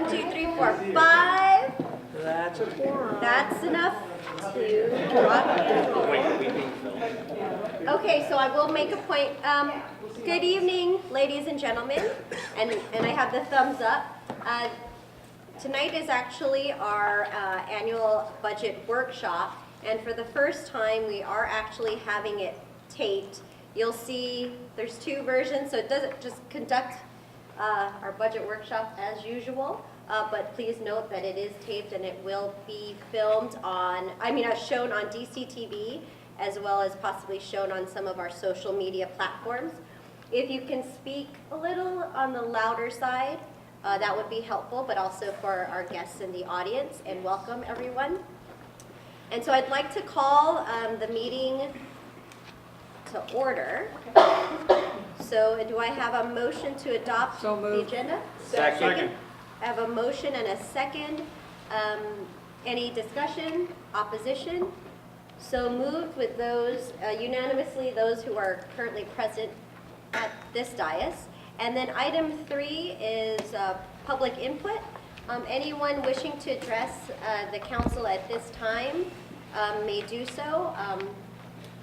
1, 2, 3, 4, 5. That's a quorum. That's enough to draw. Okay, so I will make a point. Good evening, ladies and gentlemen, and I have the thumbs up. Tonight is actually our annual budget workshop, and for the first time, we are actually having it taped. You'll see there's two versions, so it doesn't just conduct our budget workshop as usual, but please note that it is taped and it will be filmed on, shown on DCTV, as well as possibly shown on some of our social media platforms. If you can speak a little on the louder side, that would be helpful, but also for our guests in the audience, and welcome everyone. And so I'd like to call the meeting to order. So do I have a motion to adopt the agenda? Second. I have a motion and a second. Any discussion, opposition? So moved with those, unanimously, those who are currently present at this dais. And then item 3 is public input. Anyone wishing to address the council at this time may do so.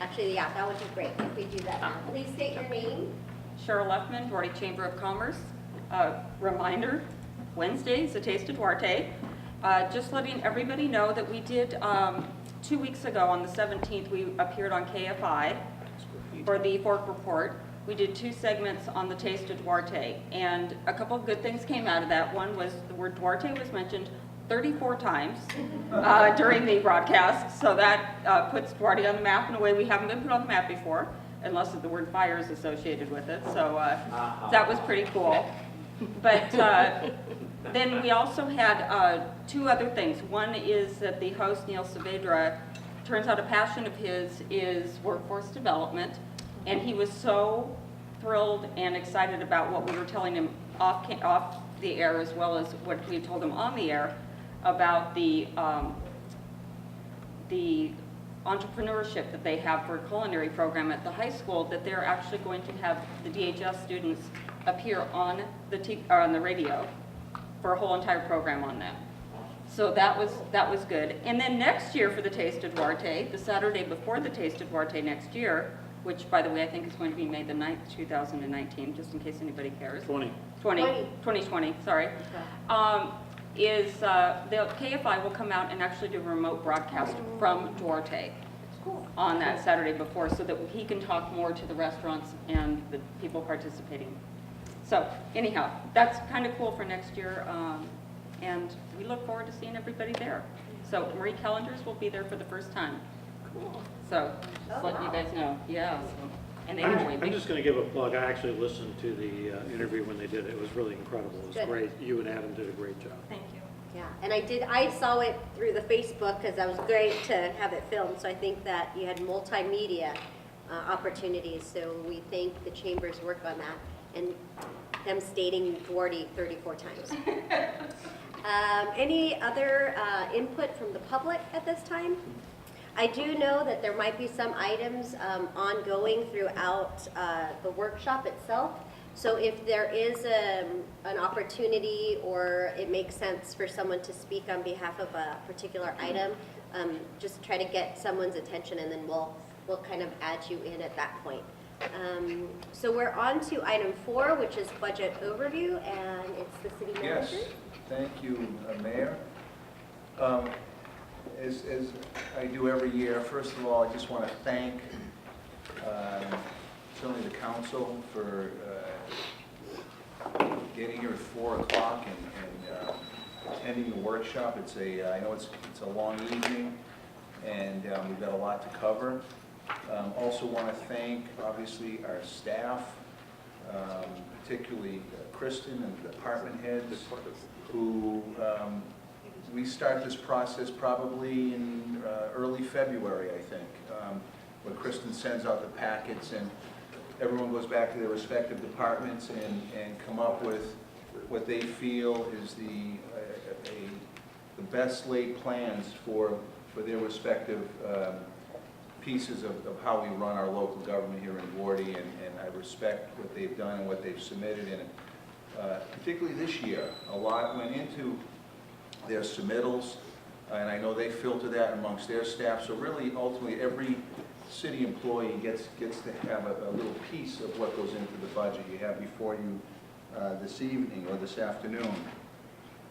Actually, yeah, that would be great if we do that now. Please state your name. Cheryl Leffman, Duarte Chamber of Commerce. Reminder, Wednesday is the Taste of Duarte. Just letting everybody know that we did, 2 weeks ago on the 17th, we appeared on KFI for the Fork Report. We did 2 segments on the Taste of Duarte, and a couple of good things came out of that. One was the word Duarte was mentioned 34 times during the broadcast, so that puts Duarte on the map in a way we haven't been put on the map before, unless the word fire is associated with it, so that was pretty cool. But then we also had 2 other things. One is that the host, Neil Saavedra, turns out a passion of his is workforce development, and he was so thrilled and excited about what we were telling him off the air, as well as what we told him on the air about the entrepreneurship that they have for a culinary program at the high school, that they're actually going to have the DHS students appear on the radio for a whole entire program on that. So that was good. And then next year for the Taste of Duarte, the Saturday before the Taste of Duarte next year, which, by the way, I think is going to be May the 9th, 2019, just in case anybody cares. 2020, sorry. Is the KFI will come out and actually do a remote broadcast from Duarte on that Saturday before, so that he can talk more to the restaurants and the people participating. So anyhow, that's kind of cool for next year, and we look forward to seeing everybody there. So Marie Kellingers will be there for the first time. Cool. So just letting you guys know. Yeah. And anyway, I'm just going to give a plug. I actually listened to the interview when they did it. It was really incredible. It was Good. great. You and Adam did a great job. thank you. Yeah, and I saw it through the Facebook because that was great to have it filmed. So I think that you had multimedia opportunities. So we thank the Chamber's work on that and them stating Duarte 34 times. Any other input from the public at this time? I do know that there might be some items ongoing throughout the workshop itself. So if there is an opportunity or it makes sense for someone to speak on behalf of a particular item, just try to get someone's attention, and then we'll kind of add you in at that point. So we're on to item 4, which is budget overview, and it's the city manager. Yes, thank you, Mayor. As I do every year, first of all, I just want to thank certainly the council for getting here at 4 o'clock and attending the workshop. I know it's a long evening, and we've got a lot to cover. Also want to thank, obviously, our staff, particularly Kristen and the department heads, who we start this process probably in early February, I think, where Kristen sends out the packets and everyone goes back to their respective departments and come up with what they feel is the best laid plans for their respective pieces of how we run our local government here in Duarte, and I respect what they've done and what they've submitted, and particularly this year. A lot went into their submittals, and I know they filter that amongst their staff, so really, ultimately, every city employee gets to have a little piece of what goes into the budget you have before you this evening or this afternoon.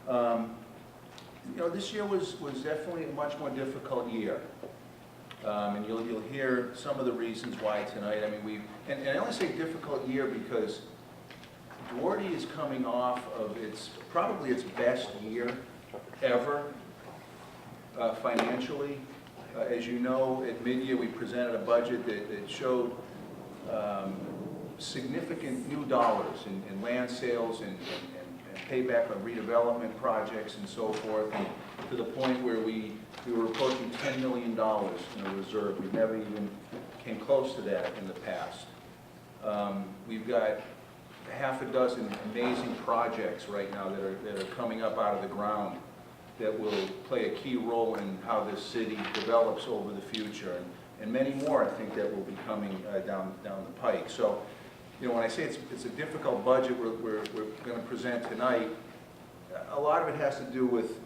You know, this year was definitely a much more difficult year. And you'll hear some of the reasons why tonight. I mean, and I only say difficult year because Duarte is coming off of probably its best year ever financially. As you know, at mid-year we presented a budget that showed significant new dollars in land sales and payback on redevelopment projects and so forth, and to the point where we were approaching $10 million in a reserve. We never even came close to that in the past. We've got half a dozen amazing projects right now that are coming up out of the ground that will play a key role in how this city develops over the future, and many more I think that will be coming down the pike. So, you know, when I say it's a difficult budget we're going to present tonight, a lot of it has to do with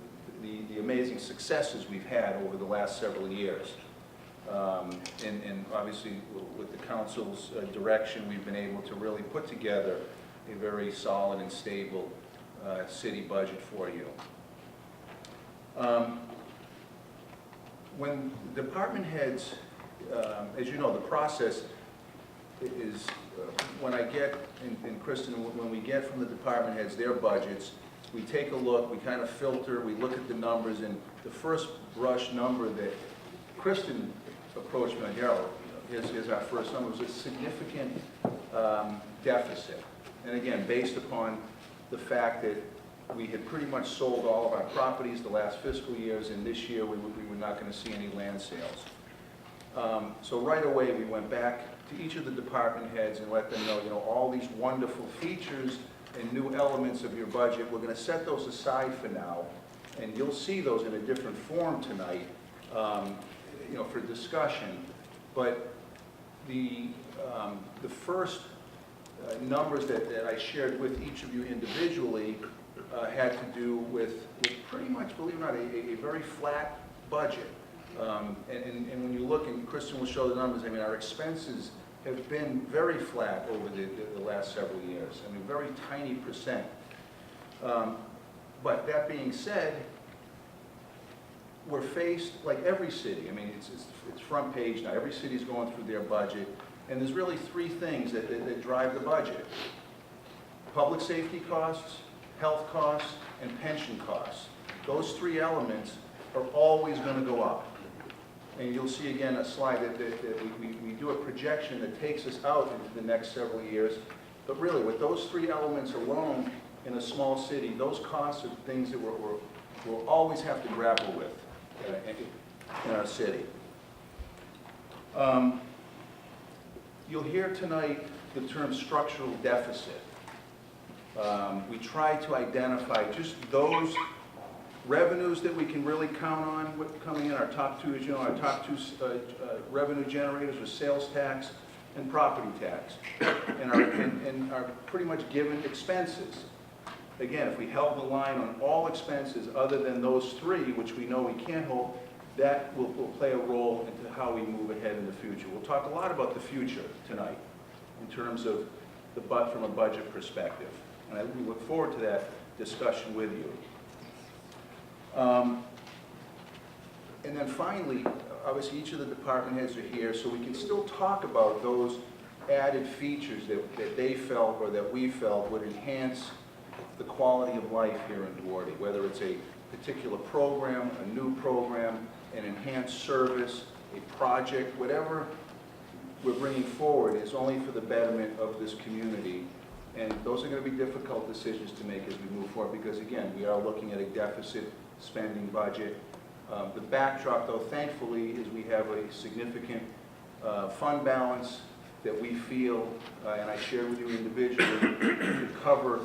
the amazing successes we've had over the last several years. And obviously with the council's direction, we've been able to really put together a very solid and stable city budget for you. When department heads, as you know, the process is when I get, and Kristen, when we get from the department heads their budgets, we take a look, we kind of filter, we look at the numbers, and the first brush number that Kristen approached me on, Harold, is our first number, was a significant deficit. And again, based upon the fact that we had pretty much sold all of our properties the last fiscal years, and this year we were not going to see any land sales. So right away we went back to each of the department heads and let them know, you know, all these wonderful features and new elements of your budget, we're going to set those aside for now, and you'll see those in a different form tonight, you know, for discussion. But the first numbers that I shared with each of you individually had to do with pretty much, believe it or not, a very flat budget. And when you look, and Kristen will show the numbers, I mean, our expenses have been very flat over the last several years. I mean, very tiny percent. But that being said, we're faced, like every city, I mean, it's front page now, every city's going through their budget, and there's really three things that drive the budget. Public safety costs, health costs, and pension costs. Those three elements are always going to go up. And you'll see again a slide that we do a projection that takes us out into the next several years. But really, with those three elements alone in a small city, those costs are things that we'll always have to grapple with in our city. You'll hear tonight the term structural deficit. We try to identify just those revenues that we can really count on coming in. Our top two, as you know, our top two revenue generators are sales tax and property tax, and our pretty much given expenses. Again, if we held the line on all expenses other than those three, which we know we can't hold, that will play a role into how we move ahead in the future. We'll talk a lot about the future tonight in terms of from a budget perspective, and we look forward to that discussion with you. And then finally, obviously each of the department heads are here, so we can still talk about those added features that they felt or that we felt would enhance the quality of life here in Duarte, whether it's a particular program, a new program, an enhanced service, a project, whatever we're bringing forward is only for the betterment of this community. And those are going to be difficult decisions to make as we move forward because, again, we are looking at a deficit spending budget. The backdrop, though, thankfully, is we have a significant fund balance that we feel, and I share with you individually, to cover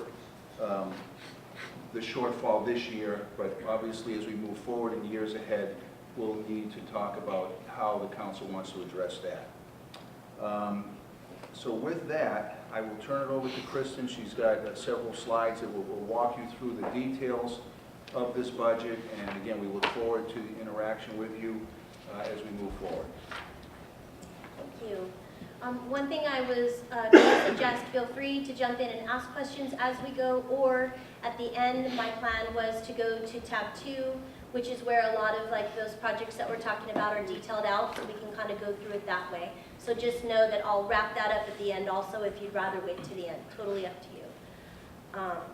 the shortfall this year, but obviously as we move forward in years ahead, we'll need to talk about how the council wants to address that. So with that, I will turn it over to Kristen. She's got several slides that will walk you through the details of this budget. And again, we look forward to the interaction with you as we move forward. Thank you. One thing I was going to suggest, feel free to jump in and ask questions as we go, or at the end, my plan was to go to tab 2, which is where a lot of like those projects that we're talking about are detailed out, so we can kind of go through it that way. So just know that I'll wrap that up at the end also if you'd rather wait to the end. Totally up to you.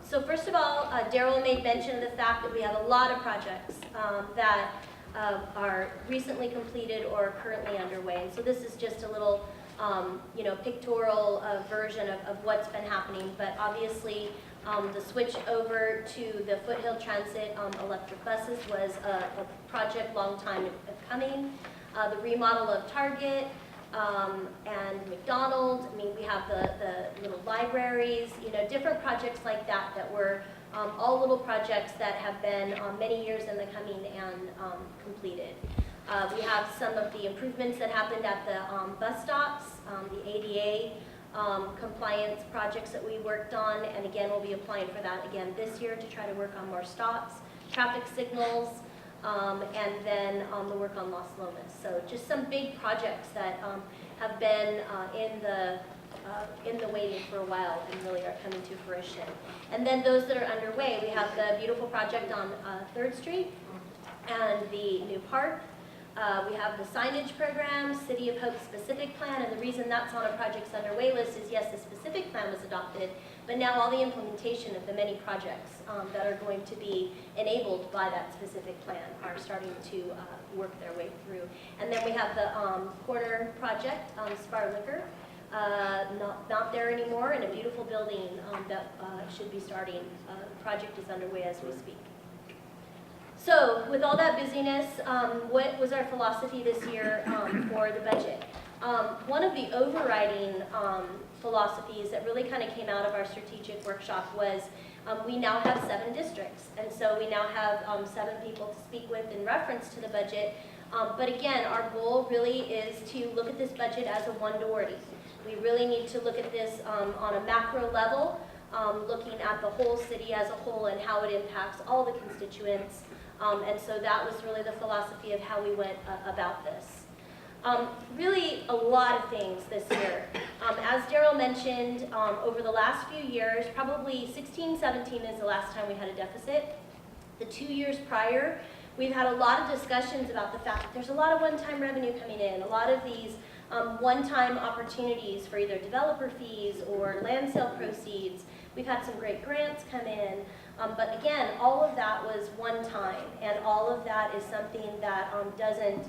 So first of all, Daryl made mention of the fact that we have a lot of projects that are recently completed or are currently underway. And so this is just a little pictorial version of what's been happening. But obviously, the switch over to the Foothill Transit electric buses was a project long time coming. The remodel of Target and McDonald's. I mean, we have the little libraries, different projects like that that were all little projects that have been many years in the coming and completed. We have some of the improvements that happened at the bus stops, the ADA compliance projects that we worked on, and again, we'll be applying for that again this year to try to work on more stops, traffic signals, and then the work on Las Lomas. So just some big projects that have been in the waiting for a while and really are coming to fruition. And then those that are underway, we have the beautiful project on 3rd Street and the new park. We have the signage program, City of Hope specific plan, and the reason that's on a projects underway list is yes, the specific plan was adopted, but now all the implementation of the many projects that are going to be enabled by that specific plan are starting to work their way through. And then we have the corner project, Spar Liquor, not there anymore, and a beautiful building that should be starting. The project is underway as we speak. So with all that busyness, what was our philosophy this year for the budget? One of the overriding philosophies that really kind of came out of our strategic workshop was we now have 7 districts. And so we now have 7 people to speak with in reference to the budget. But again, our goal really is to look at this budget as a one-to-40. We really need to look at this on a macro level, looking at the whole city as a whole and how it impacts all the constituents. And so that was really the philosophy of how we went about this. Really a lot of things this year. As Daryl mentioned, over the last few years, probably 16, 17 is the last time we had a deficit. The 2 years prior, we've had a lot of discussions about the fact that there's a lot of one-time revenue coming in, a lot of these one-time opportunities for either developer fees or land sale proceeds. We've had some great grants come in. But again, all of that was one time, and all of that is something that doesn't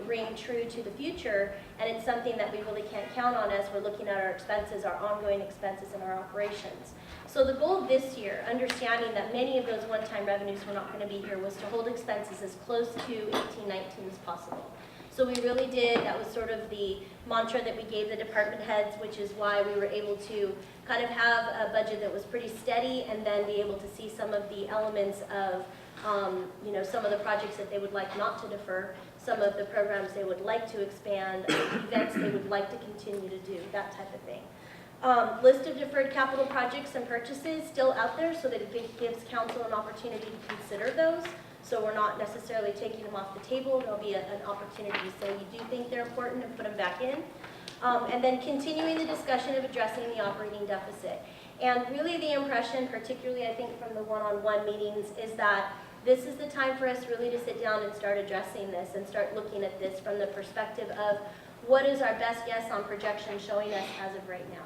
ring true to the future, and it's something that we really can't count on as we're looking at our expenses, our ongoing expenses in our operations. So the goal this year, understanding that many of those one-time revenues were not going to be here, was to hold expenses as close to 18-19 as possible. So we really did, that was sort of the mantra that we gave the department heads, which is why we were able to kind of have a budget that was pretty steady and then be able to see some of the elements of, some of the projects that they would like not to defer, some of the programs they would like to expand, events they would like to continue to do, that type of thing. List of deferred capital projects and purchases still out there so that it gives council an opportunity to consider those. So we're not necessarily taking them off the table. There'll be an opportunity to say you do think they're important and put them back in. And then continuing the discussion of addressing the operating deficit. And really the impression, particularly I think from the one-on-one meetings, is that this is the time for us really to sit down and start addressing this and start looking at this from the perspective of what is our best guess on projection showing us as of right now.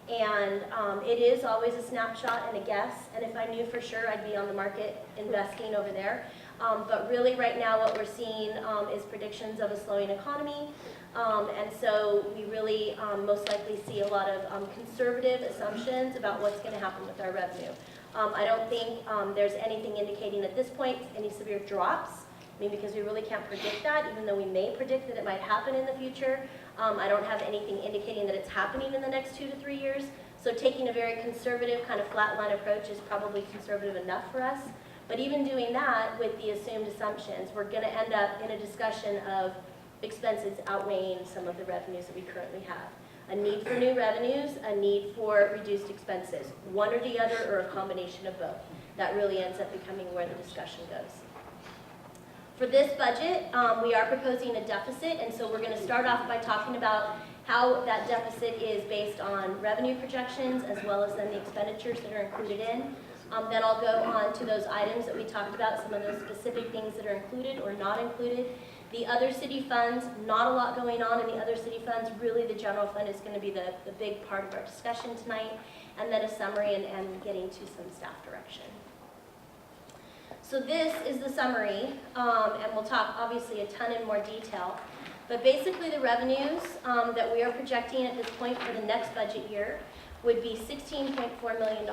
And it is always a snapshot and a guess, and if I knew for sure, I'd be on the market investing over there. But really right now what we're seeing is predictions of a slowing economy, and so we really most likely see a lot of conservative assumptions about what's going to happen with our revenue. I don't think there's anything indicating at this point any severe drops. I mean, because we really can't predict that, even though we may predict that it might happen in the future. I don't have anything indicating that it's happening in the next 2 to 3 years. So taking a very conservative kind of flatline approach is probably conservative enough for us. But even doing that with the assumed assumptions, we're going to end up in a discussion of expenses outweighing some of the revenues that we currently have. A need for new revenues, a need for reduced expenses. One or the other, or a combination of both. That really ends up becoming where the discussion goes. For this budget, we are proposing a deficit, and so we're going to start off by talking about how that deficit is based on revenue projections as well as then the expenditures that are included in. Then I'll go on to those items that we talked about, some of those specific things that are included or not included. The other city funds, not a lot going on in the other city funds. Really, the general fund is going to be the big part of our discussion tonight, and then a summary and getting to some staff direction. So this is the summary, and we'll talk obviously a ton in more detail. But basically the revenues that we are projecting at this point for the next budget year would be $16.4 million.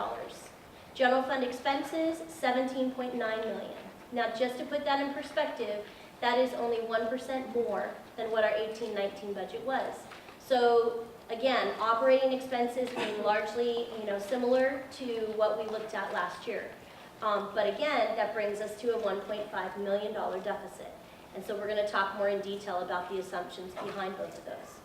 General fund expenses, $17.9 million. Now just to put that in perspective, that is only 1% more than what our 18-19 budget was. So again, operating expenses being largely similar to what we looked at last year. But again, that brings us to a $1.5 million deficit. And so we're going to talk more in detail about the assumptions behind both of those.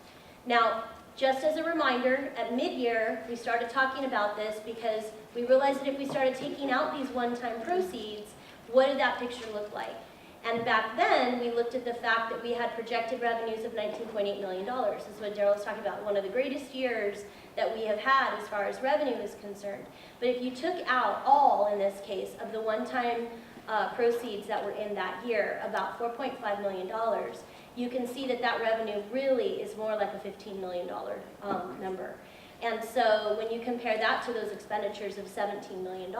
Now, just as a reminder, at mid-year, we started talking about this because we realized that if we started taking out these one-time proceeds, what did that picture look like? And back then, we looked at the fact that we had projected revenues of $19.8 million. This is what Daryl was talking about, one of the greatest years that we have had as far as revenue is concerned. But if you took out all, in this case, of the one-time proceeds that were in that year, about $4.5 million, you can see that that revenue really is more like a $15 million number. And so when you compare that to those expenditures of $17 million,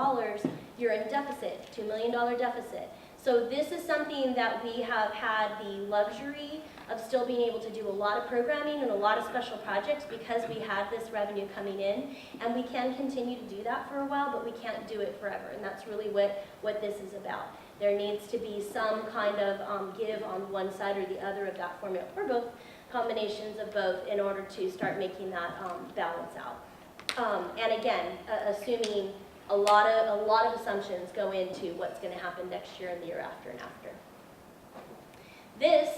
you're in deficit, $2 million deficit. So this is something that we have had the luxury of still being able to do a lot of programming and a lot of special projects because we have this revenue coming in, and we can continue to do that for a while, but we can't do it forever, and that's really what this is about. There needs to be some kind of give on one side or the other of that formula, or both, combinations of both, in order to start making that balance out. And again, assuming a lot of assumptions go into what's going to happen next year and the year after and after. This,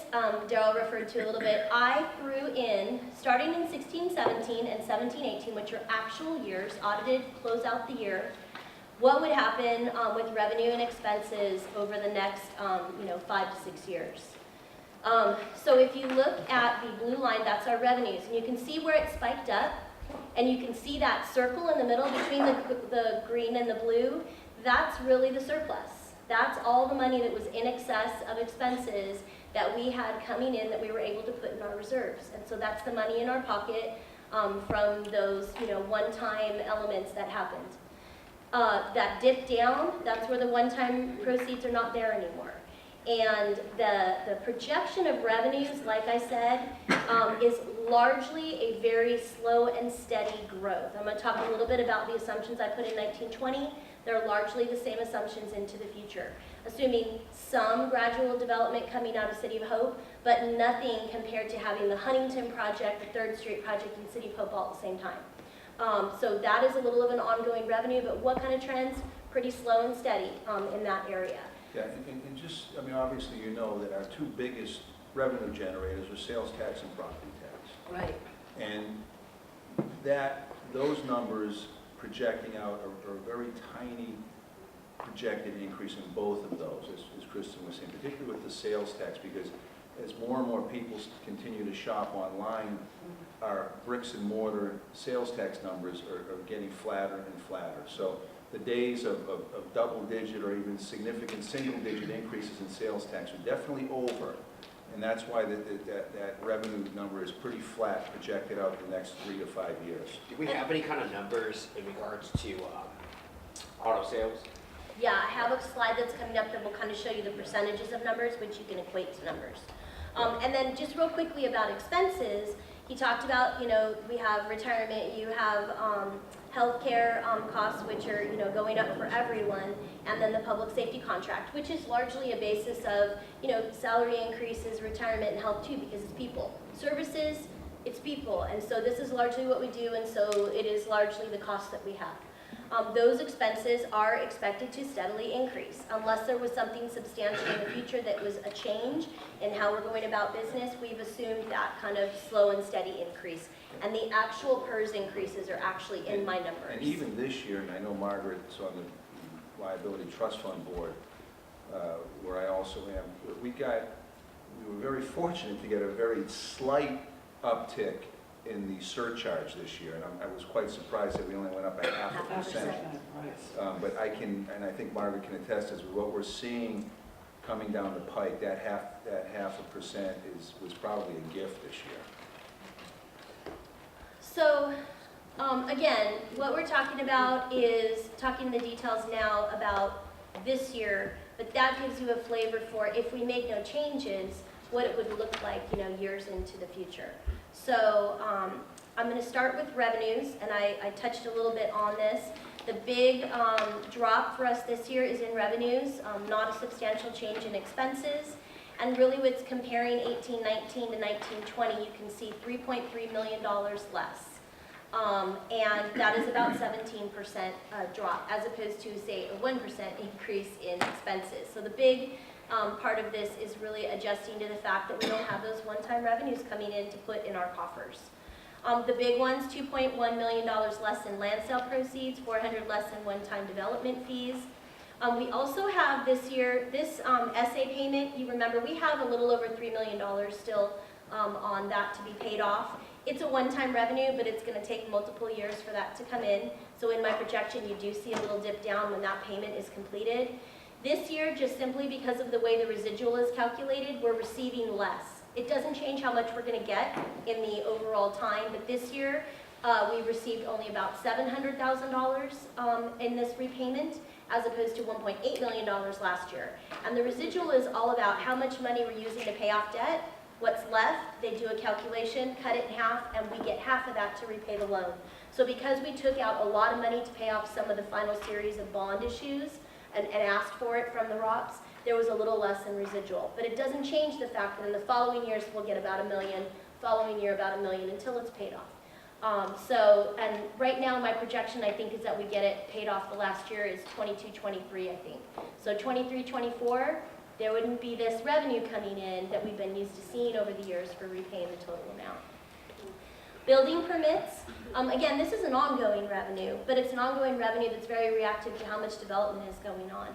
Daryl referred to a little bit, I threw in, starting in 16-17 and 17-18, which are actual years, audited, close out the year, what would happen with revenue and expenses over the next 5 to 6 years. So if you look at the blue line, that's our revenues, and you can see where it spiked up, and you can see that circle in the middle between the green and the blue. That's really the surplus. That's all the money that was in excess of expenses that we had coming in that we were able to put in our reserves. And so that's the money in our pocket from those one-time elements that happened. That dip down, that's where the one-time proceeds are not there anymore. And the projection of revenues, like I said, is largely a very slow and steady growth. I'm going to talk a little bit about the assumptions I put in 1920. They're largely the same assumptions into the future, assuming some gradual development coming out of City of Hope, but nothing compared to having the Huntington project, the 3rd Street project, and City of Hope all at the same time. So that is a little of an ongoing revenue, but what kind of trends? Pretty slow and steady in that area. Yeah, and just, obviously you know that our two biggest revenue generators are sales tax and property tax. Right. And those numbers projecting out are a very tiny projected increase in both of those, as Kristen was saying, particularly with the sales tax, because as more and more people continue to shop online, our bricks and mortar sales tax numbers are getting flatter and flatter. So the days of double-digit or even significant single-digit increases in sales tax are definitely over, and that's why that revenue number is pretty flat projected out the next 3 to 5 years. Do we have any kind of numbers in regards to auto sales? Yeah, I have a slide that's coming up that will kind of show you the percentages of numbers, which you can equate to numbers. And then just real quickly about expenses, he talked about, we have retirement, you have healthcare costs, which are, going up for everyone, and then the public safety contract, which is largely a basis of, salary increases, retirement, and health too, because it's people. Services, it's people, and so this is largely what we do, and so it is largely the cost that we have. Those expenses are expected to steadily increase. Unless there was something substantial in the future that was a change in how we're going about business, we've assumed that kind of slow and steady increase. And the actual PERS increases are actually in my numbers. And even this year, and I know Margaret's on the liability trust fund board, where I also am, we were very fortunate to get a very slight uptick in the surcharge this year, and I was quite surprised that we only went up by 0.5%. But I think Margaret can attest as what we're seeing coming down the pike, that half a percent was probably a gift this year. So, again, what we're talking about is talking the details now about this year, but that gives you a flavor for if we make no changes, what it would look like, years into the future. So, I'm going to start with revenues, and I touched a little bit on this. The big drop for us this year is in revenues, not a substantial change in expenses. And really with comparing 18-19 to 19-20, you can see $3.3 million less. And that is about 17% drop, as opposed to, say, a 1% increase in expenses. So the big part of this is really adjusting to the fact that we don't have those one-time revenues coming in to put in our coffers. The big ones, $2.1 million less in land sale proceeds, $400 less in one-time development fees. We also have this year, this SA payment, you remember we have a little over $3 million still on that to be paid off. It's a one-time revenue, but it's going to take multiple years for that to come in. So in my projection, you do see a little dip down when that payment is completed. This year, just simply because of the way the residual is calculated, we're receiving less. It doesn't change how much we're going to get in the overall time, but this year we received only about $700,000 in this repayment, as opposed to $1.8 million last year. And the residual is all about how much money we're using to pay off debt. What's left, they do a calculation, cut it in half, and we get half of that to repay the loan. So because we took out a lot of money to pay off some of the final series of bond issues and asked for it from the ROPS, there was a little less in residual. But it doesn't change the fact that in the following years we'll get about $1 million, following year about $1 million until it's paid off. And right now my projection I think is that we get it paid off the last year is 22-23 I think. So 23-24, there wouldn't be this revenue coming in that we've been used to seeing over the years for repaying the total amount. Building permits, again, this is an ongoing revenue, but it's an ongoing revenue that's very reactive to how much development is going on.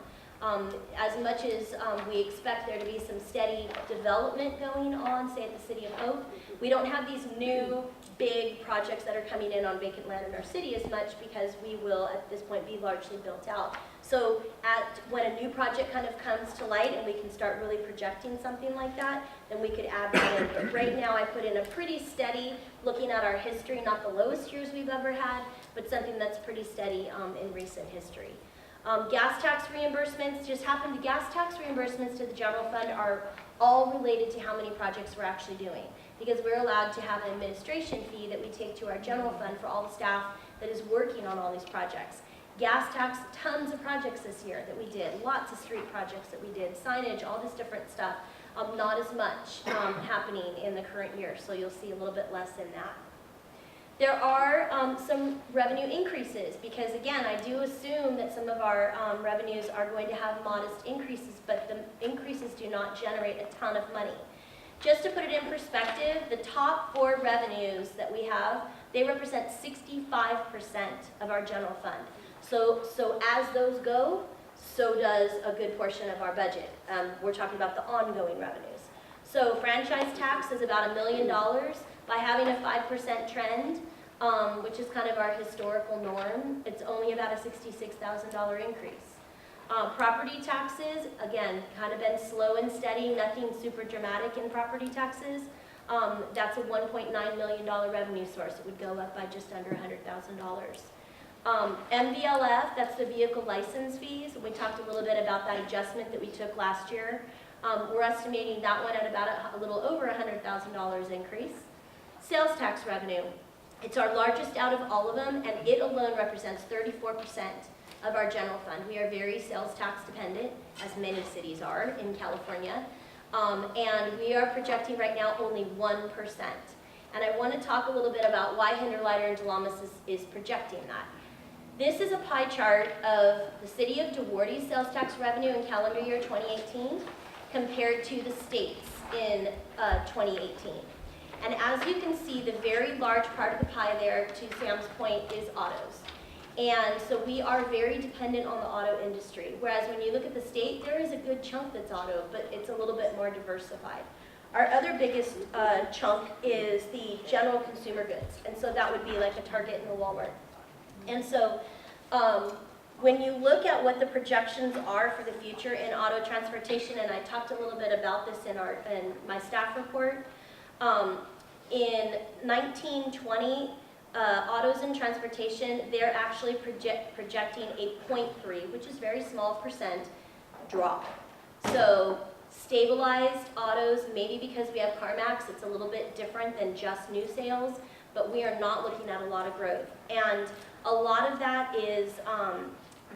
As much as we expect there to be some steady development going on, say at the City of Hope, we don't have these new big projects that are coming in on vacant land in our city as much because we will at this point be largely built out. So when a new project kind of comes to light and we can start really projecting something like that, then we could add that in. But right now I put in a pretty steady, looking at our history, not the lowest years we've ever had, but something that's pretty steady in recent history. Gas tax reimbursements, gas tax reimbursements to the general fund are all related to how many projects we're actually doing. Because we're allowed to have an administration fee that we take to our general fund for all the staff that is working on all these projects. Gas tax, tons of projects this year that we did, lots of street projects that we did, signage, all this different stuff. Not as much happening in the current year, so you'll see a little bit less in that. There are some revenue increases because, again, I do assume that some of our revenues are going to have modest increases, but the increases do not generate a ton of money. Just to put it in perspective, the top 4 revenues that we have, they represent 65% of our general fund. So as those go, so does a good portion of our budget. We're talking about the ongoing revenues. So franchise tax is about $1 million. By having a 5% trend, which is kind of our historical norm, it's only about a $66,000 increase. Property taxes, again, kind of been slow and steady, nothing super dramatic in property taxes. That's a $1.9 million revenue source. It would go up by just under $100,000. MVLF, that's the vehicle license fees. We talked a little bit about that adjustment that we took last year. We're estimating that one at about a little over $100,000 increase. Sales tax revenue. It's our largest out of all of them, and it alone represents 34% of our general fund. We are very sales tax dependent, as many cities are in California, and we are projecting right now only 1%. And I want to talk a little bit about why Hinterlighter and Delamis is projecting that. This is a pie chart of the city of Duarte's sales tax revenue in calendar year 2018 compared to the state's in 2018. And as you can see, the very large part of the pie there, to Sam's point, is autos. And so we are very dependent on the auto industry. Whereas when you look at the state, there is a good chunk that's auto, but it's a little bit more diversified. Our other biggest chunk is the general consumer goods. And so that would be like a Target and a Walmart. And so when you look at what the projections are for the future in auto transportation, and I talked a little bit about this in my staff report, in 1920, autos and transportation, they're actually projecting a 0.3, which is very small percent, drop. So stabilized autos, maybe because we have CarMax, it's a little bit different than just new sales, but we are not looking at a lot of growth. And a lot of that is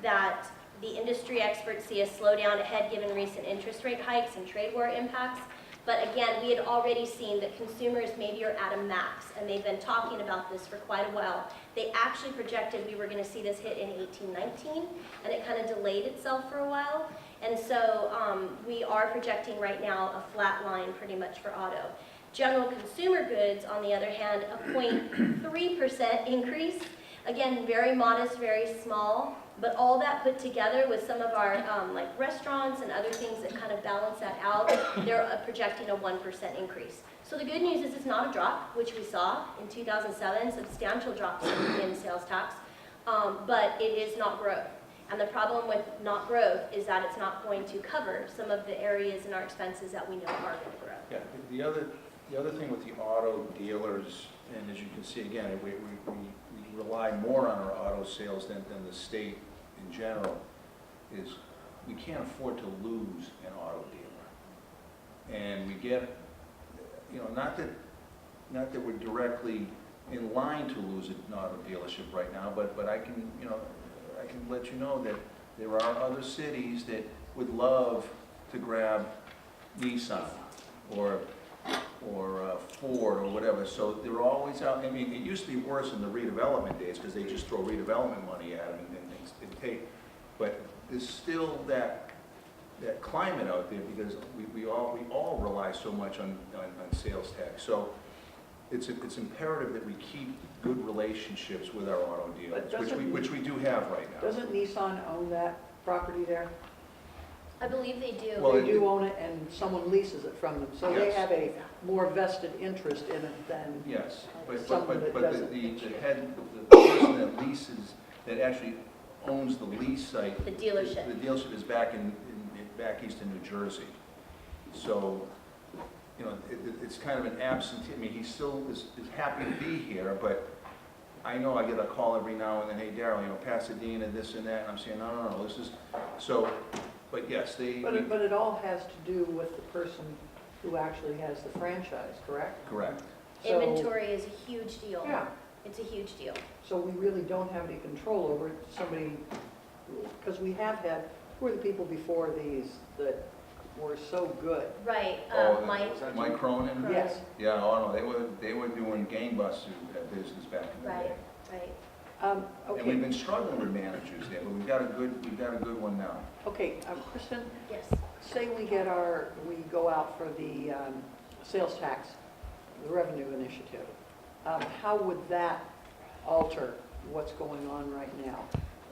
that the industry experts see a slowdown ahead given recent interest rate hikes and trade war impacts. But again, we had already seen that consumers maybe are at a max, and they've been talking about this for quite a while. They actually projected we were going to see this hit in 18-19, and it kind of delayed itself for a while. And so we are projecting right now a flat line pretty much for auto. General consumer goods, on the other hand, a 0.3% increase. Again, very modest, very small, but all that put together with some of our like restaurants and other things that kind of balance that out, they're projecting a 1% increase. So the good news is it's not a drop, which we saw in 2007, substantial drops in sales tax, but it is not growth. And the problem with not growth is that it's not going to cover some of the areas in our expenses that we know are going to grow. Yeah, the other thing with the auto dealers, and as you can see again, we rely more on our auto sales than the state in general, is we can't afford to lose an auto dealer. And we get, you know, not that we're directly in line to lose an auto dealership right now, but I can, you know, I can let you know that there are other cities that would love to grab Nissan or Ford or whatever, so they're always out. I mean, it used to be worse in the redevelopment days because they just throw redevelopment money at them and take, but there's still that climate out there because we all rely so much on sales tax. So it's imperative that we keep good relationships with our auto dealers, which we do have right now. Doesn't Nissan own that property there? I believe they do. Well, They do own it, and someone leases it from them, so they Yes. have a more vested interest in it than Yes, but someone that the doesn't. person that leases, that actually owns the lease site. The dealership. The dealership is back back east in New Jersey. So, you know, it's kind of an absentee. I mean, he still is happy to be here, but I know I get a call every now and then, hey, Darryl, you know, Pasadena, this and that, and I'm saying, no, this is, so, but yes, But it all has to do with the person who actually has the franchise, correct? correct. So- Inventory is a huge deal. Yeah, It's a huge deal. so we really don't have any control over somebody, because we have had, who were the people before these that were so good? Right, Mike Cronin? Yes. Yeah, oh no, they were doing gangbusters business back in the day. right. And we've Okay, been struggling with managers there, but we've got a good one now. okay, Kristen, Yes. say we go out for the sales tax, the revenue initiative. How would that alter what's going on right now?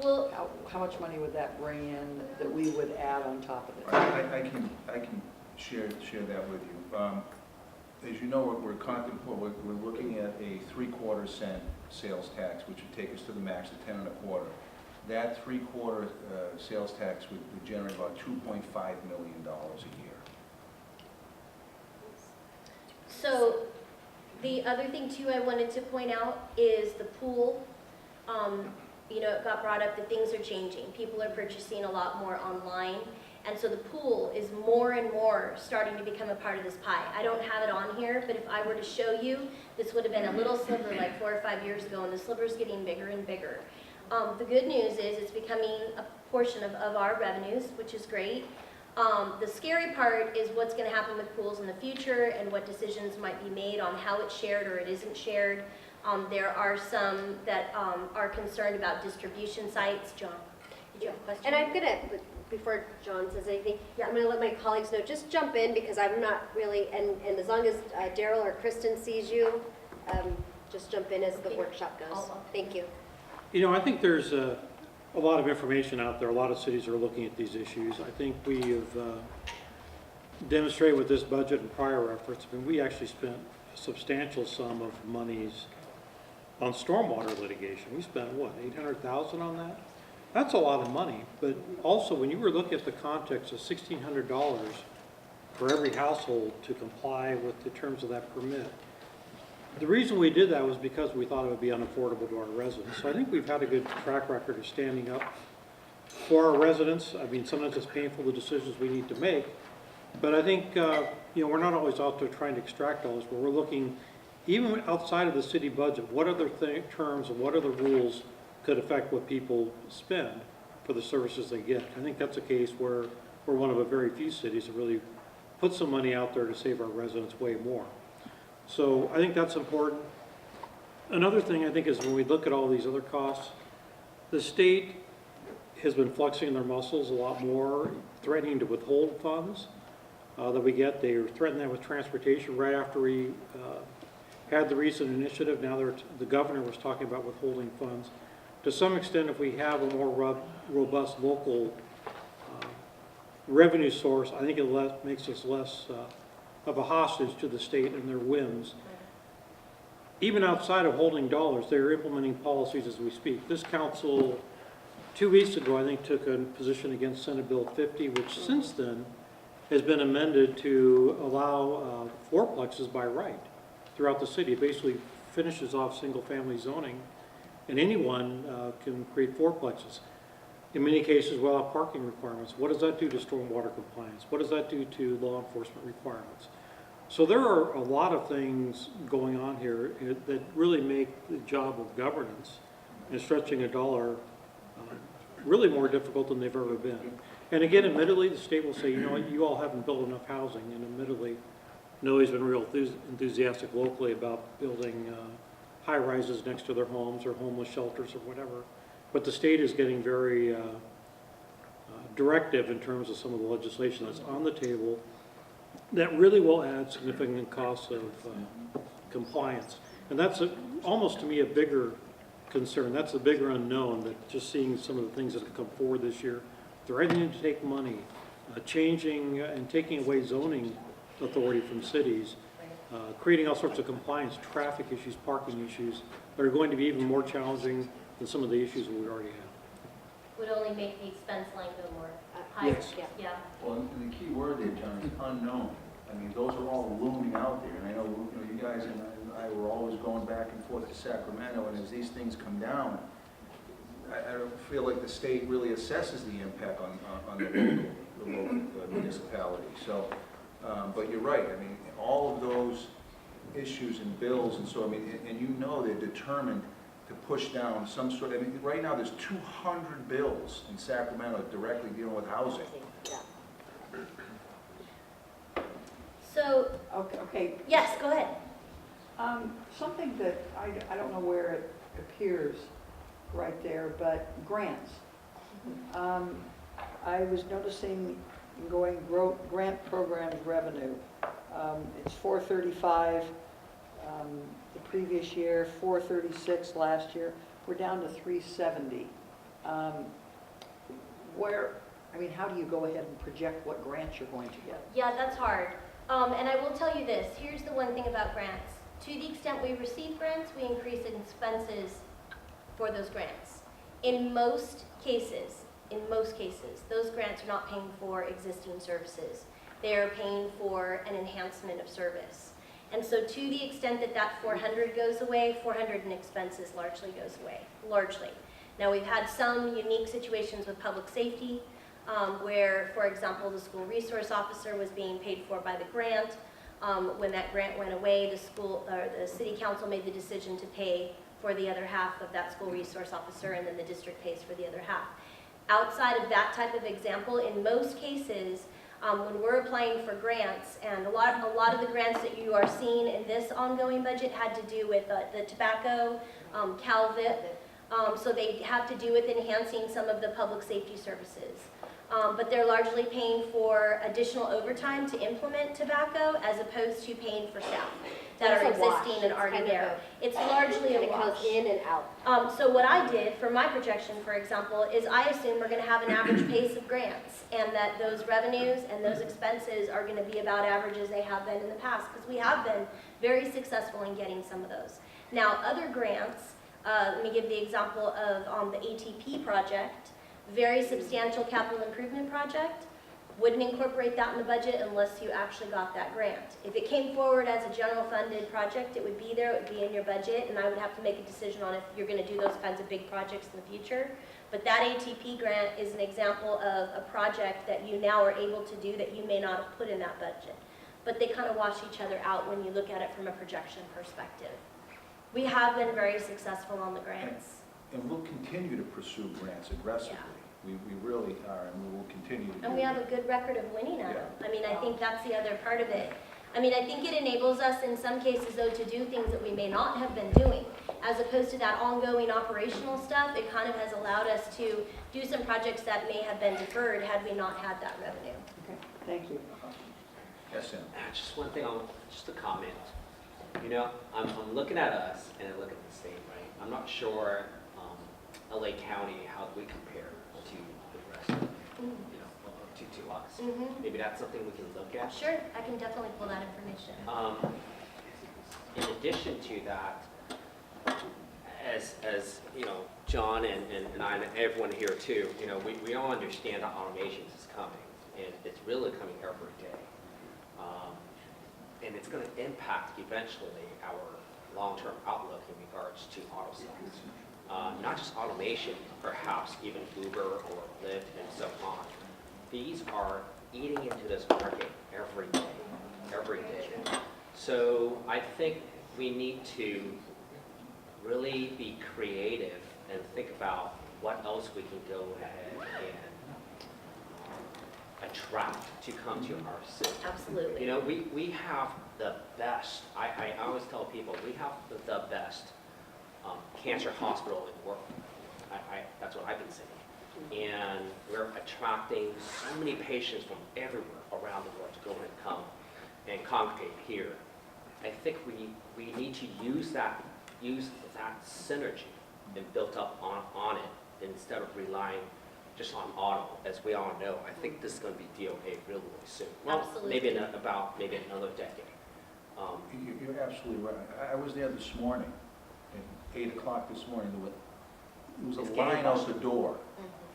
Well, How much money would that bring in that we would add on top of it? I can share that with you. As you know, we're looking at a 3/4 cent sales tax, which would take us to the max of 10 1/4. That 3/4 sales tax would generate about $2.5 million a year. so the other thing too I wanted to point out is the pool. You know, it got brought up that things are changing. People are purchasing a lot more online. And so the pool is more and more starting to become a part of this pie. I don't have it on here, but if I were to show you, this would have been a little sliver like 4 or 5 years ago, and the sliver's getting bigger and bigger. The good news is it's becoming a portion of our revenues, which is great. The scary part is what's going to happen with pools in the future and what decisions might be made on how it's shared or it isn't shared. There are some that are concerned about distribution sites. John, did you have a question? And I'm gonna, before John says anything, I'm gonna let my colleagues know, just jump in because I'm not really, and as long as Daryl or Kristen sees you, just jump in as the workshop goes. Thank you. You know, I think there's a lot of information out there. A lot of cities are looking at these issues. I think we have demonstrated with this budget and prior efforts, I mean, we actually spent a substantial sum of monies on stormwater litigation. We spent, what, 800,000 on that? That's a lot of money, but also when you were looking at the context of $1,600 for every household to comply with the terms of that permit, the reason we did that was because we thought it would be unaffordable to our residents. So I think we've had a good track record of standing up for our residents. I mean, sometimes it's painful, the decisions we need to make, but I think, you know, we're not always out there trying to extract dollars, but we're looking, even outside of the city budget, what other terms and what other rules could affect what people spend for the services they get. I think that's a case where we're one of a very few cities that really put some money out there to save our residents way more. So I think that's important. Another thing I think is when we look at all these other costs, the state has been flexing their muscles a lot more, threatening to withhold funds that we get. They threatened that with transportation right after we had the recent initiative. Now the governor was talking about withholding funds. To some extent, if we have a more robust local revenue source, I think it makes us less of a hostage to the state and their whims. Even outside of holding dollars, they're implementing policies as we speak. This council, 2 weeks ago, I think, took a position against Senate Bill 50, which since then has been amended to allow fourplexes by right throughout the city. It basically finishes off single-family zoning, and anyone can create fourplexes. In many cases, without parking requirements. What does that do to stormwater compliance? What does that do to law enforcement requirements? So there are a lot of things going on here that really make the job of governance and stretching a dollar really more difficult than they've ever been. And again, admittedly, the state will say, you know what, you all haven't built enough housing, and admittedly, nobody's been real enthusiastic locally about building high rises next to their homes or homeless shelters or whatever. But the state is getting very directive in terms of some of the legislation that's on the table that really will add significant costs of compliance. And that's almost to me a bigger concern. That's a bigger unknown, that just seeing some of the things that have come forward this year, threatening to take money, changing and taking away zoning authority from cities, creating all sorts of compliance, traffic issues, parking issues that are going to be even more challenging than some of the issues that we already have. Would only make the expense line go more higher. Yes. Yeah. Well, and the key word there, John, is unknown. I mean, those are all looming out there, and I know, you guys and I were always going back and forth to Sacramento, and as these things come down, I don't feel like the state really assesses the impact on the local municipality. So, but you're right. I mean, all of those issues and bills, and so I mean, and you know they're determined to push down some sort of. I mean, right now there's 200 bills in Sacramento directly dealing with housing. Yeah. So, Okay, yes, go ahead. something that I don't know where it appears right there, but grants. I was noticing going grant programs revenue. It's 435 the previous year, 436 last year. We're down to 370. I mean, how do you go ahead and project what grants you're going to get? Yeah, that's hard. And I will tell you this, here's the one thing about grants. To the extent we receive grants, we increase expenses for those grants. In most cases, those grants are not paying for existing services. They are paying for an enhancement of service. And so to the extent that that 400 goes away, 400 in expenses largely goes away, largely. Now we've had some unique situations with public safety, where, for example, the school resource officer was being paid for by the grant. When that grant went away, the city council made the decision to pay for the other half of that school resource officer, and then the district pays for the other half. Outside of that type of example, in most cases, When we're applying for grants, and a lot of the grants that you are seeing in this ongoing budget had to do with the tobacco, CalVIP, so they have to do with enhancing some of the public safety services. But they're largely paying for additional overtime to implement tobacco as opposed to paying for staff that are It's a wash. existing and It's already kind of there. It's largely And a it wash. goes in and out. So what I did for my projection, for example, is I assume we're gonna have an average pace of grants, and that those revenues and those expenses are gonna be about average as they have been in the past, because we have been very successful in getting some of those. Now, other grants, let me give the example of the ATP project, very substantial capital improvement project, wouldn't incorporate that in the budget unless you actually got that grant. If it came forward as a general funded project, it would be there, it would be in your budget, and I would have to make a decision on if you're gonna do those kinds of big projects in the future. But that ATP grant is an example of a project that you now are able to do that you may not have put in that budget. But they kind of wash each other out when you look at it from a projection perspective. We have been very successful on the grants. And we'll continue to pursue grants aggressively. We really are, and we will continue to do And we have that. a good record of winning at them. I mean, I think that's the other part of it. I mean, I think it enables us in some cases, though, to do things that we may not have been doing. As opposed to that ongoing operational stuff, it kind of has allowed us to do some projects that may have been deferred had we not had that revenue. Okay, thank you. Yes, Sam? Just one thing, just a comment. You know, I'm looking at us and I look at the state, right? I'm not sure LA County, how we compare to the rest of, you know, to us. Mhm. Maybe that's something we can look at. Sure, I can definitely pull that information. In addition to that, as you know, John and I and everyone here too, you know, we all understand that automation is coming, and it's really coming every day. And it's going to impact eventually our long-term outlook in regards to auto sales. Not just automation, perhaps even Uber or Lyft and so on. These are eating into this market every day. So I think we need to really be creative and think about what else we can go ahead and attract to come to our city. Absolutely. You know, we have the best, I always tell people, we have the best cancer hospital in the world. That's what I've been saying. And we're attracting so many patients from everywhere around the world to go ahead and come and congregate here. I think we need to use that synergy and build up on it instead of relying just on auto. As we all know, I think this is going to be DOA really, really soon. Well, Absolutely. maybe maybe another decade. You're absolutely right. I was there this morning, at 8 o'clock this morning. There was It's a line out gangbusters. the door.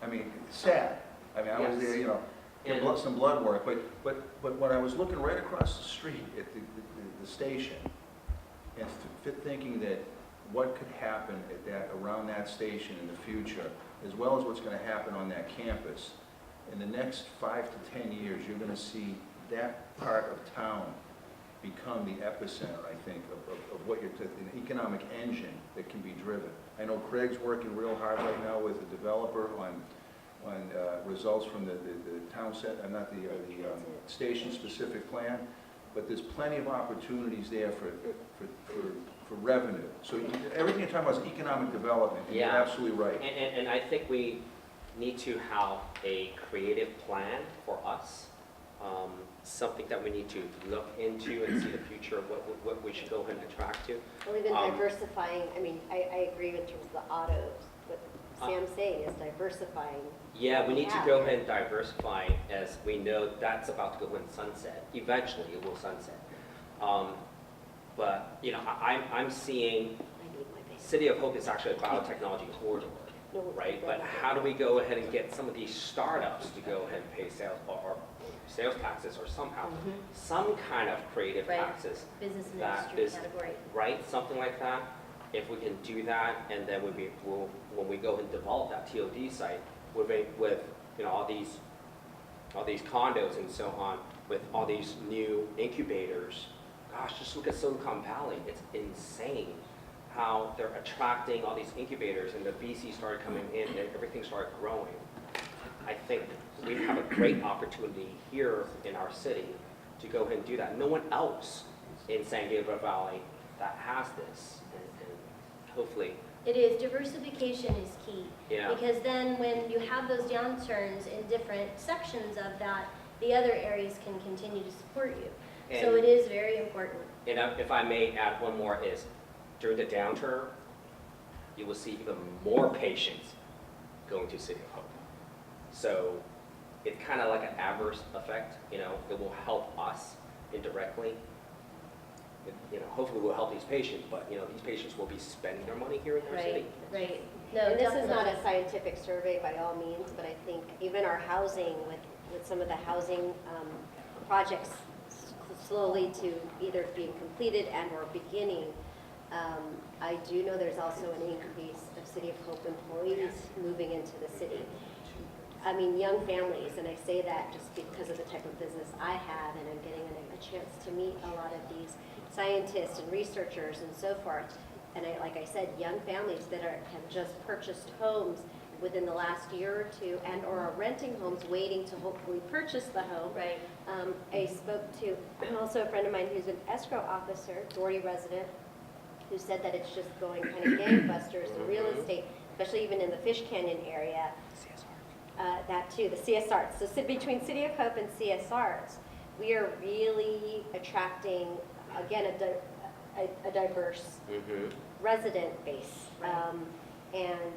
I mean, it's sad. I mean, I was Yes. there, you know, And- did some blood work, but when I was looking right across the street at the station, and thinking that what could happen around that station in the future, as well as what's going to happen on that campus, in the next 5 to 10 years, you're going to see that part of town become the epicenter, I think, of what you're, an economic engine that can be driven. I know Craig's working real hard right now with the developer on results from the town set, not the station-specific plan, but there's plenty of opportunities there for revenue. So everything you're talking about is economic development, and you're Yeah. absolutely right. And I think we need to have a creative plan for us, something that we need to look into and see the future of what we should go ahead and attract to. Well, even Um, diversifying, I mean, I agree in terms of the autos. What Sam's saying is diversifying. Yeah, we need to Yeah. go ahead and diversify, as we know that's about to go ahead and sunset. Eventually, it will sunset. But, you know, I'm seeing I need my base. City of Hope is actually a biotechnology corridor, No, right? But how do we go ahead and get some of these startups to go ahead and pay sales or sales taxes, or somehow some kind of creative Right. taxes, Business and That industry is- category. right? Something like that. If we can do that, and then when we go and develop that TOD site with you know all these condos and so on, with all these new incubators, gosh, just look at Silicon Valley. It's insane how they're attracting all these incubators, and the VC started coming in and everything started growing. I think we have a great opportunity here in our city to go ahead and do that. No one else in San Gabriel Valley that has this, and hopefully, It is, diversification is key. Yeah. Because then when you have those downturns in different sections of that, the other areas can continue to support you. So And- it is very important. and if I may add one more is, during the downturn, you will see even more patients going to City of Hope. So it's kind of like an adverse effect, you know, it will help us indirectly. You know, hopefully we'll help these patients, but, you know, these patients will be spending their money here in our city. Right. No, And this is not definitely. a scientific survey by all means, but I think even our housing, with some of the housing projects slowly to either being completed and or beginning, I do know there's also an increase of City of Hope employees moving into the city. I mean, young families, and I say that just because of the type of business I have, and I'm getting a chance to meet a lot of these scientists and researchers and so forth. And like I said, young families that have just purchased homes within the last year or two and or are renting homes waiting to hopefully purchase the home. Right. I spoke to also a friend of mine who's an escrow officer, Duarte resident, who said that it's just going kind of gangbusters in real estate, especially even in the Fish Canyon area. That too, the CSRs. So between City of Hope and CSRs, we are really attracting, again, a diverse Mhm. resident base. And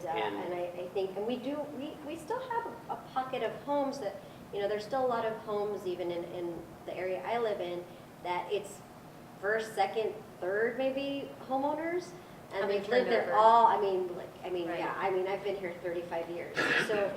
I think, and we still have a pocket of homes that, you know, there's still a lot of homes even in the area I live in that it's first, second, third maybe homeowners. And Having they've lived there turnover. all, Right. yeah, I've been here 35 years. So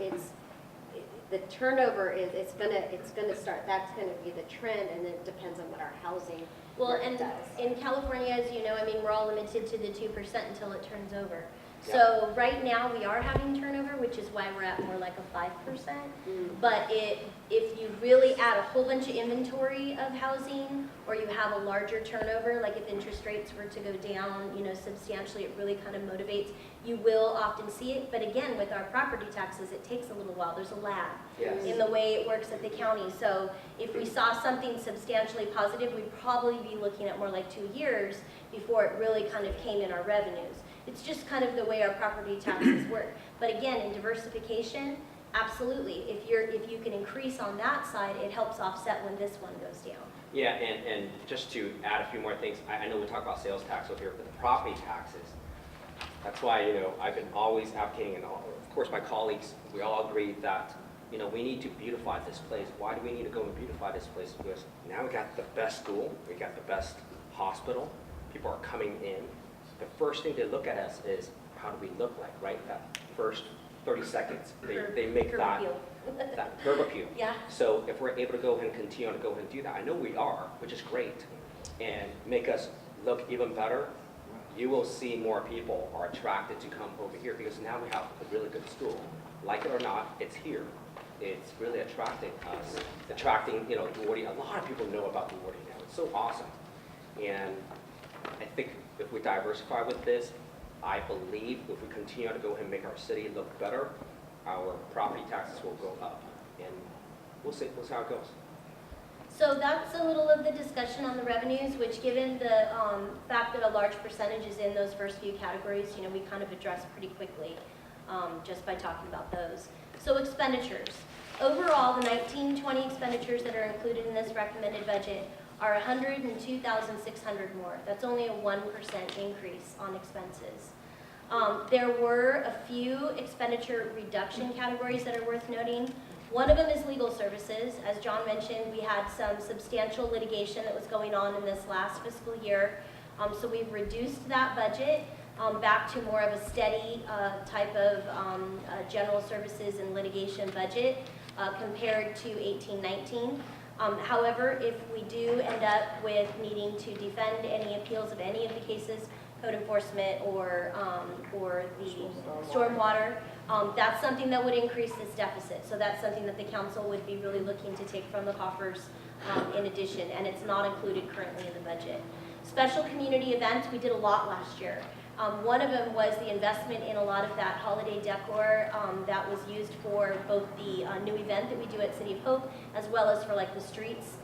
the turnover it's gonna start, that's gonna be the trend, and it depends on what our housing Well, market and does. in California, as you know, I mean, we're all limited to the 2% until it turns over. Yeah. So right now, we are having turnover, which is why we're at more like a 5%. But if you really add a whole bunch of inventory of housing, or you have a larger turnover, like if interest rates were to go down, you know, substantially, it really kind of motivates. You will often see it, but again, with our property taxes, it takes a little while. There's a lag Yes. in the way it works at the county. So if we saw something substantially positive, we'd probably be looking at more like 2 years before it really kind of came in our revenues. It's just kind of the way our property taxes work. But again, in diversification, absolutely. If you can increase on that side, it helps offset when this one goes down. Yeah, and just to add a few more things, I know we talk about sales tax over here, but the property taxes, that's why, you know, I've been always advocating, and of course my colleagues, we all agree that, you know, we need to beautify this place. Why do we need to go and beautify this place? Because now we got the best school, we got the best hospital, people are coming in. The first thing they look at us is, how do we look like, right? That first 30 seconds, they make Curb that, appeal. that curb appeal. Yeah. So if we're able to go ahead and continue to go ahead and do that, I know we are, which is great, and make us look even better, you will see more people are attracted to come over here because now we have a really good school. Like it or not, it's here. It's really attracting us, attracting, you know, Duarte. A lot of people know about Duarte now. It's so awesome. And I think if we diversify with this, I believe if we continue to go ahead and make our city look better, our property taxes will go up. And we'll see how it goes. So that's a little of the discussion on the revenues, which given the fact that a large percentage is in those first few categories, you know, we kind of addressed pretty quickly just by talking about those. So expenditures. Overall, the 19-20 expenditures that are included in this recommended budget are 102,600 more. That's only a 1% increase on expenses. There were a few expenditure reduction categories that are worth noting. One of them is legal services. As John mentioned, we had some substantial litigation that was going on in this last fiscal year. So we've reduced that budget back to more of a steady type of general services and litigation budget compared to 18-19. However, if we do end up with needing to defend any appeals of any of the cases, code enforcement or the stormwater, that's something that would increase this deficit. So that's something that the council would be really looking to take from the coffers in addition, and it's not included currently in the budget. Special community events, we did a lot last year. One of them was the investment in a lot of that holiday decor that was used for both the new event that we do at City of Hope, as well as for like the streets.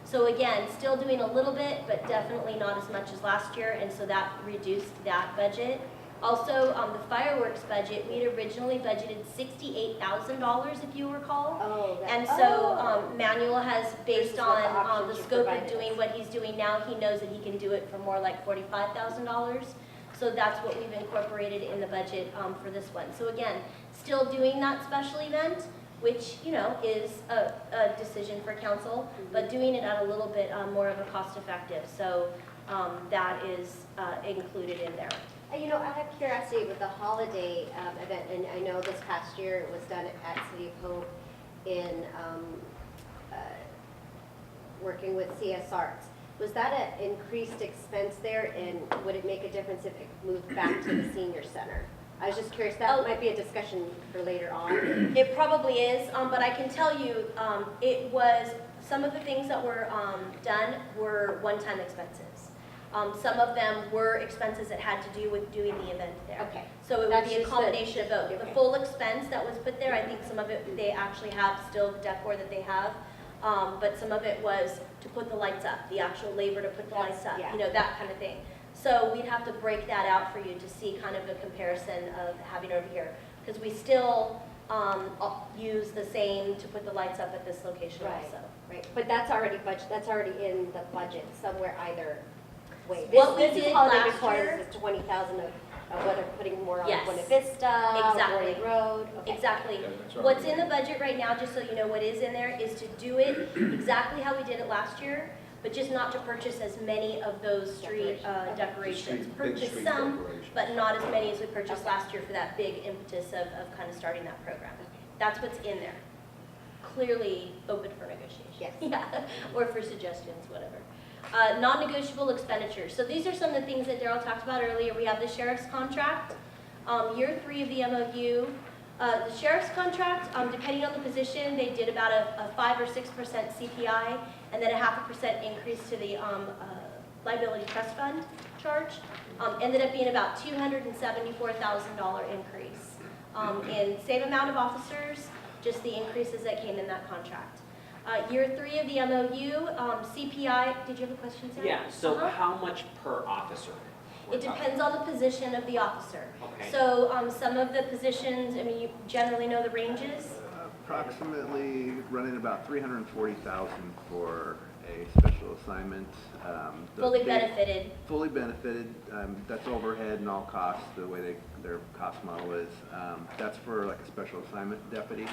So again, still doing a little bit, but definitely not as much as last year, and so that reduced that budget. Also, the fireworks budget, we had originally budgeted $68,000, if you recall. Oh, And so Manuel has, based Versus what the on options the you scope of provided doing us. what he's doing now, he knows that he can do it for more like $45,000. So that's what we've incorporated in the budget for this one. So again, still doing that special event, which, you know, is a decision for council, but doing it at a little bit more of a cost effective. So that is included in there. You know, out of curiosity, with the holiday event, and I know this past year it was done at City of Hope in working with CS Arts. Was that an increased expense there, and would it make a difference if it moved back to the senior center? I was just curious, that might be a discussion for later on. It probably is, but I can tell you, it was, some of the things that were done were one-time expenses. Some of them were expenses that had to do with doing the event there. Okay. So it would That's be a just combination of both. The okay. full expense that was put there, I think some of it, they actually have still the decor that they have. But some of it was to put the lights up, the actual labor to put the That's- lights up, yeah. you know, that kind of thing. So we'd have to break that out for you to see kind of a comparison of having it over here. Because we still use the same to put the lights up at this location Right, also. right, but that's already that's already in the budget somewhere either way. What we This did holiday last requires year- the 20,000 of what they're putting more on Yes. Buena Vista, Exactly. Ward Road. Okay. Exactly. Yeah, that's What's already- in the budget right now, just so you know what is in there, is to do it exactly how we did it last year, but just not to purchase as many of those street decorations. Big Purchase street some, decorations. but not as many as we purchased last year for that big impetus of kind of starting that program. That's what's in there. Clearly open for negotiation. Yes. Yeah, or for suggestions, whatever. Non-negotiable expenditures. So these are some of the things that Daryl talked about earlier. We have the sheriff's contract, year 3 of the MOU. The sheriff's contract, depending on the position, they did about a 5 or 6% CPI, and then a 0.5% increase to the liability trust fund charge. Ended up being about $274,000 increase. In same amount of officers, just the increases that came in that contract. Year 3 of the MOU, CPI, did you have a question, Sarah? Yeah, so Uh-huh. how much per officer? we're It talking? depends on the position of the officer. Okay. So some of the positions, I mean, you generally know the ranges. Approximately running about 340,000 for a special assignment. The Fully big- benefited. Fully benefited. That's overhead and all costs, the way their cost model is. That's for like a special assignment deputy.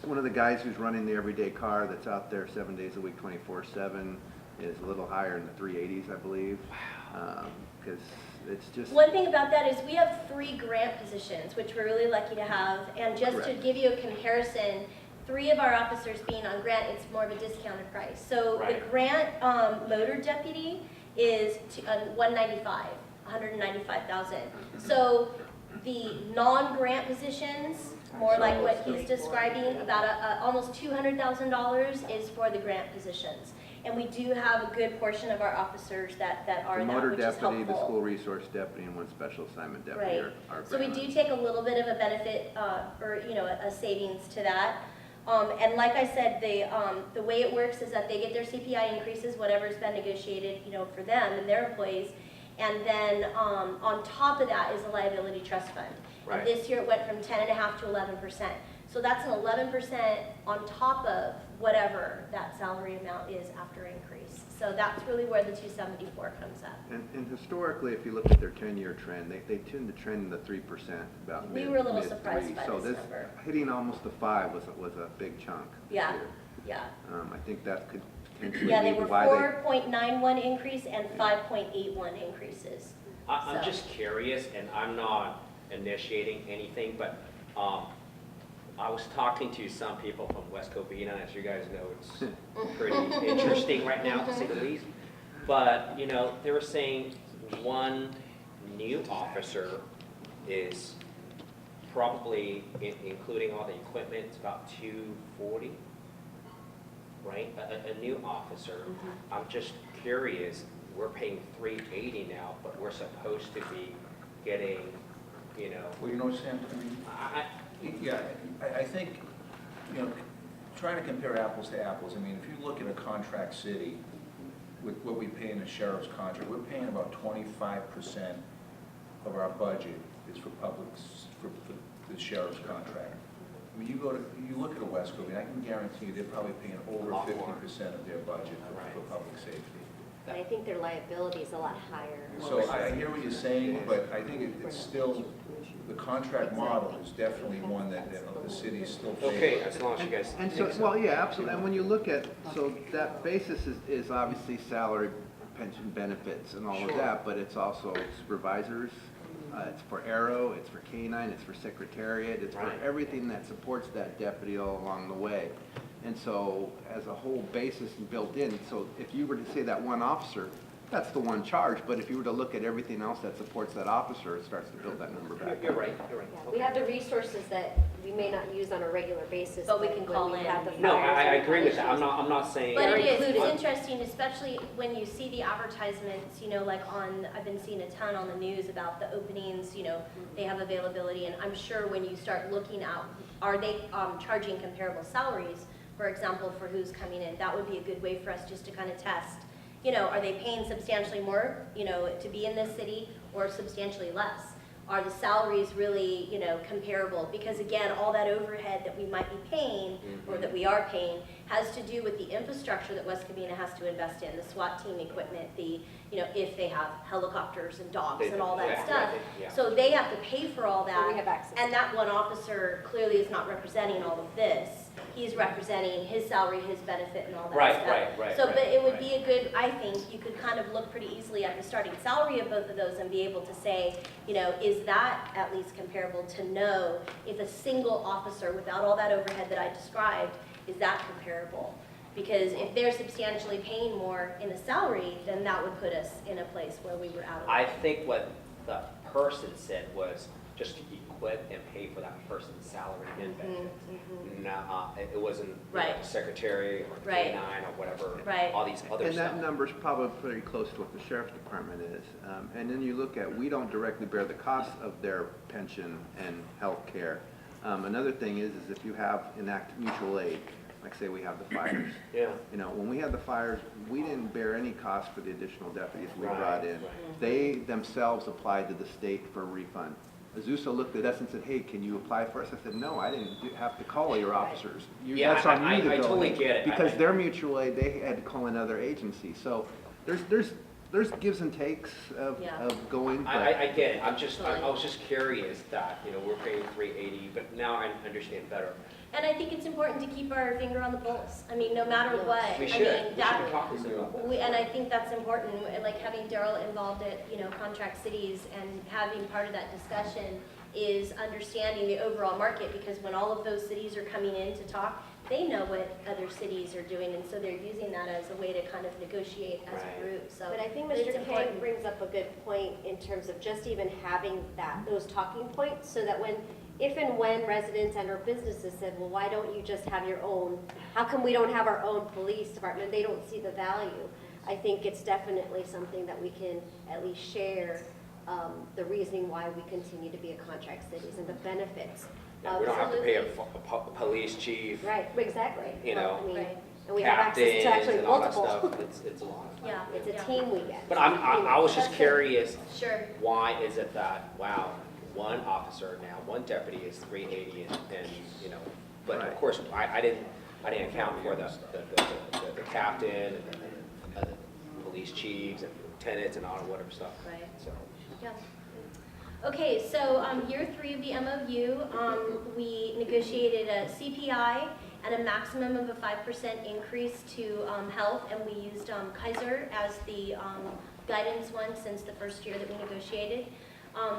One of the guys who's running the everyday car that's out there 7 days a week, 24/7, is a little higher in the 380s, I believe. Because it's just. One thing about that is we have 3 grant positions, which we're really lucky to have. And just to Correct. give you a comparison, 3 of our officers being on grant, it's more of a discounted price. So the Right. grant motor deputy is 195,000. So the non-grant positions, more like what he's describing, about almost $200,000 is for the grant positions. And we do have a good portion of our officers that are The in that, motor which is helpful. deputy, the school resource deputy, and one special assignment deputy Right. are So we grant do ones. take a little bit of a benefit, or, you know, a savings to that. And like I said, the way it works is that they get their CPI increases, whatever's been negotiated, you know, for them and their employees. And then on top of that is a liability trust fund. Right. And this year it went from 10.5% to 11%. So that's an 11% on top of whatever that salary amount is after increase. So that's really where the 274 comes up. And historically, if you look at their 10-year trend, they tend to trend in the 3%, about We mid, were a little mid surprised three. by So this number. hitting almost the 5 was a big chunk this Yeah. year. Yeah. I think that could potentially Yeah, they be were why 4.91 increase and 5.81 increases. I'm So- just curious, and I'm not initiating anything, but I was talking to some people from West Covina. As you guys know, it's pretty interesting right now, to say the least. But, you know, they were saying one new officer is probably, including all the equipment, it's about 240, right? A new officer. I'm just curious, we're paying $380 now, but we're supposed to be getting, you know, Well, you know, Sam, I mean, yeah, I think, you know, trying to compare apples to apples, I mean, if you look at a contract city with what we pay in the sheriff's contract, we're paying about 25% of our budget is for for the sheriff's contract. I mean, you look at a Wesco, I mean, I can guarantee you they're probably paying over Lot more. 50% of their budget Right. for public safety. And I think their liability is a lot higher. So I hear what you're saying, but I think it's still, the contract model is definitely one that the city is still favoring. okay, as long as you guys. And so, think so. well, yeah, absolutely, and when you look at, so that basis is obviously salary, pension benefits and all of Sure. that, but it's also supervisors, it's for Aero, it's for K-9, it's for Secretariat, it's for Right. everything that supports that deputy all along the way. And so, as a whole basis and built in, so if you were to say that one officer, that's the one charge, but if you were to look at everything else that supports that officer, it starts to build that number back. You're right, you're right. Yeah, we have the resources that we may not use on a regular basis. But we can when call we in. have the No, fires I and agree with that. issues. I'm not saying. But it is, included. it's interesting, especially when you see the advertisements, you know, like I've been seeing a ton on the news about the openings, you know, they have availability, and I'm sure when you start looking at, are they charging comparable salaries, for example, for who's coming in, that would be a good way for us just to kind of test, you know, are they paying substantially more, you know, to be in this city, or substantially less? Are the salaries really, you know, comparable? Because again, all that overhead that we might be paying, or that we are paying, has to do with the infrastructure that West Covina has to invest in, the SWAT team equipment, the, you know, if they have helicopters and dogs and all that Yeah, stuff. yeah. So they have to pay for all that. So we have access. And that one officer clearly is not representing all of this. He's representing his salary, his benefit, and all that Right, stuff. right, So, right, but it would right. be a good, I think, you could kind of look pretty easily at the starting salary of both of those and be able to say, you know, is that at least comparable, to know if a single officer without all that overhead that I described, is that comparable? Because if they're substantially paying more in a salary, then that would put us in a place where we were out of. I think what the person said was just to equip and pay for that person's salary and benefits. It wasn't you know, Right. secretary or Right. K-9 or whatever, Right. all these other And stuff. that number's probably pretty close to what the sheriff's department is. And then you look at, we don't directly bear the cost of their pension and health care. Another thing is if you enact mutual aid, like say we have the fires. Yeah. You know, when we had the fires, we didn't bear any cost for the additional deputies we Right, brought in. right. They themselves applied to the state for a refund. Azusa looked at us and said, hey, can you apply for us? I said, no, I didn't have to call your officers. Yeah, That's on I- you to I go totally in." get it. Because their mutual aid, they had to call another agency. So there's gives and takes Yeah. of going, but. I get it. I was just curious that, you know, we're paying $380, but now I understand better. And I think it's important to keep our finger on the pulse. I mean, no matter what. We I should. mean, We that- should talk to them about that. And I think that's important, and like having Daryl involved at, you know, contract cities and having part of that discussion is understanding the overall market, because when all of those cities are coming in to talk, they know what other cities are doing, and so they're using that as a way to kind of negotiate as Right. a group, so. But I think it's Mr. K important. brings up a good point in terms of just even having those talking points, so that if and when residents and or businesses said, well, why don't you just have your own, how come we don't have our own police department? They don't see the value. I think it's definitely something that we can at least share, the reasoning why we continue to be a contract cities and the benefits. Yeah, we don't have to pay a Absolutely. police chief, Right, exactly. You know, I mean, Right. and we have access captains to actually and all that multiple. stuff. It's a lot. Yeah. It's a yeah. team we get. But I was just That's good. curious, Sure. why is it that, wow, one officer now, one deputy is $380 and, you know, but of Right. course, I didn't account for the captain and the police chiefs and lieutenants and all whatever stuff. Right. So, Yeah. Okay, so year 3 of the MOU, we negotiated a CPI and a maximum of a 5% increase to health, and we used Kaiser as the guidance one since the first year that we negotiated.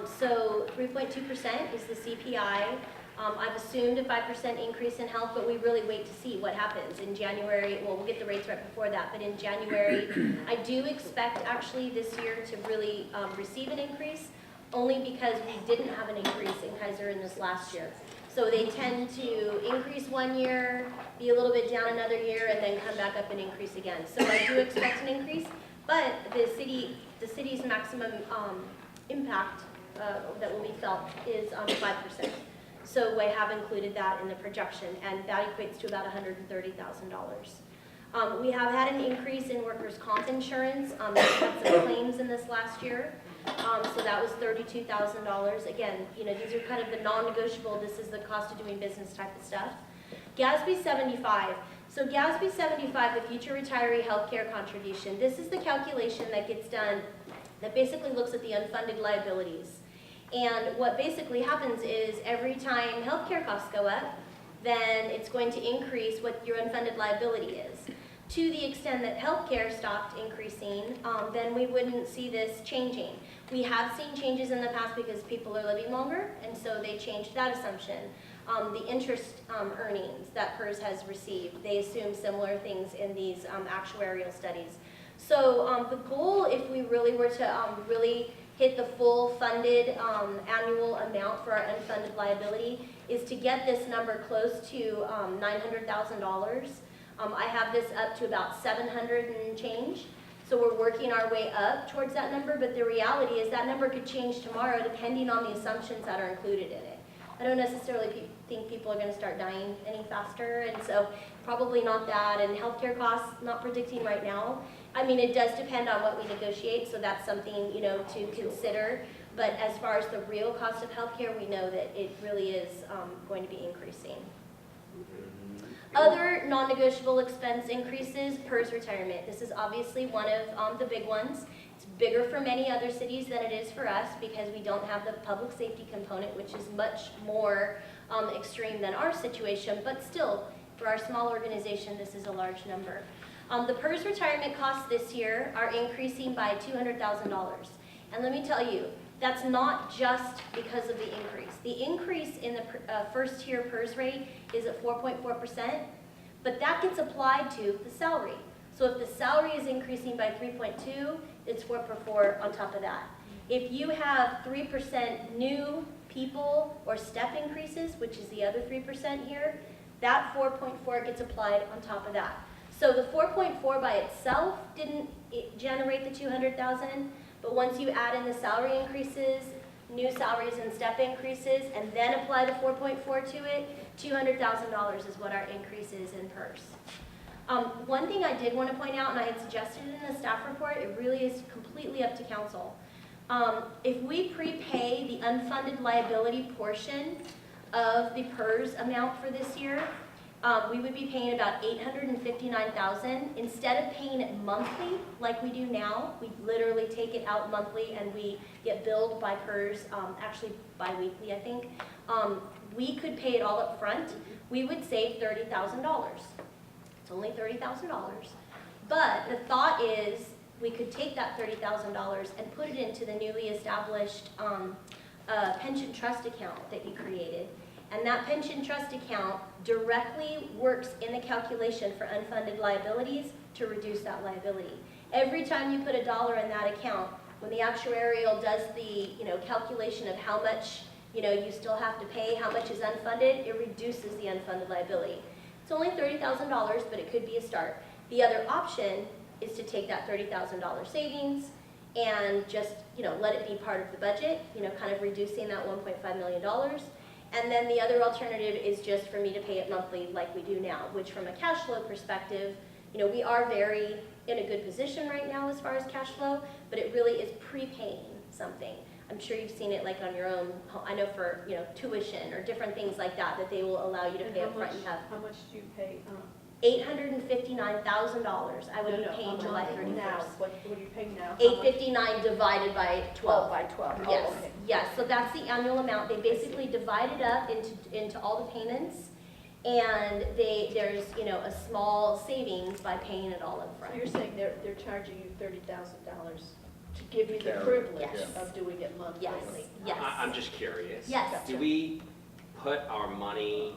So 3.2% is the CPI. I've assumed a 5% increase in health, but we really wait to see what happens in January. Well, we'll get the rates right before that, but in January, I do expect actually this year to really receive an increase, only because we didn't have an increase in Kaiser in this last year. So they tend to increase one year, be a little bit down another year, and then come back up and increase again. So I do expect an increase, But the city's maximum impact that will be felt is 5%. So we have included that in the projection, and that equates to about $130,000. We have had an increase in workers' comp insurance. We had some claims in this last year. So that was $32,000. Again, you know, these are kind of the non-negotiable, this is the cost of doing business type of stuff. GASB 75. So GASB 75, the future retiree healthcare contribution, this is the calculation that gets done that basically looks at the unfunded liabilities. And what basically happens is every time healthcare costs go up, then it's going to increase what your unfunded liability is. To the extent that healthcare stopped increasing, then we wouldn't see this changing. We have seen changes in the past because people are living longer, and so they changed that assumption. The interest earnings that PERS has received, they assume similar things in these actuarial studies. So the goal, if we really were to really hit the full funded annual amount for our unfunded liability, is to get this number close to $900,000. I have this up to about 700 and change. So we're working our way up towards that number, but the reality is that number could change tomorrow depending on the assumptions that are included in it. I don't necessarily think people are going to start dying any faster, and so probably not that. And healthcare costs, not predicting right now. I mean, it does depend on what we negotiate, so that's something, you know, to consider. But as far as the real cost of healthcare, we know that it really is going to be increasing. Other non-negotiable expense increases, PERS retirement. This is obviously one of the big ones. It's bigger for many other cities than it is for us because we don't have the public safety component, which is much more extreme than our situation, but still, for our small organization, this is a large number. The PERS retirement costs this year are increasing by $200,000. And let me tell you, that's not just because of the increase. The increase in the first tier PERS rate is at 4.4%, but that gets applied to the salary. So if the salary is increasing by 3.2, it's 4.4 on top of that. If you have 3% new people or step increases, which is the other 3% here, that 4.4 gets applied on top of that. So the 4.4 by itself didn't generate the 200,000, but once you add in the salary increases, new salaries and step increases, and then apply the 4.4 to it, $200,000 is what our increase is in PERS. One thing I did want to point out, and I had suggested it in the staff report, it really is completely up to council. If we prepay the unfunded liability portion of the PERS amount for this year, we would be paying about $859,000. Instead of paying it monthly like we do now, we literally take it out monthly and we get billed by PERS, actually bi-weekly I think. We could pay it all up front. We would save $30,000. It's only $30,000. But the thought is we could take that $30,000 and put it into the newly established pension trust account that you created. And that pension trust account directly works in the calculation for unfunded liabilities to reduce that liability. Every time you put $1 in that account, when the actuarial does the calculation of how much you still have to pay, how much is unfunded, it reduces the unfunded liability. It's only $30,000, but it could be a start. The other option is to take that $30,000 savings and just let it be part of the budget, kind of reducing that $1.5 million. And then the other alternative is just for me to pay it monthly like we do now, which from a cash flow perspective, we are very in a good position right now as far as cash flow, but it really is prepaying something. I'm sure you've seen it like on your own, I know for tuition or different things like that, that they will allow you to pay up front. How much do you pay? $859,000 I would be paying July 31st. Now, what are you paying now? $859 divided by 12. By 12. Yes, Oh, okay. yes. So that's the annual amount. They basically divide it up into all the payments, and there's a small savings by paying it all up So front. you're saying they're charging you $30,000 to give you the Carry, privilege yes. of doing it monthly? Yes, yes. I'm just curious. Yes. Do we put our money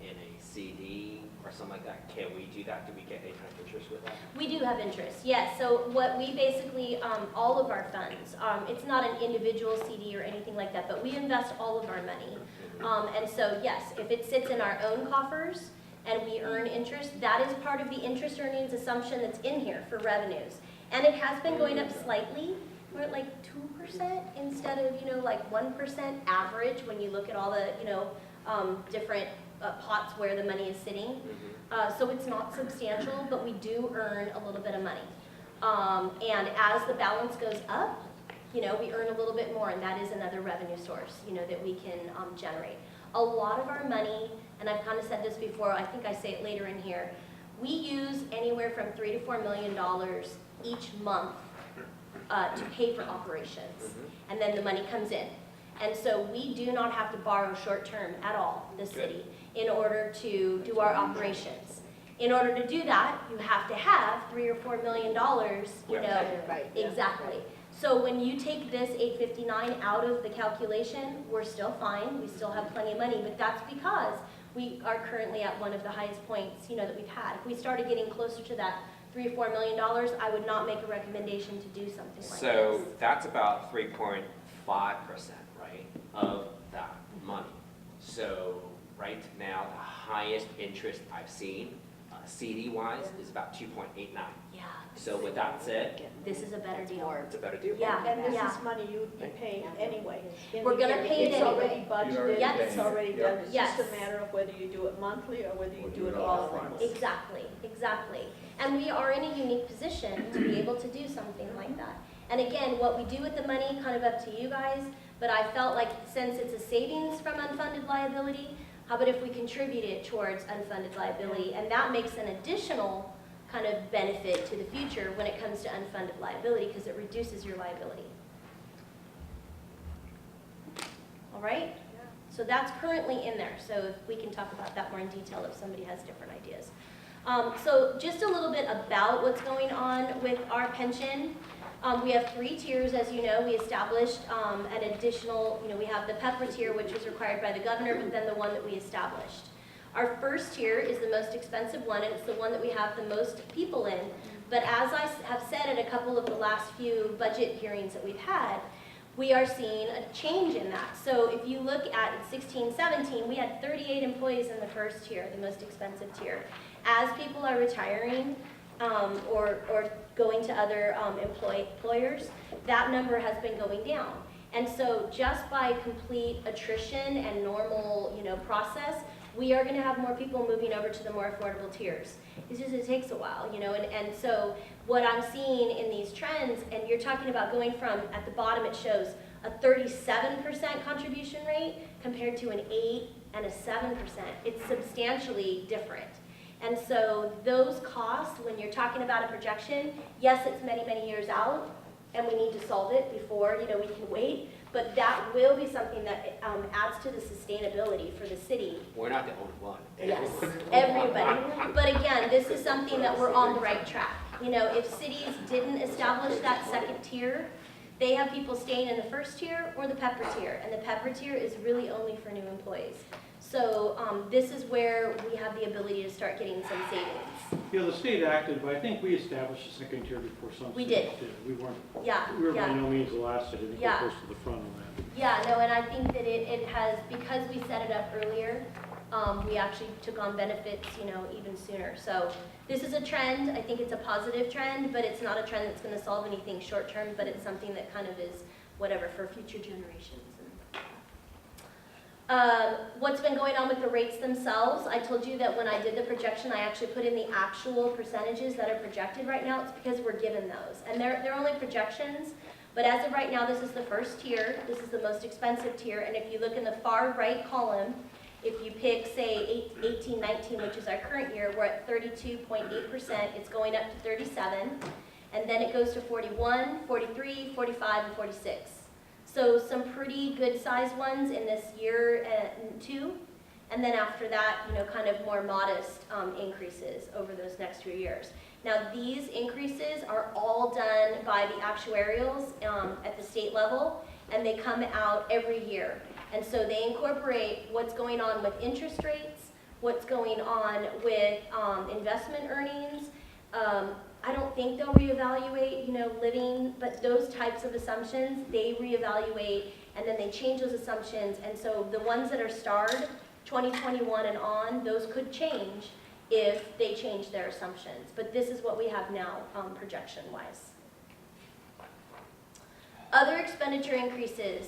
in a CD or something like that? Can we do that? Do we get any kind of interest with that? We do have interest, yes. So what we basically, all of our funds, it's not an individual CD or anything like that, but we invest all of our money. And so yes, if it sits in our own coffers and we earn interest, that is part of the interest earnings assumption that's in here for revenues. And it has been going up slightly. We're at like 2% instead of, like 1% average when you look at all the, different pots where the money is sitting. So it's not substantial, but we do earn a little bit of money. And as the balance goes up, we earn a little bit more, and that is another revenue source, that we can generate. A lot of our money, and I've kind of said this before, I think I say it later in here, we use anywhere from $3 to $4 million each month to pay for operations, and then the money comes in. And so we do not have to borrow short-term at all, the city, in order to do our operations. In order to do that, you have to have $3 or $4 million, Right. exactly. So when you take this 859 out of the calculation, we're still fine, we still have plenty of money, but that's because we are currently at one of the highest points, that we've had. If we started getting closer to that $3 or $4 million, I would not make a recommendation to do something like this. So that's about 3.5%, right, of that money. So right now, the highest interest I've seen, CD-wise, is about 2.89. Yeah, So with that said, this is a better deal. it's a better deal. Yeah, And this yeah. is money you'd be paying anyway. in We're the gonna year. pay it It's already anyway. budgeted, Yes. it's already done, it's Yes. just a matter of whether you do it monthly or whether you Or do it all at once. Exactly, exactly. And we are in a unique position to be able to do something like that. And again, what we do with the money, kind of up to you guys, but I felt like since it's a savings from unfunded liability, how about if we contribute it towards unfunded liability? And that makes an additional kind of benefit to the future when it comes to unfunded liability because it reduces your liability. All right? So that's currently in there. So if we can talk about that more in detail if somebody has different ideas. So just a little bit about what's going on with our pension. We have 3 tiers, as you know. We established an additional, we have the PEPRA tier, which was required by the governor, but then the one that we established. Our first tier is the most expensive one, and it's the one that we have the most people in. But as I have said at a couple of the last few budget hearings that we've had, we are seeing a change in that. So if you look at 16, 17, we had 38 employees in the first tier, the most expensive tier. As people are retiring or going to other employers, that number has been going down. And so just by complete attrition and normal, process, we are going to have more people moving over to the more affordable tiers. It's just, it takes a while, and so what I'm seeing in these trends, and you're talking about going from, at the bottom it shows a 37% contribution rate compared to an 8 and a 7%. It's substantially different. And so those costs, when you're talking about a projection, yes, it's many, many years out, and we need to solve it before, we can wait, but that will be something that adds to the sustainability for the city. We're not the only one. Yes, everybody. But again, this is something that we're on the right track. If cities didn't establish that second tier, they have people staying in the first tier or the PEPRA tier, and the PEPRA tier is really only for new employees. So this is where we have the ability to start getting some savings. Yeah, the state acted, but I think we established a second tier before some We cities did. did. We were by Yeah. no means the last city. I think Yeah. we're close to the front on that. Yeah, no, and I think that it has, because we set it up earlier, we actually took on benefits, even sooner. So this is a trend. I think it's a positive trend, but it's not a trend that's going to solve anything short term, but it's something that kind of is whatever for future generations. What's been going on with the rates themselves? I told you that when I did the projection, I actually put in the actual percentages that are projected right now. It's because we're given those. And they're only projections, but as of right now, this is the first tier. This is the most expensive tier. And if you look in the far right column, if you pick, say, 18, 19, which is our current year, we're at 32.8%. It's going up to 37. And then it goes to 41, 43, 45, and 46. So some pretty good sized ones in this year 2. And then after that, kind of more modest increases over those next few years. Now these increases are all done by the actuarials at the state level, and they come out every year. And so they incorporate what's going on with interest rates, what's going on with investment earnings. I don't think they'll reevaluate, living, but those types of assumptions, they reevaluate, and then they change those assumptions. And so the ones that are starred, 2021 and on, those could change if they change their assumptions. But this is what we have now, projection-wise. expenditure increases.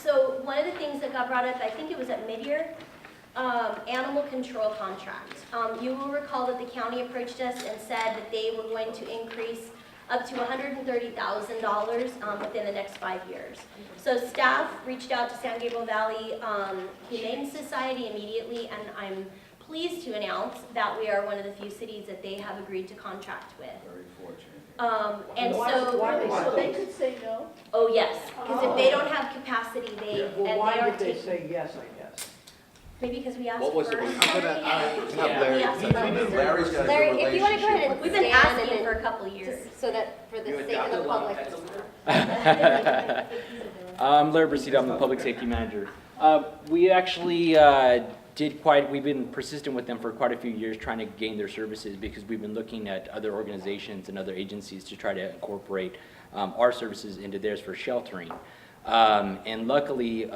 So one of the things that got brought up, I think it was at mid-year, animal control contract. You will recall that the county approached us and said that they were going to increase up to $130,000 within the next 5 years. So staff reached out to San Gabriel Valley Humane Society immediately, and I'm pleased to announce that we are one of the few cities that they have agreed to contract with. Very fortunate. And so, So they could say no? oh yes, because if they don't have capacity, they, and Well, they why aren't did they taking, say yes, I guess? maybe because we asked What was first. the- I'm gonna, have Larry. We asked first. Larry's got a good Larry, if you want to go ahead relationship and We've with been stand asking and for a couple years. just so that for the You sake of adopted the a lot of public. pets. I'm Larry Bracito, I'm the public safety manager. We actually we've been persistent with them for quite a few years trying to gain their services because we've been looking at other organizations and other agencies to try to incorporate our services into theirs for sheltering. And luckily,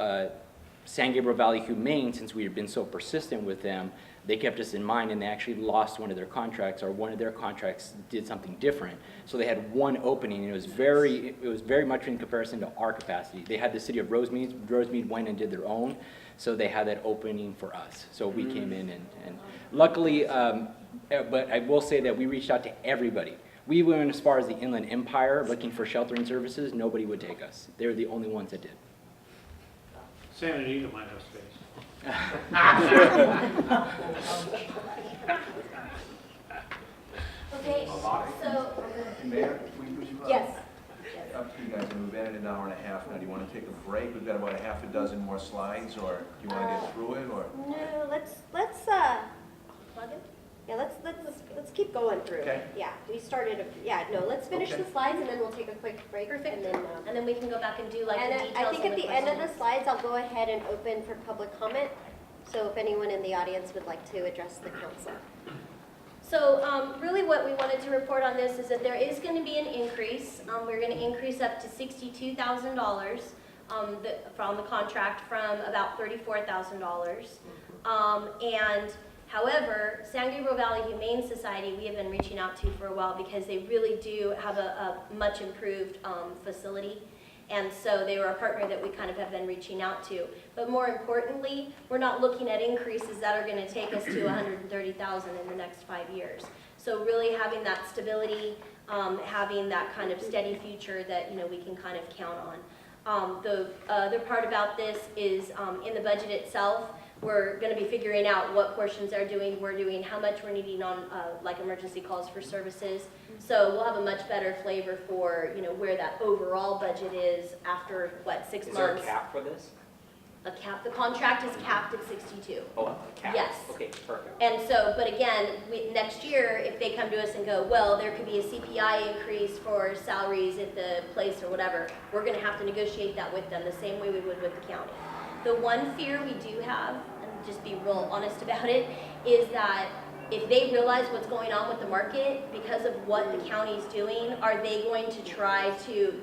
San Gabriel Valley Humane, since we had been so persistent with them, they kept us in mind and they actually lost one of their contracts, or one of their contracts did something different. So they had one opening, and it was very much in comparison to our capacity. They had the city of Rosemead. Rosemead went and did their own, so they had that opening for us. So we came in and luckily, but I will say that we reached out to everybody. We went as far as the Inland Empire looking for sheltering services. Nobody would take us. They were the only ones that did. San Anita might have space. Okay, so, Mayor, would you? Yes. Up to you guys, we've been at an hour and a half now. Do you want to take a break? We've got about a half a dozen more slides, or do you want to get through it, or? No, let's plug in? yeah, let's keep going through. Okay. Yeah, we started, let's finish Okay. the slides and then we'll take a quick break. Perfect. And And then we can go back and do like the then details I think and at the end of the questions. slides, I'll go ahead and open for public comment. So if anyone in the audience would like to address the council. So really what we wanted to report on this is that there is going to be an increase. We're going to increase up to $62,000 from the contract from about $34,000. And however, San Gabriel Valley Humane Society, we have been reaching out to for a while because they really do have a much improved facility. And so they were a partner that we kind of have been reaching out to. But more importantly, we're not looking at increases that are going to take us to $130,000 in the next 5 years. So really having that stability, having that kind of steady future that we can kind of count on. The other part about this is in the budget itself, we're going to be figuring out what portions we're doing, how much we're needing on like emergency calls for services. So we'll have a much better flavor for where that overall budget is after 6 Is there a months. cap for this? A cap. The contract is capped at 62. Oh, a cap? Yes. Okay, perfect. And so, but again, next year, if they come to us and go, well, there could be a CPI increase for salaries at the place or whatever, we're going to have to negotiate that with them the same way we would with the county. The one fear we do have, and just be real honest about it, is that if they realize what's going on with the market because of what the county's doing, are they going to try to,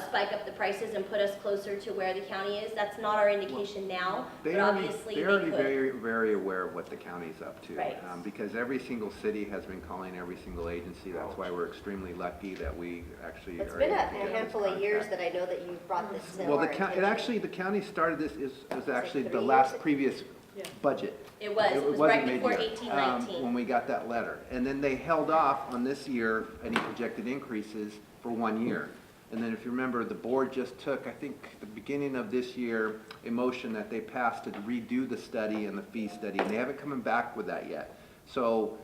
spike up the prices and put us closer to where the county is? That's not our indication now, but obviously they They're already could. very, very aware of what the county's up to. Right. Because every single city has been calling every single agency. That's why we're extremely lucky that we actually It's are been able a to get this handful of years contract. that I know that you've brought this to Well, our the attention. county started this, was actually the 3 last years? previous Yeah. budget. It was wasn't right before mid-year, 1819. when we got that letter. And then they held off on this year, any projected increases for 1 year. And then if you remember, the board just took, I think, the beginning of this year, a motion that they passed to redo the study and the fee study, and they haven't come back with that yet. So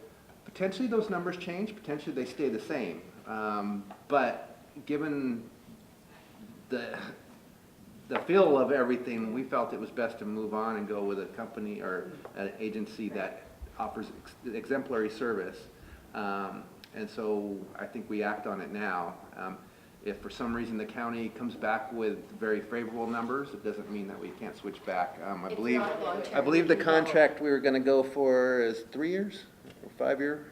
potentially those numbers change, potentially they stay the same. But given the feel of everything, we felt it was best to move on and go with a company or an agency that offers exemplary service. And so I think we act on it now. If for some reason the county comes back with very favorable numbers, it doesn't mean that we can't switch back. It's not a long-term. I believe the contract we were gonna go for is 3 years or 5 year?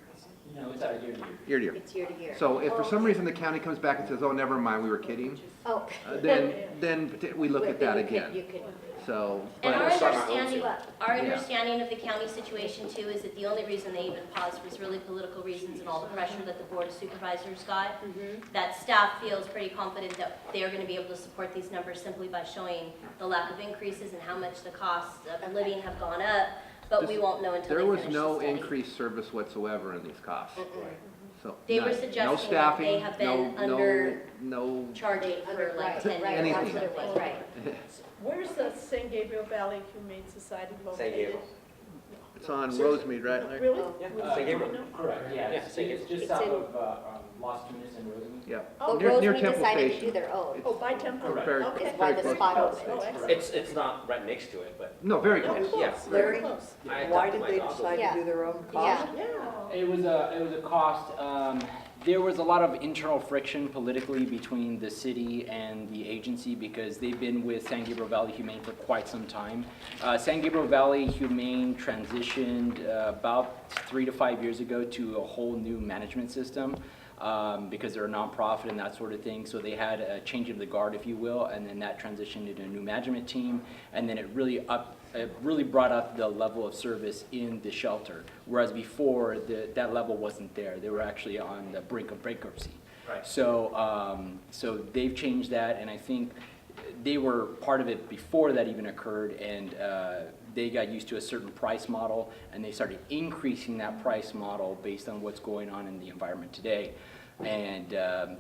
No, it's out of year to year. Year to year. It's year to year. So if for some reason the county comes back and says, oh, never mind, we were kidding, Oh. then we look at that You could- again. You could, So, And but our start our own understanding, too. our Yeah. understanding of the county situation too is that the only reason they even paused was really political reasons and all the pressure that the Board of Supervisors got. That staff feels pretty confident that they are going to be able to support these numbers simply by showing the lack of increases and how much the costs of living have gone up, but we won't know until there they was finish the no study. increased service whatsoever in these costs. So They were none. No suggesting that they staffing, have been under no, charging for like right, 10 right, years. Anything. that's what it was, right. Where's the San Gabriel Valley Humane Society located? Gabriel. it's on Rosemead, right, Larry? Really? Oh. Yeah, Would San you Gabriel. know? Correct, yeah, Yeah, it's St. just It's south in- of Los Tunis and Rosemead. Yeah. Oh, But Near Rosemead Temple decided to Station. do their own. Oh, by Temple? Correct. Very- Okay. Is why the very spot close. opened. Oh, excellent. It's not right next to it, but No, very Oh, close. close, Yeah. very Larry? close. I Why adopted did my they dog. decide Yeah. to do their own Yeah. cost? Yeah. It was a cost, there was a lot of internal friction politically between the city and the agency because they've been with San Gabriel Valley Humane for quite some time. San Gabriel Valley Humane transitioned about 3 to 5 years ago to a whole new management system because they're a nonprofit and that sort of thing. So they had a change of the guard, if you will, and then that transitioned into a new management team, and then it really brought up the level of service in the shelter, whereas before that level wasn't there. They were actually on the brink of bankruptcy. Right. So they've changed that, and I think they were part of it before that even occurred, and they got used to a certain price model, and they started increasing that price model based on what's going on in the environment today, and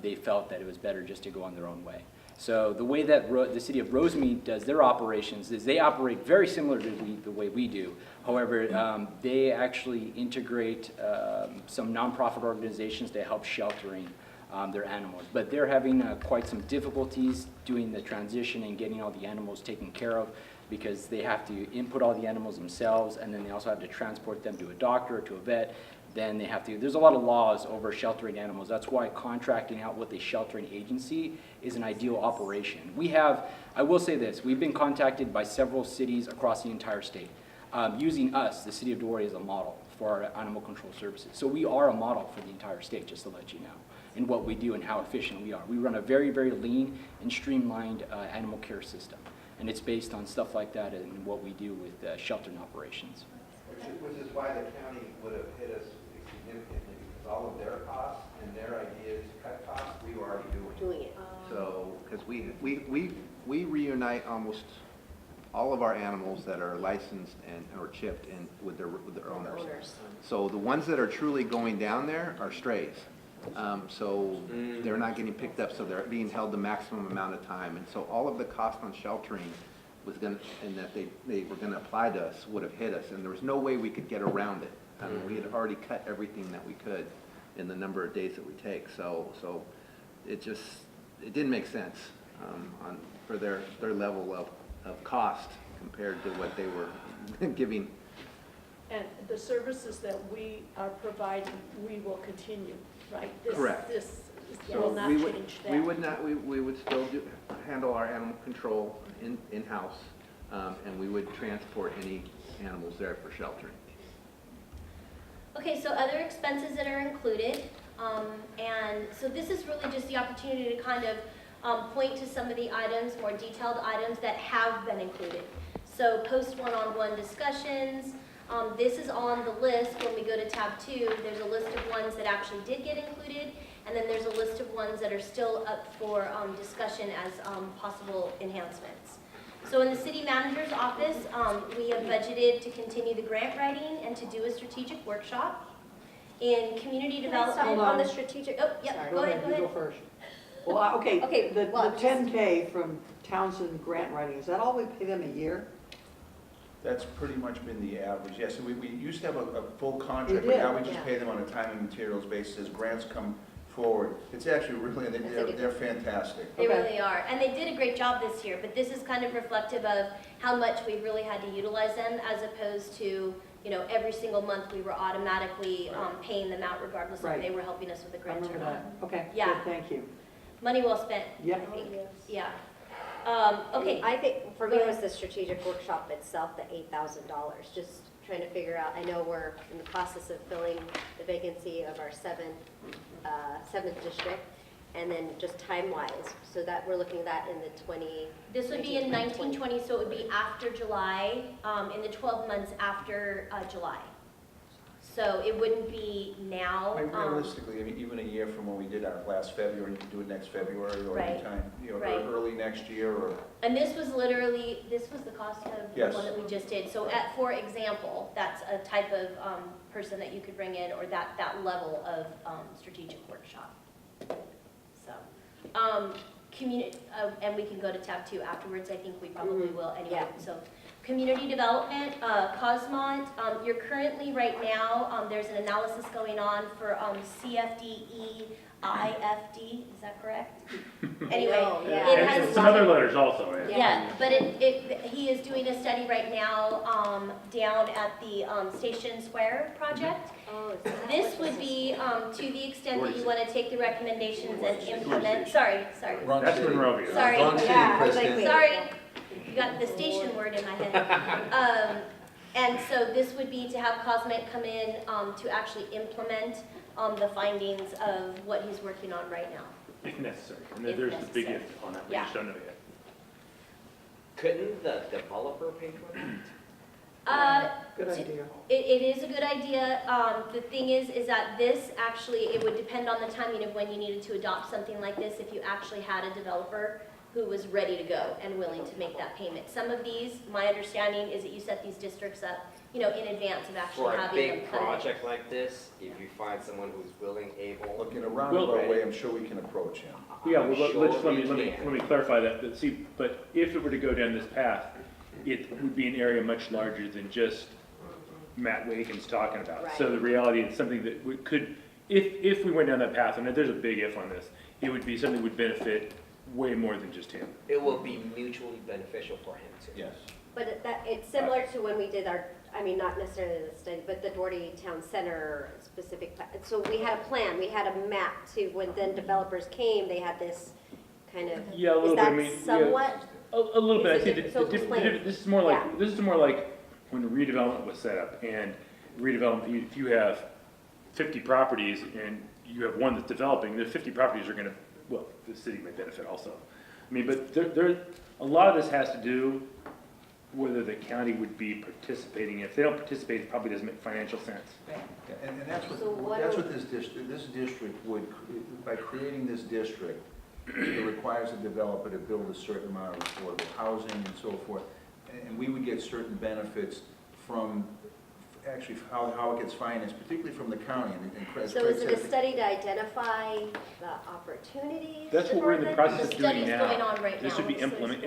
they felt that it was better just to go on their own way. So the way that the city of Rosemead does their operations is they operate very similar to the way we do. However, they actually integrate some nonprofit organizations to help sheltering their animals. But they're having quite some difficulties doing the transition and getting all the animals taken care of because they have to input all the animals themselves, and then they also have to transport them to a doctor or to a vet. Then they have to, there's a lot of laws over sheltering animals. That's why contracting out with a sheltering agency is an ideal operation. We have, I will say this, we've been contacted by several cities across the entire state, using us, the city of Duarte, as a model for our animal control services. So we are a model for the entire state, just to let you know, in what we do and how efficient we are. We run a very, very lean and streamlined animal care system, and it's based on stuff like that and what we do with sheltering operations. Which is why the county would have hit us significantly, because all of their costs and their ideas to cut costs, we were already Doing it. So, because we reunite almost all of our animals that are licensed and, or chipped in with their owners. So the ones that are truly going down there are strays. So they're not getting picked up, so they're being held the maximum amount of time. And so all of the cost on sheltering was going to, and that they were going to apply to us would have hit us, and there was no way we could get around it. I mean, we had already cut everything that we could in the number of days that we take. So it didn't make sense for their level of cost compared to what they were giving. And the services that we are providing, we will continue, right? Correct. This So will not we would- change that. We would not, we would still handle our animal control in-house, and we would transport any animals there for sheltering. Okay, so other expenses that are included, and so this is really just the opportunity to kind of point to some of the items, more detailed items that have been included. So post one-on-one discussions, this is on the list when we go to tab 2. There's a list of ones that actually did get included, and then there's a list of ones that are still up for discussion as possible enhancements. So in the city manager's office, we have budgeted to continue the grant writing and to do a strategic workshop. In community development. Hold On the on. strategic, Oh, yep, go ahead, go You ahead. go first. Well, okay, Okay, the well, just- 10K from Townsend grant writing, is that all we pay them a year? That's pretty much been the average, yes. So we used to have a full You contract, but did, now we just yeah. pay them on a time and materials basis as grants come forward. It's actually really, they're fantastic. They Okay. really are, and they did a great job this year, but this is kind of reflective of how much we've really had to utilize them as opposed to, you know, every single month we were automatically paying them out regardless Right. if they were helping us with the I grant or remember not. that. Okay, Yeah. good, thank you. Money well spent, I Yeah. think, yes. yeah. Okay, I think for Go me it ahead. was the strategic workshop itself, the $8,000, just trying to figure out, I know we're in the process of filling the vacancy of our seventh district, and then just time-wise, so that we're looking at that in the 20. This would be in 1920, so it would be after July, in the 12 months after July. So it wouldn't be now. I mean, realistically, I mean, even a year from when we did our last February, you can do it next February or Right. anytime, you know, Right. early next year or. And this was literally, this was the cost of the Yes. one that we just did. So for example, that's a type of person that you could bring in, or that level of strategic workshop. So, and we can go to tab 2 afterwards. I think we probably will anyway. Yeah. So, community development, Cosmont, you're currently right now, there's an analysis going on for CFDE, IFD, is that correct? Anyway, No, yeah. it And has. some other letters also, right? Yeah, but he is doing a study right now down at the Station Square project. Oh, is that This what would be to the extent that you want to take the recommendations and implement, sorry. Wrong That's city. Monrovia. Sorry. Wrong city, Yeah, I was like, Kristen. wait. Sorry, you got the station word in my head. And so this would be to have Cosmet come in to actually implement the findings of what he's working on right now. If necessary. And If there's the big necessary. if on that, we Yeah. just don't know yet. Couldn't the developer pay for it? Good idea. It is a good idea. The thing is that this actually, it would depend on the timing of when you needed to adopt something like this, if you actually had a developer who was ready to go and willing to make that payment. Some of these, my understanding is that you set these districts up, in advance of actually For a having them big come in. project like this, if you find someone who's willing, able. Look, in a roundabout way, I'm sure we can approach him. Yeah, I'm well, sure let we me can. clarify that, but see, but if it were to go down this path, it would be an area much larger than just Matt Waken's talking about. So Right. the reality is something that we could, if we went down that path, and there's a big if on this, it would be something that would benefit way more than just him. It will be mutually beneficial for him too. Yes. But it's similar to when we did our, I mean, not necessarily the study, but the Duarte Town Center specific, so we had a plan, we had a map to, when then developers came, they had this kind of, Yeah, a little is bit, I that mean, yeah. somewhat? A little bit, I Is think it- so explain. this is more like, Yeah. this is more like when redevelopment was set up, and redevelopment, if you have 50 properties and you have one that's developing, the 50 properties are gonna, well, the city may benefit also. I mean, but a lot of this has to do whether the county would be participating. If they don't participate, it probably doesn't make financial sense. And that's So what that's are- what this district would, by creating this district, it requires a developer to build a certain amount of affordable housing and so forth. And we would get certain benefits from, actually, how it gets financed, particularly from the county. And as So Craig is it a said, study to identify the opportunities? That's what we're in the for process The of doing study's now. going on right This would now. be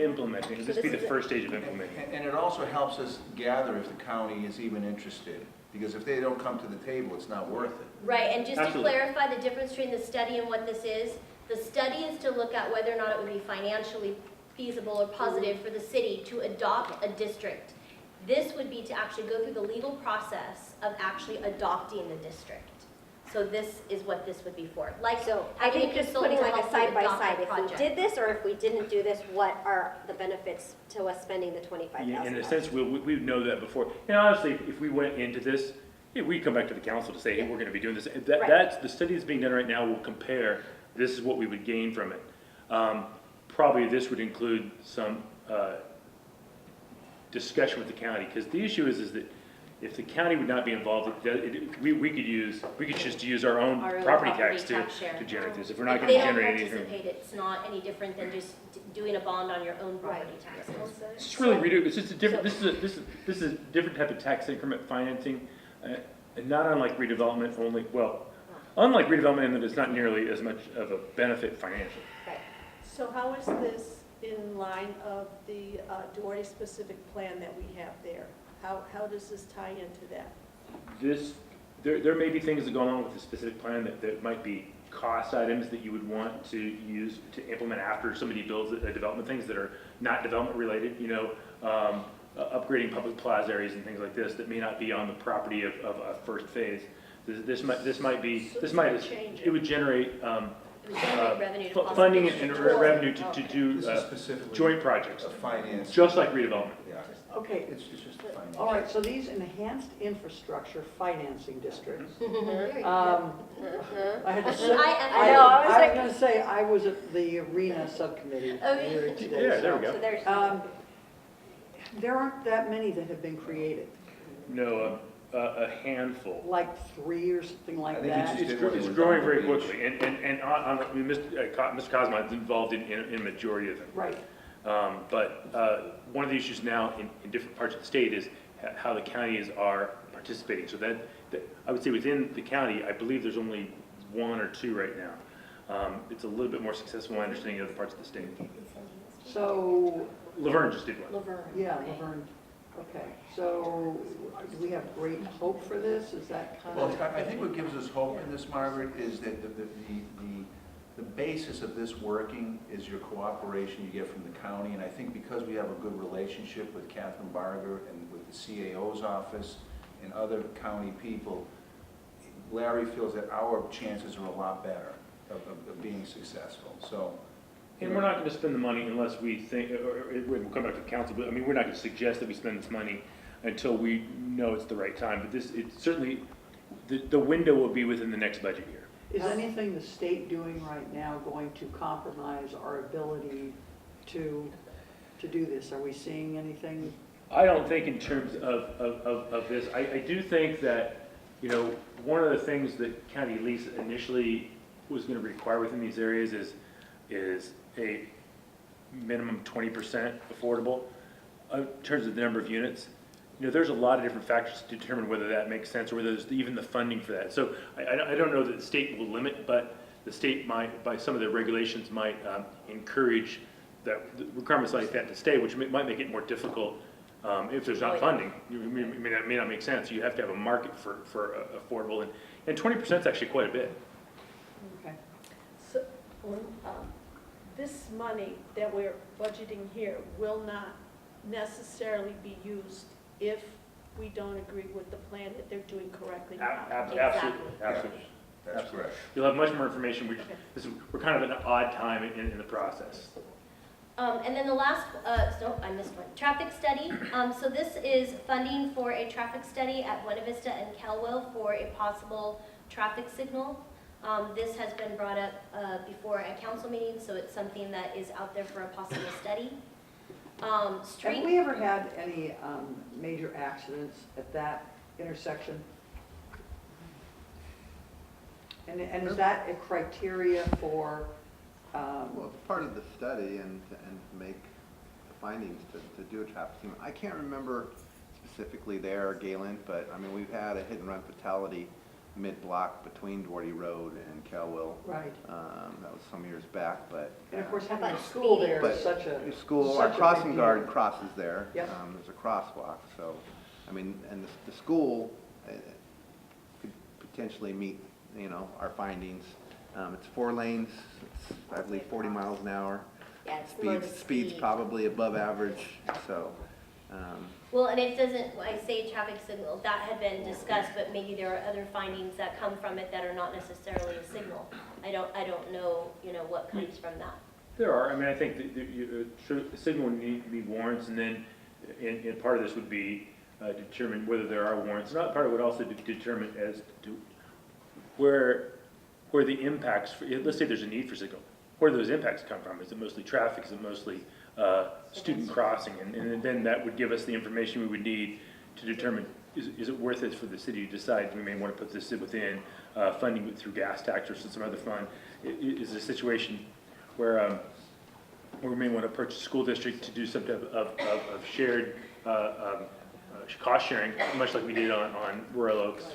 implementing, this So would be this the is first stage of implementing. and it also helps us gather if the county is even interested. Because if they don't come to the table, it's not worth it. Right, and just to Absolutely. clarify the difference between the study and what this is, the study is to look at whether or not it would be financially feasible or positive for the city to adopt a district. This would be to actually go through the legal process of actually adopting the district. So this is what this would be for. Like, So I having think a just consultant putting to like a help you side by adopt side, the if we project. did this or if we didn't do this, what are the benefits to us spending the Yeah, $25,000? in a sense, we would know that before. And honestly, if we went into this, yeah, we'd come back to the council to say, hey, we're gonna be doing this. Right. That's, the study that's being done right now will compare, this is what we would gain from it. Probably this would include some discussion with the county, because the issue is that if the county would not be involved, we could just use our own Our own property property tax tax share. to generate this. If we're not If gonna they don't generate anything. participate, it's not any different than just doing a bond on your own property taxes. It's just really it's just a different, this is a different type of tax increment financing, and not unlike redevelopment only, well, unlike redevelopment in that it's not nearly as much of a benefit financially. Right. So how is this in line of the Duarte specific plan that we have there? How does this tie into that? There may be things that go along with the specific plan that might be cost items that you would want to use to implement after somebody builds a development, things that are not development related, upgrading public plaza areas and things like this that may not be on the property of a first phase. This might be, So this this might, might change it would generate, It would generate revenue to possibly funding and support- revenue to do This is specifically joint projects, a finance. just like redevelopment. Yeah, Okay, it's just a finance. all right, so these enhanced infrastructure financing districts. Very good. I had to I- sit, I know, I was I was like- gonna say, I was at the arena subcommittee Okay. here today. Yeah, there we so, go. So there's, There aren't that many that have been created, No, a handful. like 3 or something like I think that. it's just- It's growing very quickly, and I mean, Mr. Cosma is involved in a majority of them. Right. But one of the issues now in different parts of the state is how the counties are participating. So that I would say within the county, I believe there's only 1 or 2 right now. It's a little bit more successful, my understanding, in other parts of the state. So, Laverne just did one. Laverne. yeah, Laverne, okay. So, do we have great hope for this? Is that kind Well, of? I think what gives us hope in this, Margaret, is that the basis of this working is your cooperation you get from the county, and I think because we have a good relationship with Catherine Barger and with the CAO's office and other county people, Larry feels that our chances are a lot better of being successful, so. And we're not going to spend the money unless we think, or we'll come back to the council, but I mean, we're not going to suggest that we spend this money until we know it's the right time. But it's certainly, the window will be within the next budget year. Is anything the state doing right now going to compromise our ability to do this? Are we seeing anything? I don't think in terms of this, I do think that, you know, one of the things that county lease initially was going to require within these areas is a minimum 20% affordable in terms of the number of units. You know, there's a lot of different factors to determine whether that makes sense or whether there's even the funding for that. So I don't know that the state will limit, but the state might, by some of the regulations, might encourage that the requirements like that to stay, which might make it more difficult if there's not funding. It may not make sense. You have to have a market for affordable, and 20% is actually quite a bit. Okay. So, this money that we're budgeting here will not necessarily be used if we don't agree with the plan that they're doing correctly now. Absolutely, absolutely. That's correct. You'll have much more information. Okay. We're kind of at an odd time in the process. And then the last, so I missed one, traffic study. So this is funding for a traffic study at Buena Vista and Kelwell for a possible traffic signal. This has been brought up before at council meetings, so it's something that is out there for a possible study. Have we ever had any major accidents at that intersection? And is that a criteria for, Well, it's part of the study and to make the findings to do a traffic signal. I can't remember specifically there, Galen, but I mean, we've had a hit and run fatality mid-block between Duarte Road and Calwell. right? That was some years back, but. And of course, having But a school there But is such a. the school, such our a big crossing deal. guard crosses there. Yep. There's a crosswalk, so, I mean, and the school could potentially meet, you know, our findings. It's 4 lanes, it's, I believe, 40 miles an hour. Yeah, it's the lowest Speed's speed. probably above average, so, Well, and it doesn't, when I say traffic signal, that had been discussed, but maybe there are other findings that come from it that are not necessarily a signal. I don't know, you know, what comes from that. There are. I mean, I think the signal would need to be warrants, and then and part of this would be determine whether there are warrants. Another part would also determine as to where the impacts, let's say there's a need for signal, where do those impacts come from? Is it mostly traffic? Is it mostly student crossing? And then that would give us the information we would need to determine, is it worth it for the city to decide we may want to put this within funding through gas tax or some other fund? Is a situation where we may want to approach the school district to do some type of shared cost sharing, much like we did on Royal Oaks.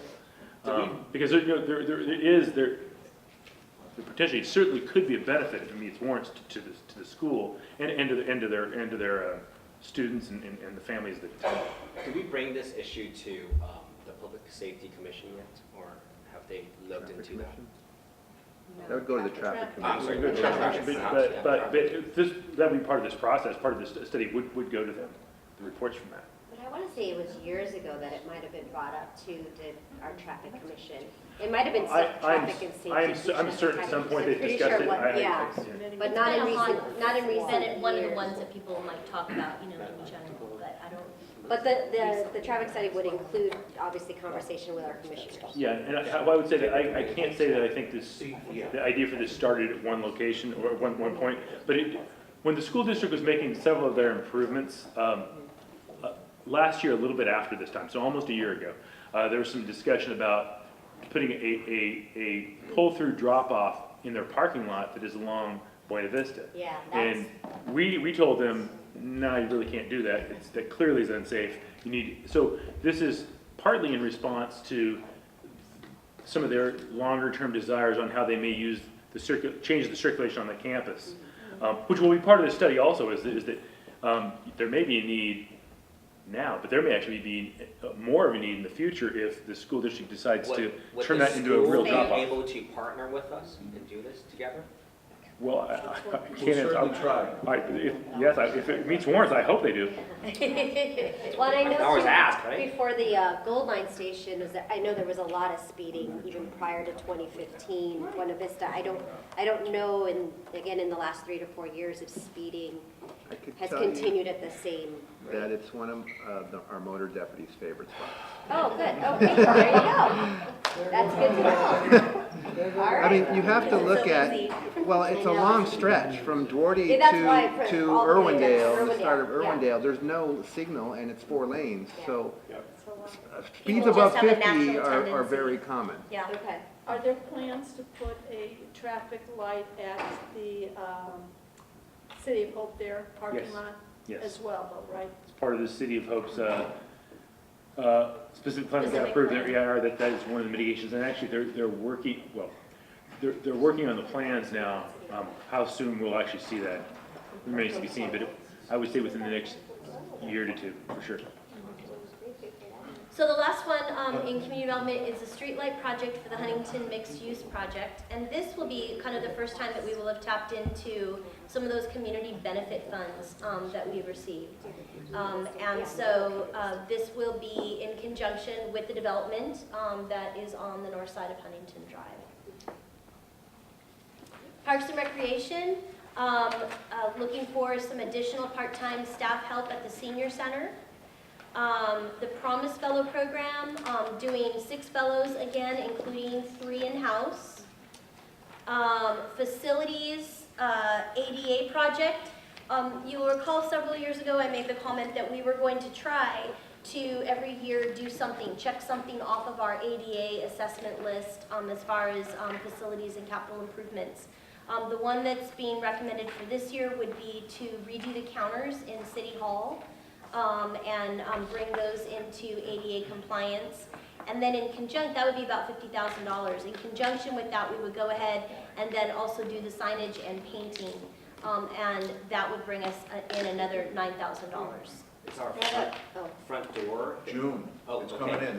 Because there potentially certainly could be a benefit if it meets warrants to the school and to their students and the families that attend. Did we bring this issue to the Public Safety Commission yet, or have they looked into that? that would go to the traffic I'm commission. sorry, Good traffic, but that would be part of this process, part of this study would go to them, the reports from that. But I want to say it was years ago that it might have been brought up to our traffic commission. It might have been traffic and safety. I'm certain at some point I'm they've pretty discussed sure it. one- Yeah, but not in recent, not in It's recent been one of the years. ones that people might talk about, you know, in general, but I don't. But the traffic study would include, obviously, conversation with our commissioners. Yeah, and I would say that I can't say that I think this, the idea for this started at one location or at one point, but when the school district was making several of their improvements, last year, a little bit after this time, so almost a year ago, there was some discussion about putting a pull-through drop-off in their parking lot that is along Buena Vista. Yeah, that's, And we told them, no, you really can't do that. That clearly is unsafe. You need, so this is partly in response to some of their longer term desires on how they may use change the circulation on the campus. Which will be part of the study also is that there may be a need now, but there may actually be more of a need in the future if the school district decides to turn that into a real drop-off. Would the school be able to partner with us and do this together? Well, I We'll can't, certainly try. yes, if it meets warrants, I hope they do. well, and I I know can always too, ask, right? before the Gold Line station, I know there was a lot of speeding even prior to 2015, Buena Vista. I don't know, and again, in the last 3 to 4 years, if speeding I could has tell you continued at the same that rate. it's one of our motor deputies' favorite spots. Oh, good, okay, there you go. That's good to know. All right. I mean, you have to look So at, easy. well, it's a I know. long stretch from Duarte Yeah, that's why I to all the way down to Irwindale, the Irwindale, start of yeah. Irwindale. There's no signal and it's 4 lanes, Yeah. so speeds People above just have a 50 natural are tendency. very common. Yeah. Okay. Are there plans to put a traffic light at the City of Hope there parking Yes. lot Yes. as well, though, right? It's part of the City of Hope's specific plan that got Specific approved in plan. EIR, that is one of the mitigations. And actually, they're working, well, they're working on the plans now. How soon we'll actually see that remains to be seen, but I would say within the next year to two, for sure. So the last one in community development is the streetlight project for the Huntington Mixed Use Project. And this will be kind of the first time that we will have tapped into some of those community benefit funds that we've received. And so this will be in conjunction with the development that is on the north side of Huntington Drive. Parks and Recreation, looking for some additional part-time staff help at the senior center. The Promise Fellow program, doing 6 fellows again, including 3 in-house. Facilities, ADA project. You will recall several years ago I made the comment that we were going to try to every year do something, check something off of our ADA assessment list as far as facilities and capital improvements. The one that's being recommended for this year would be to redo the counters in City Hall. And bring those into ADA compliance. And then in conjunction, that would be about $50,000. In conjunction with that, we would go ahead and then also do the signage and painting. And that would bring us in another $9,000. It's our Oh. front door. June, Oh, it's okay. coming in.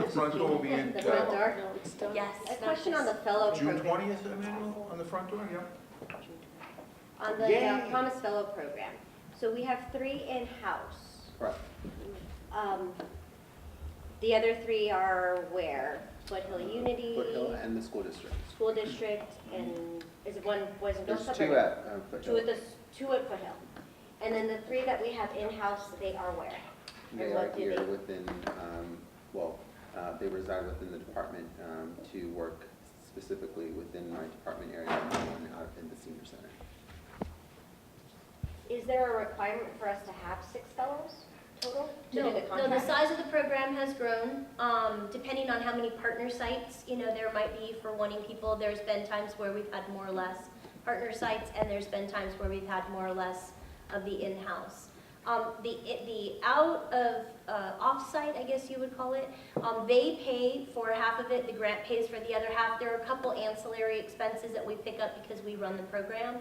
The front door will be in, The front door? No, it's done. Yes. A question on the fellow June program. 20th, Emmanuel, on the front door, yeah? On the Yay. Promise Fellow program. So we have 3 in-house. Correct. The other 3 are where? Foothill Unity? Foothill and the school district. School District, and is it one, was it There's North 2 Suburban? at Two Foothill. at Two at Foothill. And then the 3 that we have in-house, they are where? They And are what do here they- within, they reside within the department to work specifically within my department area and out in the senior center. Is there a requirement for us to have 6 fellows total to No, do the no, the contract? size of the program has grown, depending on how many partner sites, you know, there might be for wanting people. There's been times where we've had more or less partner sites, and there's been times where we've had more or less of the in-house. The out of, off-site, I guess you would call it, they pay for half of it, the grant pays for the other half. There are a couple ancillary expenses that we pick up because we run the program.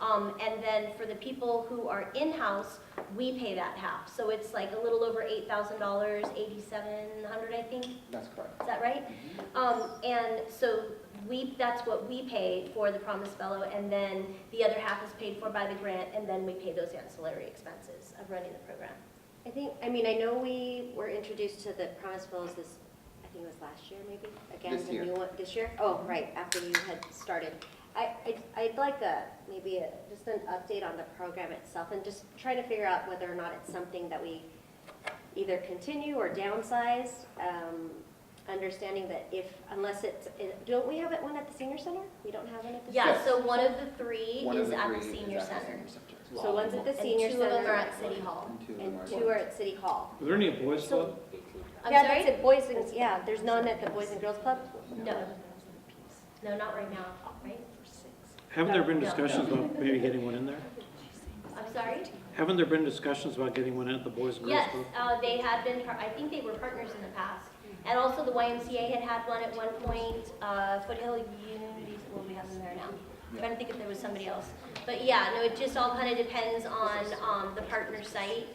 And then for the people who are in-house, we pay that half. So it's like a little over $8,000, $8,700, I think. That's correct. Is that right? And so that's what we pay for the Promise Fellow, and then the other half is paid for by the grant, and then we pay those ancillary expenses of running the program. I think, I mean, I know we were introduced to the Promise Fellows this, I think it was last year maybe? Again, This the year. new one, this year? Oh, right, after you had started. I'd like just an update on the program itself and just trying to figure out whether or not it's something that we either continue or downsize. Understanding that unless don't we have one at the senior center? We don't have one at the senior Yeah, so one of the three One of is the at three the is senior at the center. senior center. So one's at the senior And center. two of them are at City Hall. And two of And them are- two are at City Hall. Are there any at Boys So- Club? I'm Yeah, sorry? that's it, boys and, yeah, there's none at the Boys and Girls Club? No. No, not right now, right? Haven't there been No. discussions about maybe getting one in there? I'm sorry? Haven't there been discussions about getting one in at the Boys and Girls Yes, Club? they had been, I think they were partners in the past. And also the YMCA had one at one point, Foothill Unity, well, we have them there now. I'm trying to think if there was somebody else. But yeah, no, it just all kind of depends on the partner site.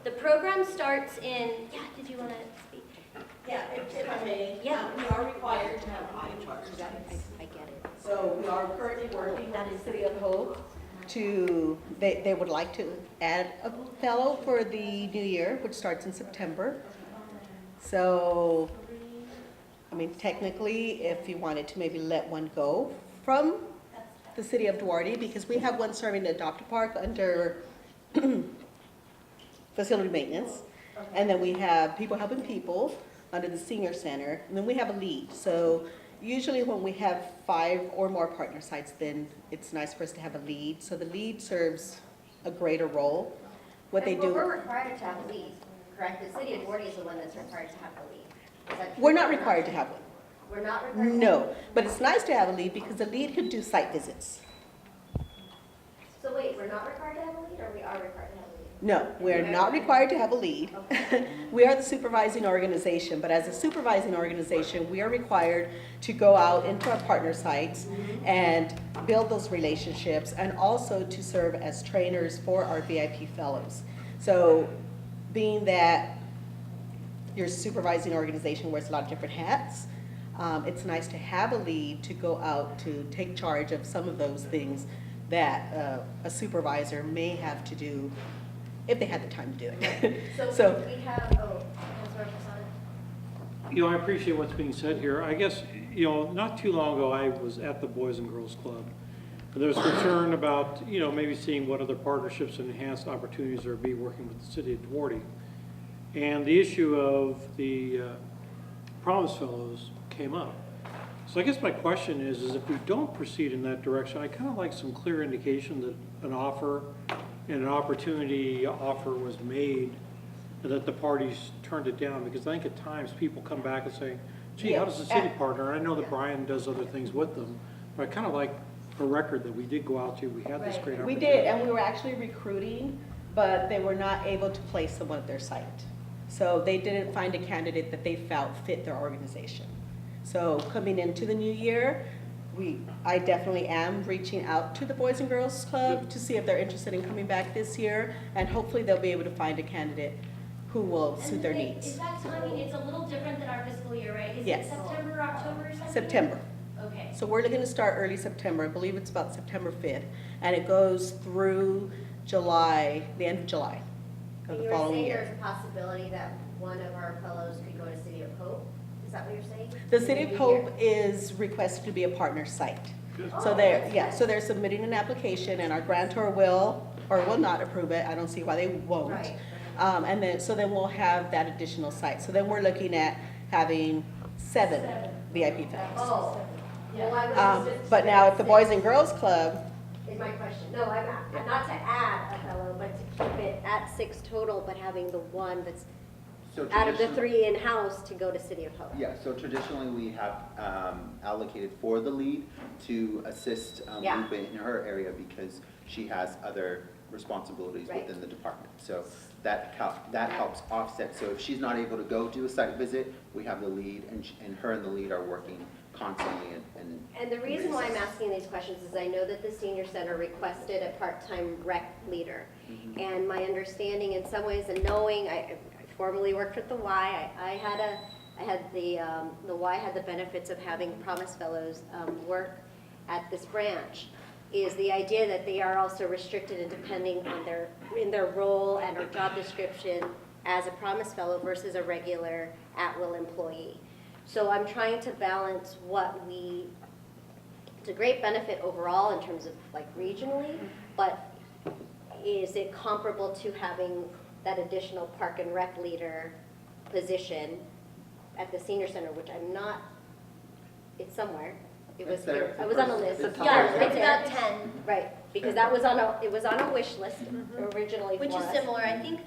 The program starts in, yeah, did you want to speak? Yeah, if I may. Yeah. We are required to have a charge. I get it. So we are currently working with the City of Hope they would like to add a fellow for the new year, which starts in September. So, I mean, technically, if you wanted to maybe let one go from the City of Duarte, because we have one serving the adopted park under facility maintenance. And then we have people helping people under the senior center, and then we have a lead. So usually when we have 5 or more partner sites, then it's nice for us to have a lead. So the lead serves a greater role. What they do. We're required to have a lead, correct? The City of Gordy is the one that's required to have the lead. Is that true We're or not required to have one. We're not required to have No, but it's nice to have a lead because the lead could do site visits. So wait, we're not required to have a lead, or we are required to have a lead? No, we're not required to have a lead. We are the supervising organization, but as a supervising organization, we are required to go out into our partner sites and build those relationships, and also to serve as trainers for our VIP fellows. So being that your supervising organization wears a lot of different hats, it's nice to have a lead to go out to take charge of some of those things that a supervisor may have to do if they had the time to do it. So we have, Councilor Fasano? I appreciate what's being said here. I guess, not too long ago, I was at the Boys and Girls Club. And there was concern about, maybe seeing what other partnerships and enhanced opportunities there would be working with the City of Duarte. And the issue of the Promise Fellows came up. So I guess my question is if we don't proceed in that direction, I kind of like some clear indication that an offer and an opportunity offer was made and that the parties turned it down, because I think at times people come back and say, gee, how does the city partner? And I know that Brian does other things with them, but I kind of like a record that we did go out to, we had this great We opportunity. did, and we were actually recruiting, but they were not able to place someone at their site. So they didn't find a candidate that they felt fit their organization. So coming into the new year, I definitely am reaching out to the Boys and Girls Club to see if they're interested in coming back this year, and hopefully they'll be able to find a candidate who will suit their needs. Is that timing, it's a little different than our fiscal year, right? Is it Yes. September, October or something? September. Okay. So we're looking to start early September. I believe it's about September 5th, and it goes through July, the end of July of And the you were following saying year. there's a possibility that one of our fellows could go to City of Hope? Is that what you're saying? The City of Maybe Hope here? is requested to be a partner site. Oh, So they're, that's yeah, good. so they're submitting an application, and our grantor will, or will not approve it. I don't see why they won't. Right. And then we'll have that additional site. So then we're looking at having 7 VIP fellows. Oh. Well, I was just- But now, if the Boys and Girls Club, Is my question. No, I'm not to add a fellow, but to keep it at 6 total, but having the one that's So out of the tradition- 3 in-house to go to City of Hope. Yeah, so traditionally we have allocated for the lead to assist Yeah. Lupe in her area because she has other responsibilities Right. within the department. So that helps offset. So if she's not able to go do a site visit, we have the lead, and her and the lead are working constantly and. And the reason why I'm asking these questions is I know that the senior center requested a part-time rec leader. And my understanding in some ways, and knowing, I formerly worked with the Y, I had the Y had the benefits of having Promise Fellows work at this branch. is the idea that they are also restricted and depending on in their role and or job description as a Promise Fellow versus a regular at-will employee. So I'm trying to balance it's a great benefit overall in terms of like regionally, but is it comparable to having that additional park and rec leader position at the senior center, which I'm not, it's somewhere. It was here, I was on a list. Yeah, it's about 10, Right, because it was on a wish list originally for which us. is similar. I think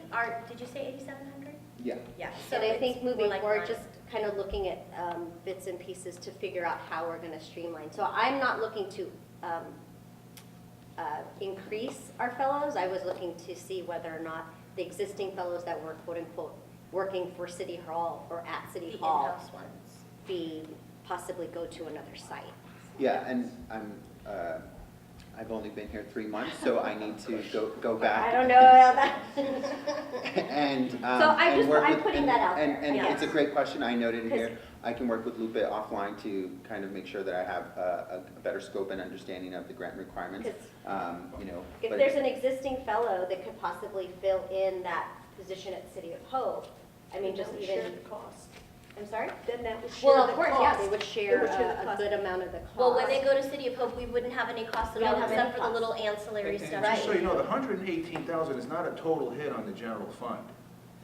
did you say 8,700? Yeah. Yeah. So And I it's think more moving like forward, mine. just kind of looking at bits and pieces to figure out how we're going to streamline. So I'm not looking to increase our fellows. I was looking to see whether or not the existing fellows that were quote unquote working for City Hall or at City The Hall in-house ones. possibly go to another site. Yeah, and I've only been here 3 months, so I need to go back. I don't know about that. And, So I'm work I'm with- putting that out there. And I it's a guess. great question, I noted in here. 'Cause- I can work with Lupe offline to kind of make sure that I have a better scope and understanding of the grant requirements, you know. If but- there's an existing fellow that could possibly fill in that position at City of Hope, I mean, just That would share even, the cost. I'm sorry? Then that would share the Well, cost. of course, yeah, they would share They would share the a cost. good amount of the cost. Well, when they go to City of Hope, we wouldn't have any cost at We don't all, have except any for the cost. little ancillary And stuff. just so you know, the 118,000 is not a total hit on the general fund.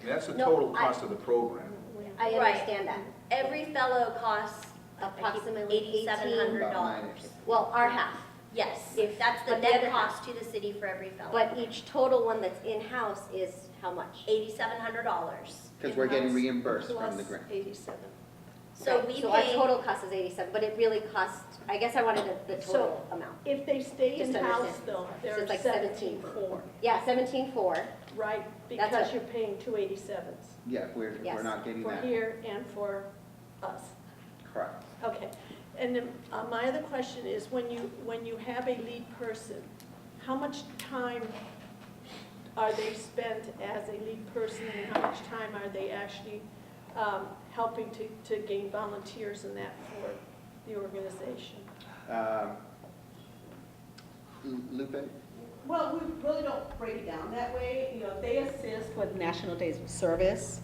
That's the No, total cost of the program. I Right. understand that. Every fellow costs Approximately $8,700. Well, our half. Yes, If- that's the but the other net half. cost to the city for every fellow. But each total one that's in-house is how much? $8,700. Because we're getting In-house reimbursed from plus the grant. 87. So Right, we So our pay, total cost is 87, but it really costs, I guess I wanted the So- total amount. If they stay Just to in-house understand. though, So they're it's like 17.4, Yeah, 17.4. right? That's Because it. you're paying 287s Yeah, we're Yes. not getting for that. here and for us. Correct. Okay, and then my other question is, when you have a lead person, how much time are they spent as a lead person, and how much time are they actually helping to gain volunteers and that for the organization? Lupe? Well, we really don't break it down that way. You know, they assist with National Days of Service.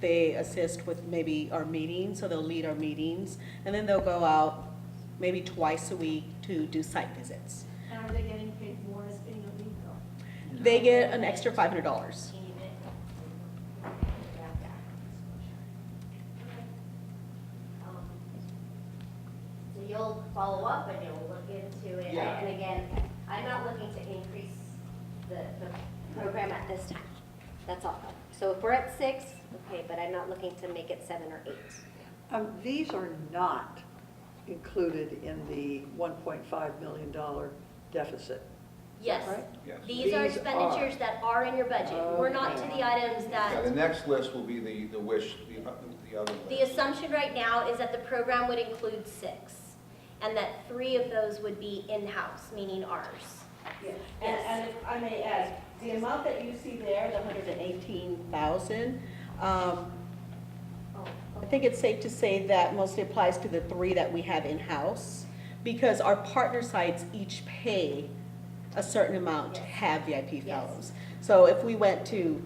They assist with maybe our meetings, so they'll lead our meetings. And then they'll go out maybe twice a week to do site visits. And are they getting paid more as being a lead though? They get an extra $500. So you'll follow up and you'll look into it. Yeah. And again, I'm not looking to increase the program at this time. That's all. So if we're at 6, okay, but I'm not looking to make it 7 or 8. These are not included in the $1.5 million deficit. Yes. Right? Yes. These are These expenditures that are in your budget. We're not to the items Yeah, the that, next list will be the wish, the other the list. assumption right now is that the program would include 6, and that 3 of those would be in-house, meaning ours. And if I may add, the amount that you see there, the 118,000, I think it's safe to say that mostly applies to the 3 that we have in-house, because our partner sites each pay a certain amount to have VIP fellows. So if we went to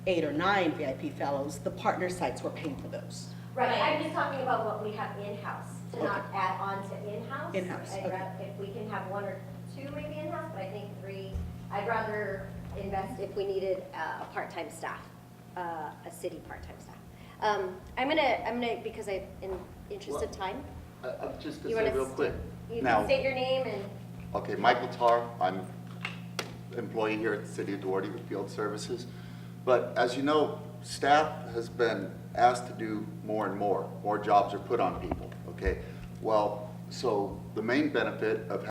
8 or 9 VIP fellows, the partner sites were paying for those. Right, I'm just talking about what we have in-house, to not add on to in-house. In-house, I'd okay. rather, if we can have 1 or 2 maybe in-house, but I think 3, I'd rather invest if we needed a part-time staff, a city part-time staff. I'm gonna, because in interest of time, Just to you say wanna real quick. you Now- can state your name and, Okay, Michael Tarr, I'm employee here at the City of Duarte with Field Services. But as you know, staff has been asked to do more and more jobs are put on people, okay? Well, so the main benefit of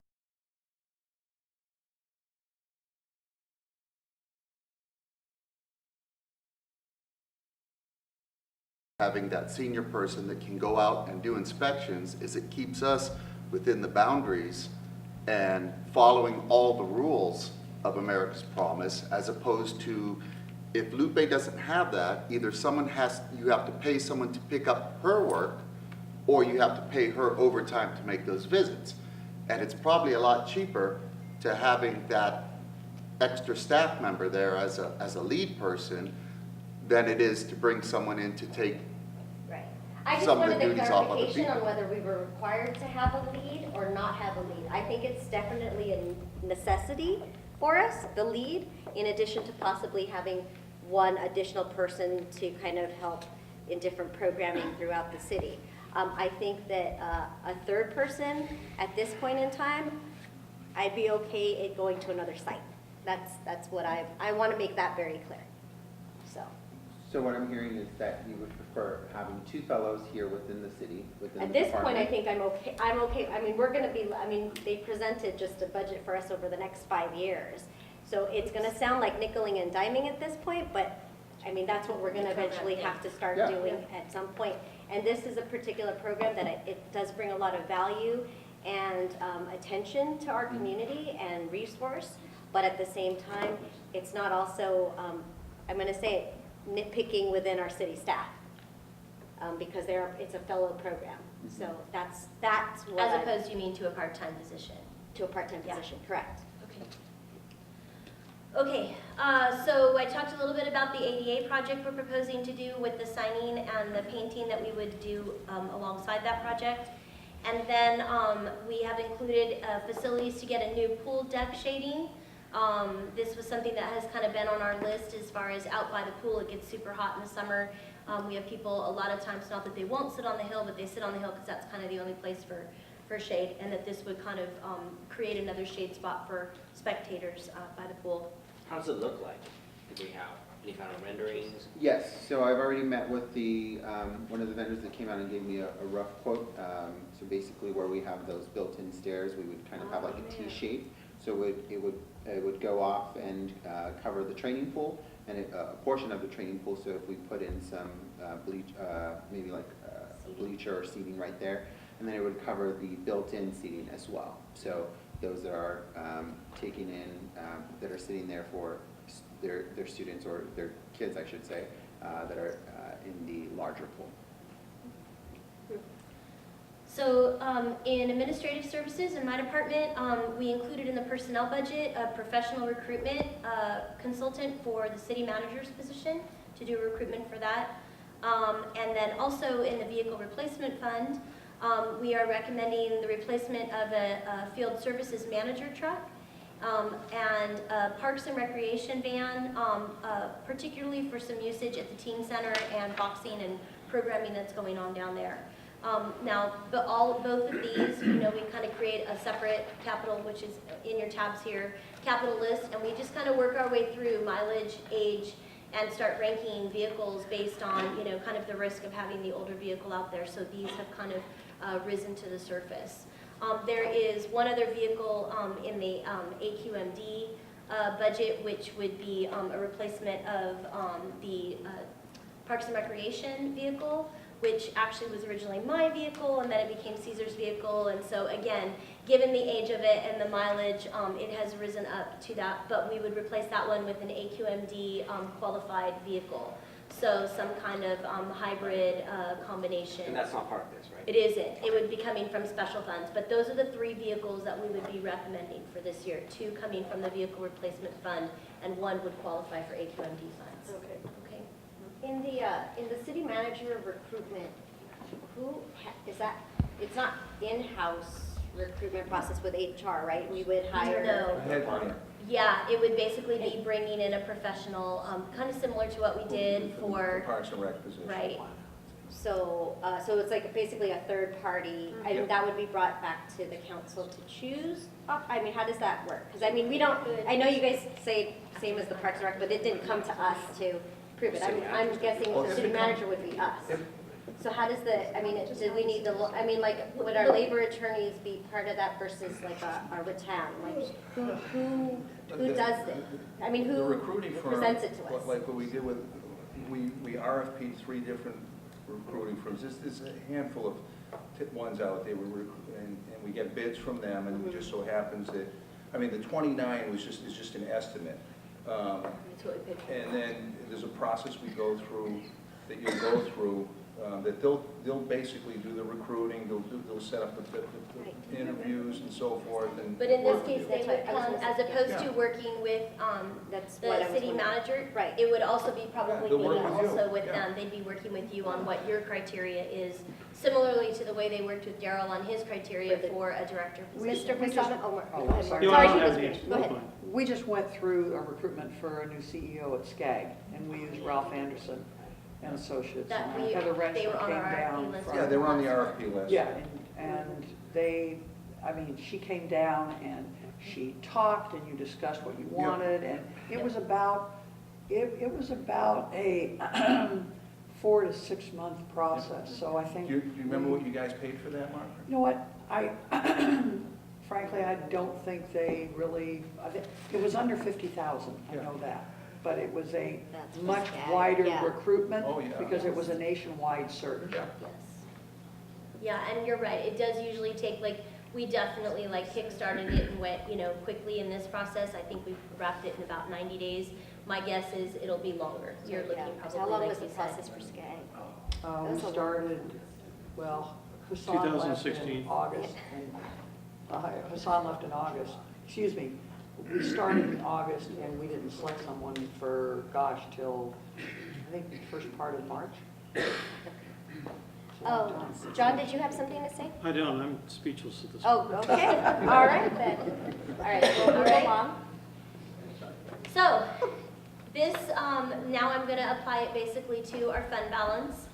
having that senior person that can go out and do inspections is it keeps us within the boundaries and following all the rules of America's Promise, as opposed to if Lupe doesn't have that, either you have to pay someone to pick up her work, or you have to pay her overtime to make those visits. And it's probably a lot cheaper to having that extra staff member there as a lead person than it is to bring someone in to take Right. I just some of the wanted the duties off other clarification people. on whether we were required to have a lead or not have a lead. I think it's definitely a necessity for us, the lead, in addition to possibly having one additional person to kind of help in different programming throughout the city. I think that a third person at this point in time, I'd be okay it going to another site. That's what I want to make that very clear. So what I'm hearing is that you would prefer having 2 fellows here within the city, within the At this point, I department. think I'm okay, I mean, we're gonna be, I mean, they presented just a budget for us over the next 5 years. So it's gonna sound like nickeling and diming at this point, but, I mean, that's what we're gonna eventually have to start Yeah. doing at some point. And this is a particular program that it does bring a lot of value and attention to our community and resource, but at the same time, it's not also, I'm gonna say it, nitpicking within our city staff. Because it's a fellow program. So that's what As I- opposed, you mean to a part-time position? to a part-time Yeah. position, correct. Okay, so I talked a little bit about the ADA project we're proposing to do with the signing and the painting that we would do alongside that project. And then we have included facilities to get a new pool deck shading. This was something that has kind of been on our list as far as out by the pool. It gets super hot in the summer. We have people a lot of times, not that they won't sit on the hill, but they sit on the hill because that's kind of the only place for shade, and that this would kind of create another shade spot for spectators by the pool. How does it look like? Do we have any kind of renderings? Yes, so I've already met with the, one of the vendors that came out and gave me a rough quote. So basically where we have those built-in stairs, we would kind of have like a T shape. So it would go off and cover the training pool and a portion of the training pool. So if we put in some maybe like a bleacher or seating right there, and then it would cover the built-in seating as well. So those that are taking in, that are sitting there for their students or their kids, I should say, that are in the larger pool. So in administrative services in my department, we included in the personnel budget a professional recruitment consultant for the city manager's position to do recruitment for that. And then also in the vehicle replacement fund, we are recommending the replacement of a field services manager truck and a parks and recreation van, particularly for some usage at the teen center and boxing and programming that's going on down there. Now, both of these, we kind of create a separate capital, which is in your tabs here, capital list, and we just kind of work our way through mileage, age, and start ranking vehicles based on, kind of the risk of having the older vehicle out there. So these have kind of risen to the surface. There is one other vehicle in the AQMD budget, which would be a replacement of the Parks and Recreation vehicle, which actually was originally my vehicle, and then it became Caesar's vehicle. And so again, given the age of it and the mileage, it has risen up to that, but we would replace that one with an AQMD qualified vehicle. So some kind of hybrid combination. And that's not part of this, right? It isn't. It would be coming from special funds, but those are the 3 vehicles that we would be recommending for this year. 2 coming from the vehicle replacement fund, and 1 would qualify for AQMD funds. Okay. Okay. In the city manager recruitment, is that, it's not in-house recruitment process with HR, right? We would hire. No. Yeah, it would basically be bringing in a professional, kind of similar to what we did for, Parks and Rec position. right. So it's like basically a third party, and that would be brought back to the council to choose? I mean, how does that work? Because I mean, we don't, I know you guys say same as the Parks and Rec, but it didn't come to us to prove it. I'm guessing the city manager would be us. So how does do we need to look, would our labor attorneys be part of that versus like our Ratan? Like, who does it? I mean, The who recruiting firm, presents it to us? like what we did with, we RFP'd 3 different recruiting firms. There's a handful of ones out there, and we get bids from them, and it just so happens that, the 29 is just an estimate. And then there's a process we go through, that you'll go through that they'll basically do the recruiting, they'll set up the interviews and so forth and. But in this work with case, you. they would come, as opposed to working with That's what I the was city wondering. manager. Right. It would also be probably they'll meeting work with you. also with Yeah. them. They'd be working with you on what your criteria is, similarly to the way they worked with Daryl on his criteria for a director position. Mr. Fasano, oh, go Oh, ahead, sorry. Mark. You Sorry, don't she have was the- finished. Go ahead. fine. We just went through a recruitment for a new CEO at SCAG, and we used Ralph Anderson and Associates. That And we- Heather they Renshaw were on came our RFP down list. from. Yeah, they were on the RFP list. Yeah, and they, I mean, she came down and she talked and you discussed what you Yeah. wanted, and it was about, it was about a 4 to 6 month process, so I think. Do you remember what you guys paid for that, Mark? You know what, frankly, I don't think they really, I think, it was under 50,000, I know that. But it was a That's for much SCAG, wider yeah. recruitment, Oh, yeah. because it was a nationwide search. Yeah. Yes. Yeah, and you're right, it does usually take, like, we definitely like kickstarted it and went, quickly in this process. I think we wrapped it in about 90 days. My guess is it'll be longer. You're looking Yeah. probably, How long like was the you said. process for SCAG? We That's a- started, well, Hassan left in 2016. August, and Hassan left in August, excuse me. We started in August, and we didn't select someone for, gosh, till, I think, the first part of March. Oh, John, did you have something to say? I don't, I'm speechless at this. Oh, okay, all right then. All right, we'll move along. So, this, now I'm gonna apply it basically to our fund balance.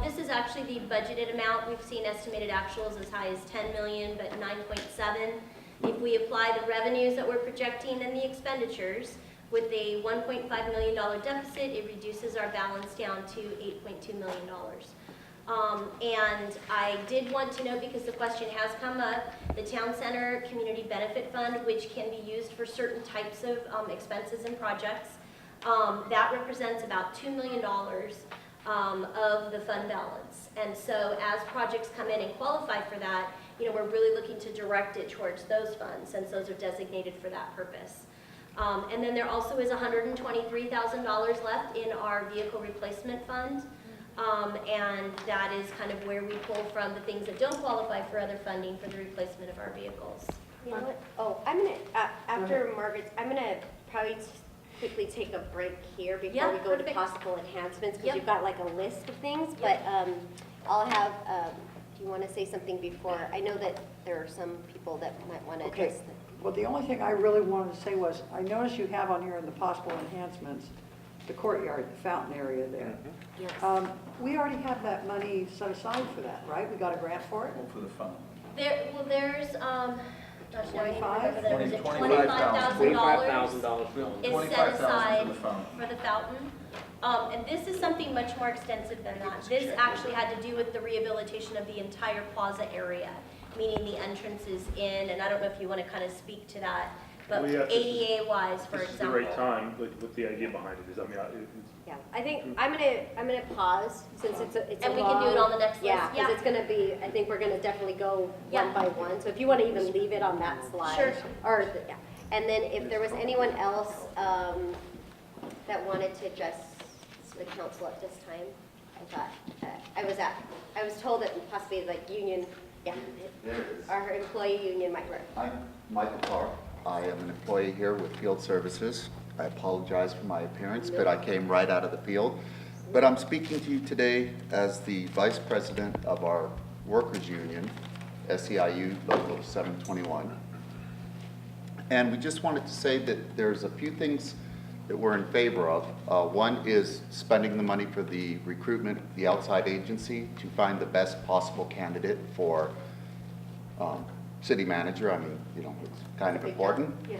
This is actually the budgeted amount. We've seen estimated actuals as high as 10 million, but 9.7. If we apply the revenues that we're projecting and the expenditures, with a $1.5 million deficit, it reduces our balance down to $8.2 million. And I did want to know, because the question has come up, the Town Center Community Benefit Fund, which can be used for certain types of expenses and projects, that represents about $2 million of the fund balance. And so as projects come in and qualify for that, we're really looking to direct it towards those funds, since those are designated for that purpose. And then there also is $123,000 left in our vehicle replacement fund. And that is kind of where we pull from the things that don't qualify for other funding for the replacement of our vehicles. You know what? Oh, I'm gonna, after Margaret's, I'm gonna probably quickly take a break here before Yeah, we go to perfect. possible enhancements, because Yep. you've got like a list of things, but I'll have, do you want to say something before? I know that there are some people that might want to Okay, address well, the only thing I really wanted to say was, I noticed you have on here in the possible enhancements, the courtyard, the fountain area there. Yes. We already have that money set aside for that, right? We got a grant for it? Well, for the fund. There's, gosh, now I need to remember that, was it $25,000. $25,000 is set aside for the fund. for the fountain. And this is something much more extensive than that. This actually had to do with the rehabilitation of the entire plaza area, meaning the entrances in, and I don't know if you want to kind of speak to that, but Well, yeah, this is- ADA wise, for This is the example. right time, what the idea behind it is, I mean, Yeah, I think I'm gonna pause, since it's a And we can do it on the next list. Yeah, because it's gonna be, I think we're gonna definitely go Yeah. one by one, so if you want to even leave it on that slide. Sure. Or, yeah, and then if there was anyone else that wanted to address the council at this time, I thought, I was told that possibly like union, yeah, There it is. our employee union might work. I'm Michael Carr. I am an employee here with Field Services. I apologize for my appearance, but I came right out of the field. But I'm speaking to you today as the Vice President of our Workers Union, SEIU Local 721. And we just wanted to say that there's a few things that we're in favor of. One is spending the money for the recruitment, the outside agency, to find the best possible candidate for city manager. I mean, it's kind of important. Yeah.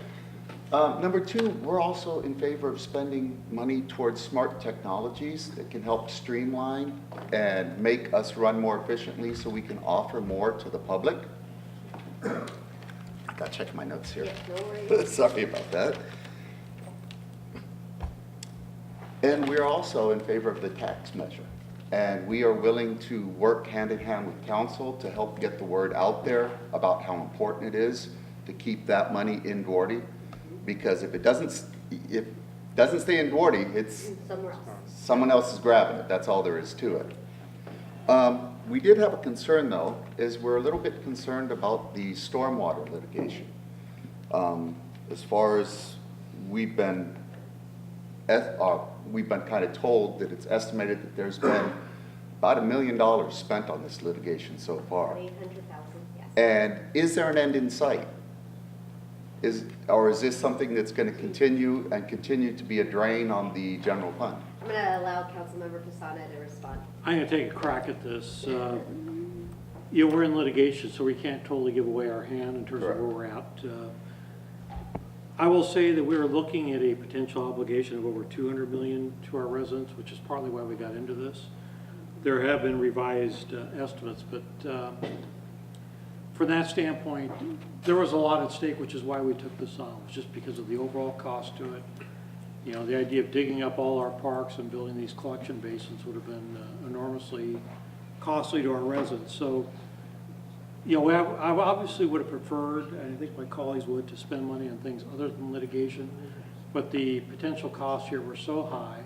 Number two, we're also in favor of spending money towards smart technologies that can help streamline and make us run more efficiently so we can offer more to the public. I gotta check my notes here. Yeah, no worries. Sorry about that. And we're also in favor of the tax measure. And we are willing to work hand in hand with council to help get the word out there about how important it is to keep that money in Duarte. Because if it doesn't stay in Duarte, it's Somewhere else. someone else is grabbing it. That's all there is to it. We did have a concern, though, is we're a little bit concerned about the stormwater litigation. As far as we've been kind of told that it's estimated that there's been about $1 million spent on this litigation so far. 800,000, yes. And is there an end in sight? Or is this something that's going to continue to be a drain on the general fund? I'm going to allow Councilmember Fasana to respond. I'm going to take a crack at this. We're in litigation, so we can't totally give away our hand in terms of where we're at. I will say that we were looking at a potential obligation of over $200 million to our residents, which is partly why we got into this. There have been revised estimates, but from that standpoint, there was a lot at stake, which is why we took this on. It was just because of the overall cost to it. You know, the idea of digging up all our parks and building these collection basins would have been enormously costly to our residents. So, you know, I obviously would have preferred, and I think my colleagues would, to spend money on things other than litigation, but the potential costs here were so high,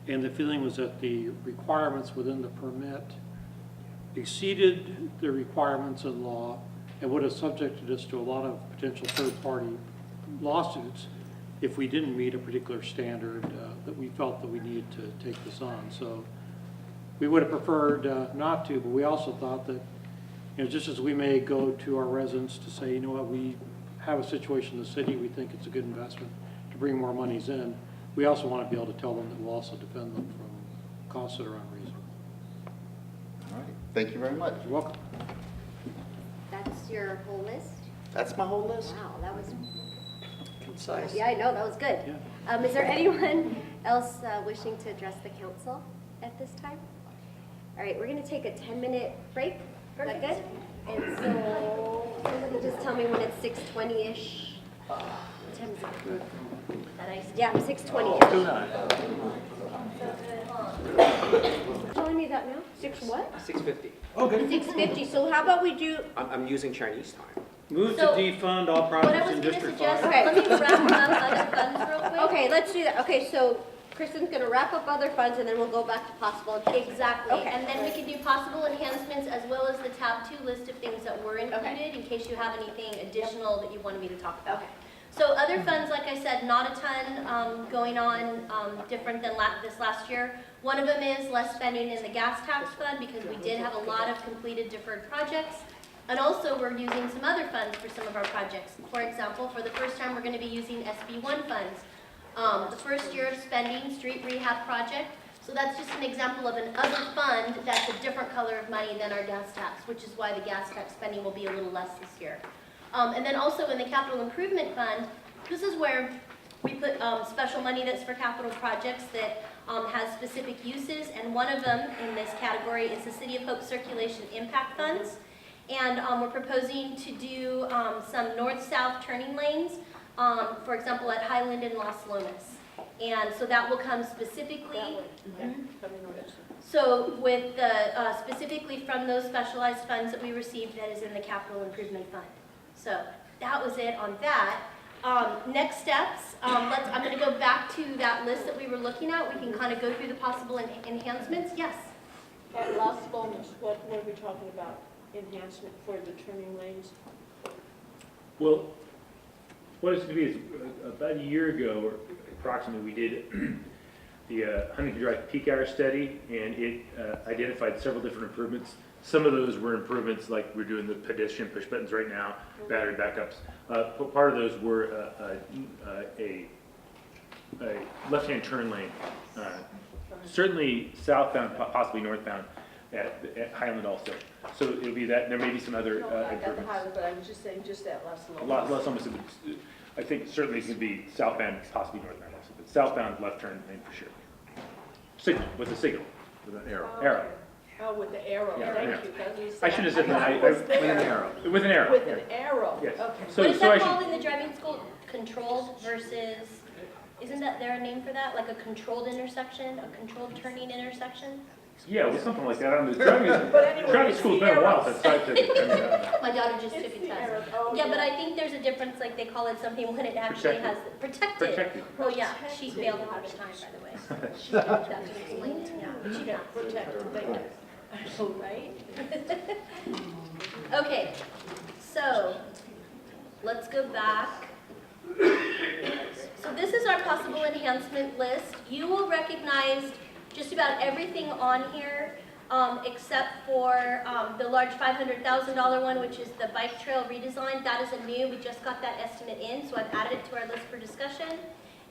and the feeling was that the requirements within the permit exceeded the requirements in law and would have subjected us to a lot of potential third-party lawsuits if we didn't meet a particular standard that we felt that we needed to take this on. So we would have preferred not to, but we also thought that, you know, just as we may go to our residents to say, you know what, we have a situation in the city, we think it's a good investment to bring more monies in, we also want to be able to tell them that we'll also defend them from costs that are unreasonable. All right, thank you very much. You're welcome. That's your whole list? That's my whole list. Wow, that was, Concise. yeah, I know, that was good. Yeah. Is there anyone else wishing to address the council at this time? All right, we're going to take a 10-minute break. Is that good? And so, somebody just tell me when it's 6:20-ish. What time is it? Yeah, 6:20-ish. Telling me that now? 6 what? 6:50. 6:50. So how about we do? I'm using Chinese time. Move to So, defund all What I projects was in gonna District suggest, 5. Okay. let me wrap up other funds real quick. Okay, let's do that. Okay, so Kristen's gonna wrap up other funds and then we'll go back to possible. Exactly, Okay. and then we can do possible enhancements as well as the tab 2 list of things that were included in case you have anything additional that you wanted me to talk about. Okay. So other funds, like I said, not a ton going on different than this last year. One of them is less spending in the gas tax fund because we did have a lot of completed deferred projects. And also we're using some other funds for some of our projects. For example, for the first time, we're going to be using SB1 funds. The first year of spending, street rehab project. So that's just an example of an other fund that's a different color of money than our gas tax, which is why the gas tax spending will be a little less this year. And then also in the capital improvement fund, this is where we put special money that's for capital projects that has specific uses. And one of them in this category is the City of Hope Circulation Impact Funds. And we're proposing to do some north-south turning lanes, for example, at Highland and Las Lomas. And so that will come specifically, so with the, specifically from those specialized funds that we received that is in the capital improvement fund. So that was it on that. Next steps, I'm going to go back to that list that we were looking at. We can kind of go through the possible enhancements. Yes? At Las Lomas, what are we talking about? Enhancement for the turning lanes? Well, what it's going to be is about a year ago, or approximately, we did the Huntington Drive peak hour study, and it identified several different improvements. Some of those were improvements like we're doing the pedestrian push buttons right now, battery backups. Part of those were a left-hand turn lane, certainly southbound, possibly northbound at Highland also. So it'll be that, and there may be some other At the improvements. Highland, but I'm just saying, just at Las Lomas. Less almost, I think certainly it could be southbound, possibly northbound also, but southbound left turn lane for sure. Signal, with a signal, with an arrow. Oh, with the arrow, Yeah, thank yeah. you. 'Cause we I should have said thought that. it was With there. an arrow. With an arrow. With yeah. an arrow? Yes. Okay. So, What is so I that should, called in the driving school? Controlled versus, isn't that there a name for that? Like a controlled intersection, a controlled turning intersection? yeah, well, something like that. I don't know. Driving, But anyway, driving it's school's the been a while arrows. since I took it. I mean, I don't know. My daughter just It's took a the test. arrow. Oh, Yeah, but I think there's a difference, like they call it something when it actually Protected. has, protected. Protected. Oh, yeah, she failed the first time, by the way. She failed that to explain it, yeah. Yeah, protected, thank you. Right? Okay, so let's go back. So this is our possible enhancement list. You will recognize just about everything on here, except for the large $500,000 one, which is the bike trail redesign. That is a new, we just got that estimate in, so I've added it to our list for discussion.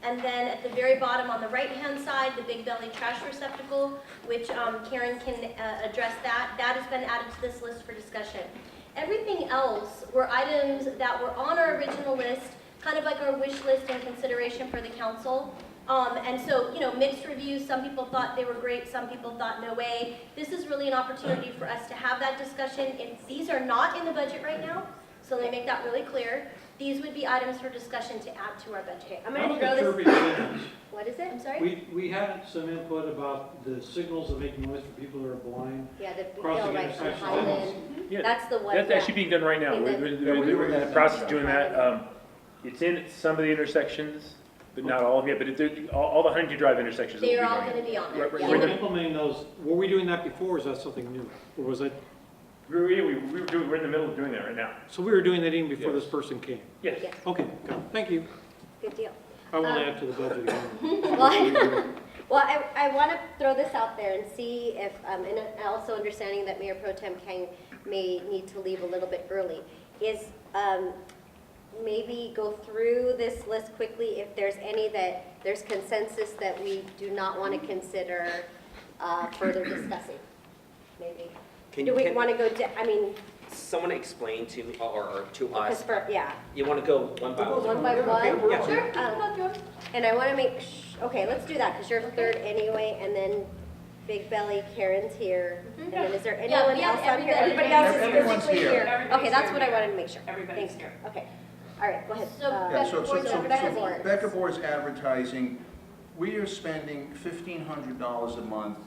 And then at the very bottom on the right-hand side, the Big Belly trash receptacle, which Karen can address that. That has been added to this list for discussion. Everything else were items that were on our original list, kind of like our wish list and consideration for the council. And so, you know, mixed reviews. Some people thought they were great, some people thought no way. This is really an opportunity for us to have that discussion. These are not in the budget right now, so let me make that really clear. These would be items for discussion to add to our budget. I'm going to throw this. What is it? I'm sorry? We had some input about the signals that make noise for people who are blind. Yeah, the Crossing Hill right from intersections. Highland. Yeah, That's the one. That's that- actually being done right now. in the- We're in the process of doing that. It's in some of the intersections, but not all of them yet, but all the Huntington Drive intersections. They're all going to be on there. Right, Yeah. We're implementing those. Were we doing that before, or is that something new? Or was that, We're in the middle of doing that right now. so we were doing that even before this person came? Yes. Yes, Okay, got it. Thank you. good deal. I won't add to the budget again. Well, I want to throw this out there and see if, and also understanding that Mayor Pro Tem Kang may need to leave a little bit early, is maybe go through this list quickly if there's any that there's consensus that we do not want to consider further discussing, maybe. Do we want to go, I mean, Someone explain to me, or to because us, for, yeah, you want to go one by one? one by one? Yeah. Sure. And I want to make, okay, let's do that, because you're third anyway, and then Big Belly, Karen's here. And then is there anyone we have else on here? everybody. Everybody else is Everyone's physically here. here? Okay, that's what I wanted to make sure. Everybody's Thanks. here. Okay, all right, go ahead. So, Yeah, so Becca Board. Becca Board's advertising, we are spending $1,500 a month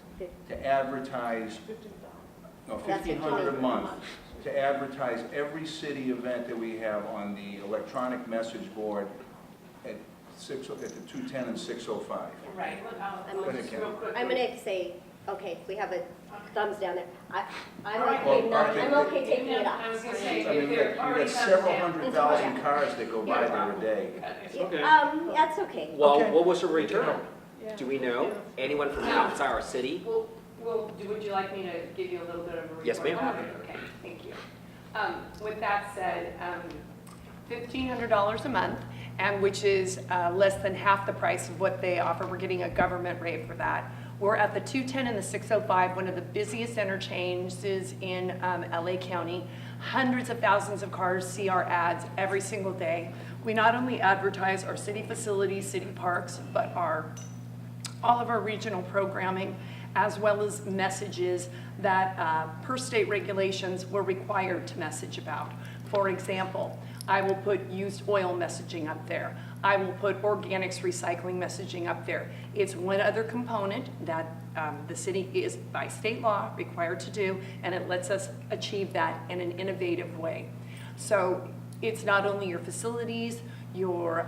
to advertise, no, That's $1,500 a $1,500 month to advertise every city event that we have on the electronic message board at the 210 and 605. Right. Go ahead, Ken. I'm gonna say, okay, we have a thumbs down there. I'm Alright. okay, Well, I'm okay taking it I was off. gonna say, I mean, if we they're got already several thumbs down. 100,000 cars that go by there a day. Okay. That's okay. Well, Okay. what was the return? Do we know? Anyone from outside our city? Would you like me to give you a little bit of a report? Yes, ma'am. Okay, thank you. With that said, $1,500 a month, and which is less than half the price of what they offer. We're getting a government rate for that. We're at the 210 and the 605, one of the busiest interchanges in LA County. Hundreds of thousands of cars see our ads every single day. We not only advertise our city facilities, city parks, but all of our regional programming, as well as messages that per state regulations we're required to message about. For example, I will put used oil messaging up there. I will put organics recycling messaging up there. It's one other component that the city is by state law required to do, and it lets us achieve that in an innovative way. So it's not only your facilities, your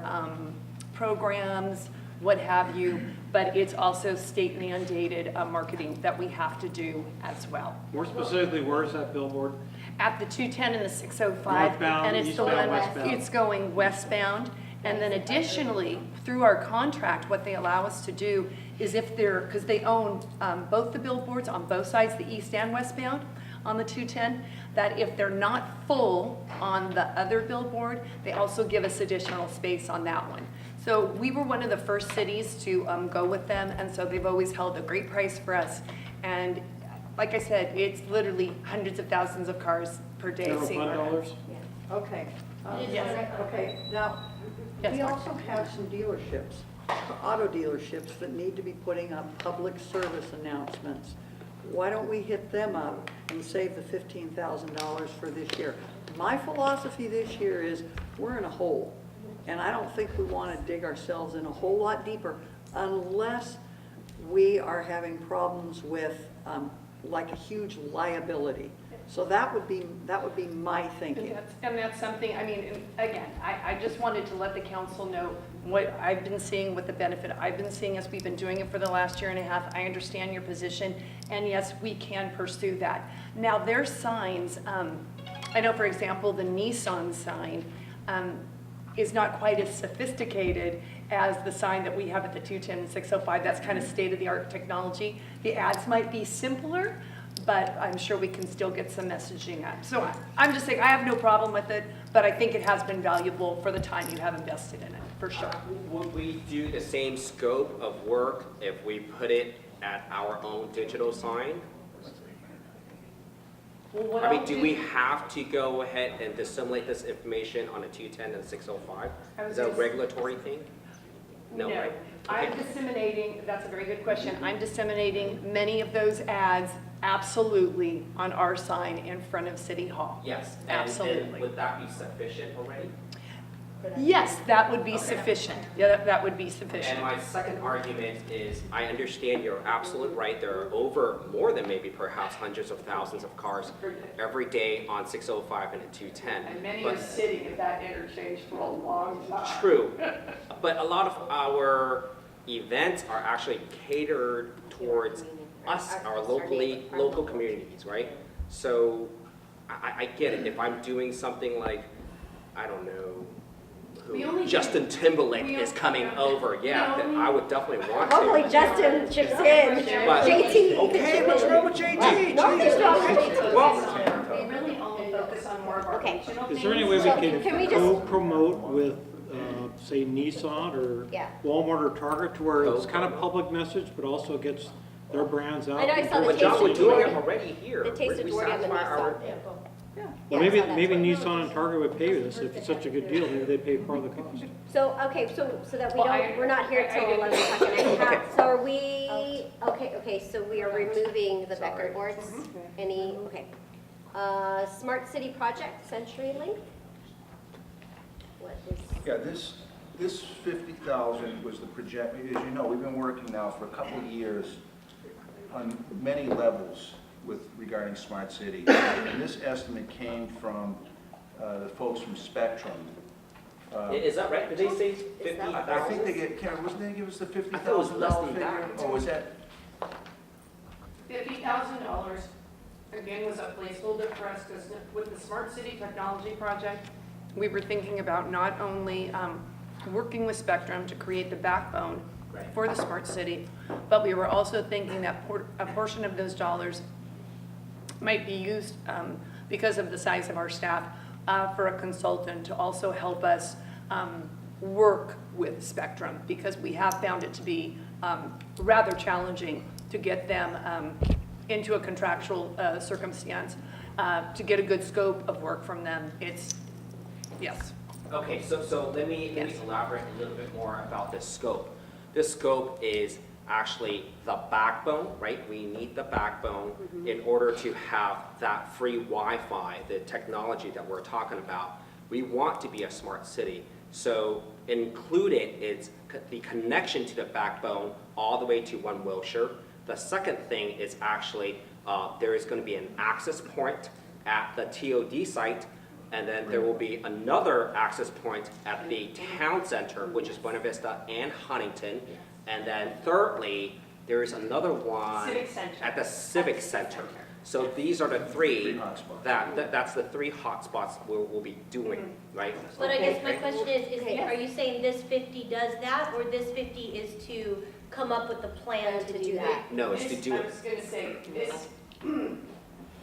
programs, what have you, but it's also state mandated marketing that we have to do as well. More specifically, where is that billboard? At the 210 and the 605. Northbound, And it's the eastbound, one, westbound? it's going westbound. And then additionally, through our contract, what they allow us to do is if they're, because they own both the billboards on both sides, the east and westbound on the 210, that if they're not full on the other billboard, they also give us additional space on that one. So we were one of the first cities to go with them, and so they've always held a great price for us. And like I said, it's literally hundreds of thousands of cars per day. General seeing fund our dollars? ads. Okay. Yes. Okay, now, Yes, we Mark. also have some dealerships, auto dealerships that need to be putting up public service announcements. Why don't we hit them up and save the $15,000 for this year? My philosophy this year is we're in a hole, and I don't think we want to dig ourselves in a whole lot deeper unless we are having problems with like a huge liability. So that would be my thinking. And that's something, I mean, and again, I just wanted to let the council know what I've been seeing, what the benefit I've been seeing as we've been doing it for the last year and a half. I understand your position, and yes, we can pursue that. Now, their signs, I know, for example, the Nissan sign is not quite as sophisticated as the sign that we have at the 210 and 605. That's kind of state-of-the-art technology. The ads might be simpler, but I'm sure we can still get some messaging out. So I'm just saying, I have no problem with it, but I think it has been valuable for the time you have invested in it, for sure. Would we do the same scope of work if we put it at our own digital sign? Well, what I mean, I'll do we have to go ahead and disseminate this information on a 210 and 605? Is that a regulatory thing? No, right? I'm disseminating, that's a very good question. I'm disseminating many of those ads absolutely on our sign in front of City Hall. Yes. And Absolutely. would that be sufficient already? Yes, that would be Okay. sufficient. Yeah, that would be sufficient. And my second argument is, I understand you're absolutely right. There are over more than maybe perhaps hundreds of thousands of cars every day on 605 and a 210. And many But- are sitting at that interchange for a long time. True, but a lot of our events are actually catered towards us, our local communities, right? So I get it. If I'm doing something like, I don't know, We only Justin Timberlake we is only- coming over, yeah, then I would definitely want to. Hopefully Justin chips in. But- JT. Okay, what's wrong with JT? Nothing's wrong with JT. Well, We really only focus on more of our Okay. regional Is there any way we So can can we just- co-promote with, say, Nissan or Yeah. Walmart or Target to where it's kind of public message, but also gets their brands out? I know I saw the but John, we're Taste of doing it Duarte. already here. The Taste of We Duarte and the satisfy our- Nissan. Well, Yeah, maybe, I saw that. maybe Nissan and Target would pay this. If it's such a good deal, maybe they pay part of the cost. So, okay, so that we Well, don't, we're not here till 11 o'clock at night. So are we, okay, so we are removing the Becker boards? Any, okay. Smart City Project, CenturyLink? What is? Yeah, this 50,000 was the project, as you know, we've been working now for a couple of years on many levels regarding Smart City. And this estimate came from the folks from Spectrum. Is that right? Did they say Is that- 50,000? I think they get, Karen, wasn't they give us the I thought it was less $50,000 than figure? that. Or was that? $50,000, again, was a placeholder for us, because with the Smart City Technology Project, we were thinking about not only working with Spectrum to create the backbone Right. for the smart city, but we were also thinking that a portion of those dollars might be used, because of the size of our staff, for a consultant to also help us work with Spectrum, because we have found it to be rather challenging to get them into a contractual circumstance, to get a good scope of work from them. It's, yes. Okay, so let me elaborate a little bit more about the scope. This scope is actually the backbone, right? We need the backbone in order to have that free Wi-Fi, the technology that we're talking about. We want to be a smart city. So included is the connection to the backbone all the way to One Wilshire. The second thing is actually there is going to be an access point at the TOD site, and then there will be another access point at the town center, which is Buena Vista and Huntington. And then thirdly, there is another one Civic Center. at the Civic Center. So these are the three, hotspots. that's the three hotspots we'll be doing, right? But I guess my question is, are you saying this 50 does that, or this 50 is to come up with a plan to do that? No, it's to do I it. was going to say, this,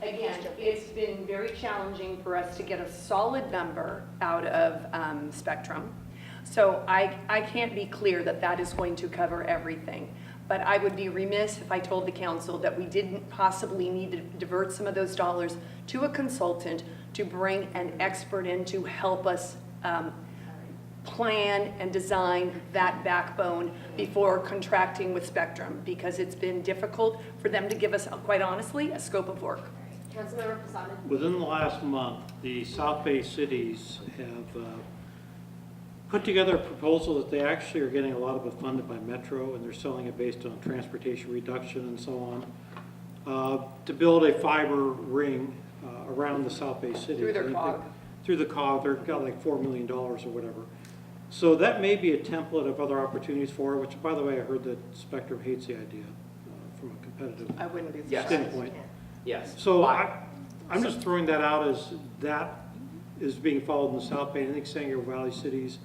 again, it's been very challenging for us to get a solid number out of Spectrum. So I can't be clear that that is going to cover everything. But I would be remiss if I told the council that we didn't possibly need to divert some of those dollars to a consultant to bring an expert in to help us plan and design that backbone before contracting with Spectrum, because it's been difficult for them to give us, quite honestly, a scope of work. Councilmember Posada? Within the last month, the South Bay cities have put together a proposal that they actually are getting a lot of it funded by Metro, and they're selling it based on transportation reduction and so on, to build a fiber ring around the South Bay cities. Through their I think COG. through the COG, they've got like $4 million or whatever. So that may be a template of other opportunities for it, which, by the way, I heard that Spectrum hates the idea from a competitive I wouldn't be Yes. surprised. standpoint. Yes. So But- I'm just throwing that out as that is being followed in the South Bay. I think San Valley cities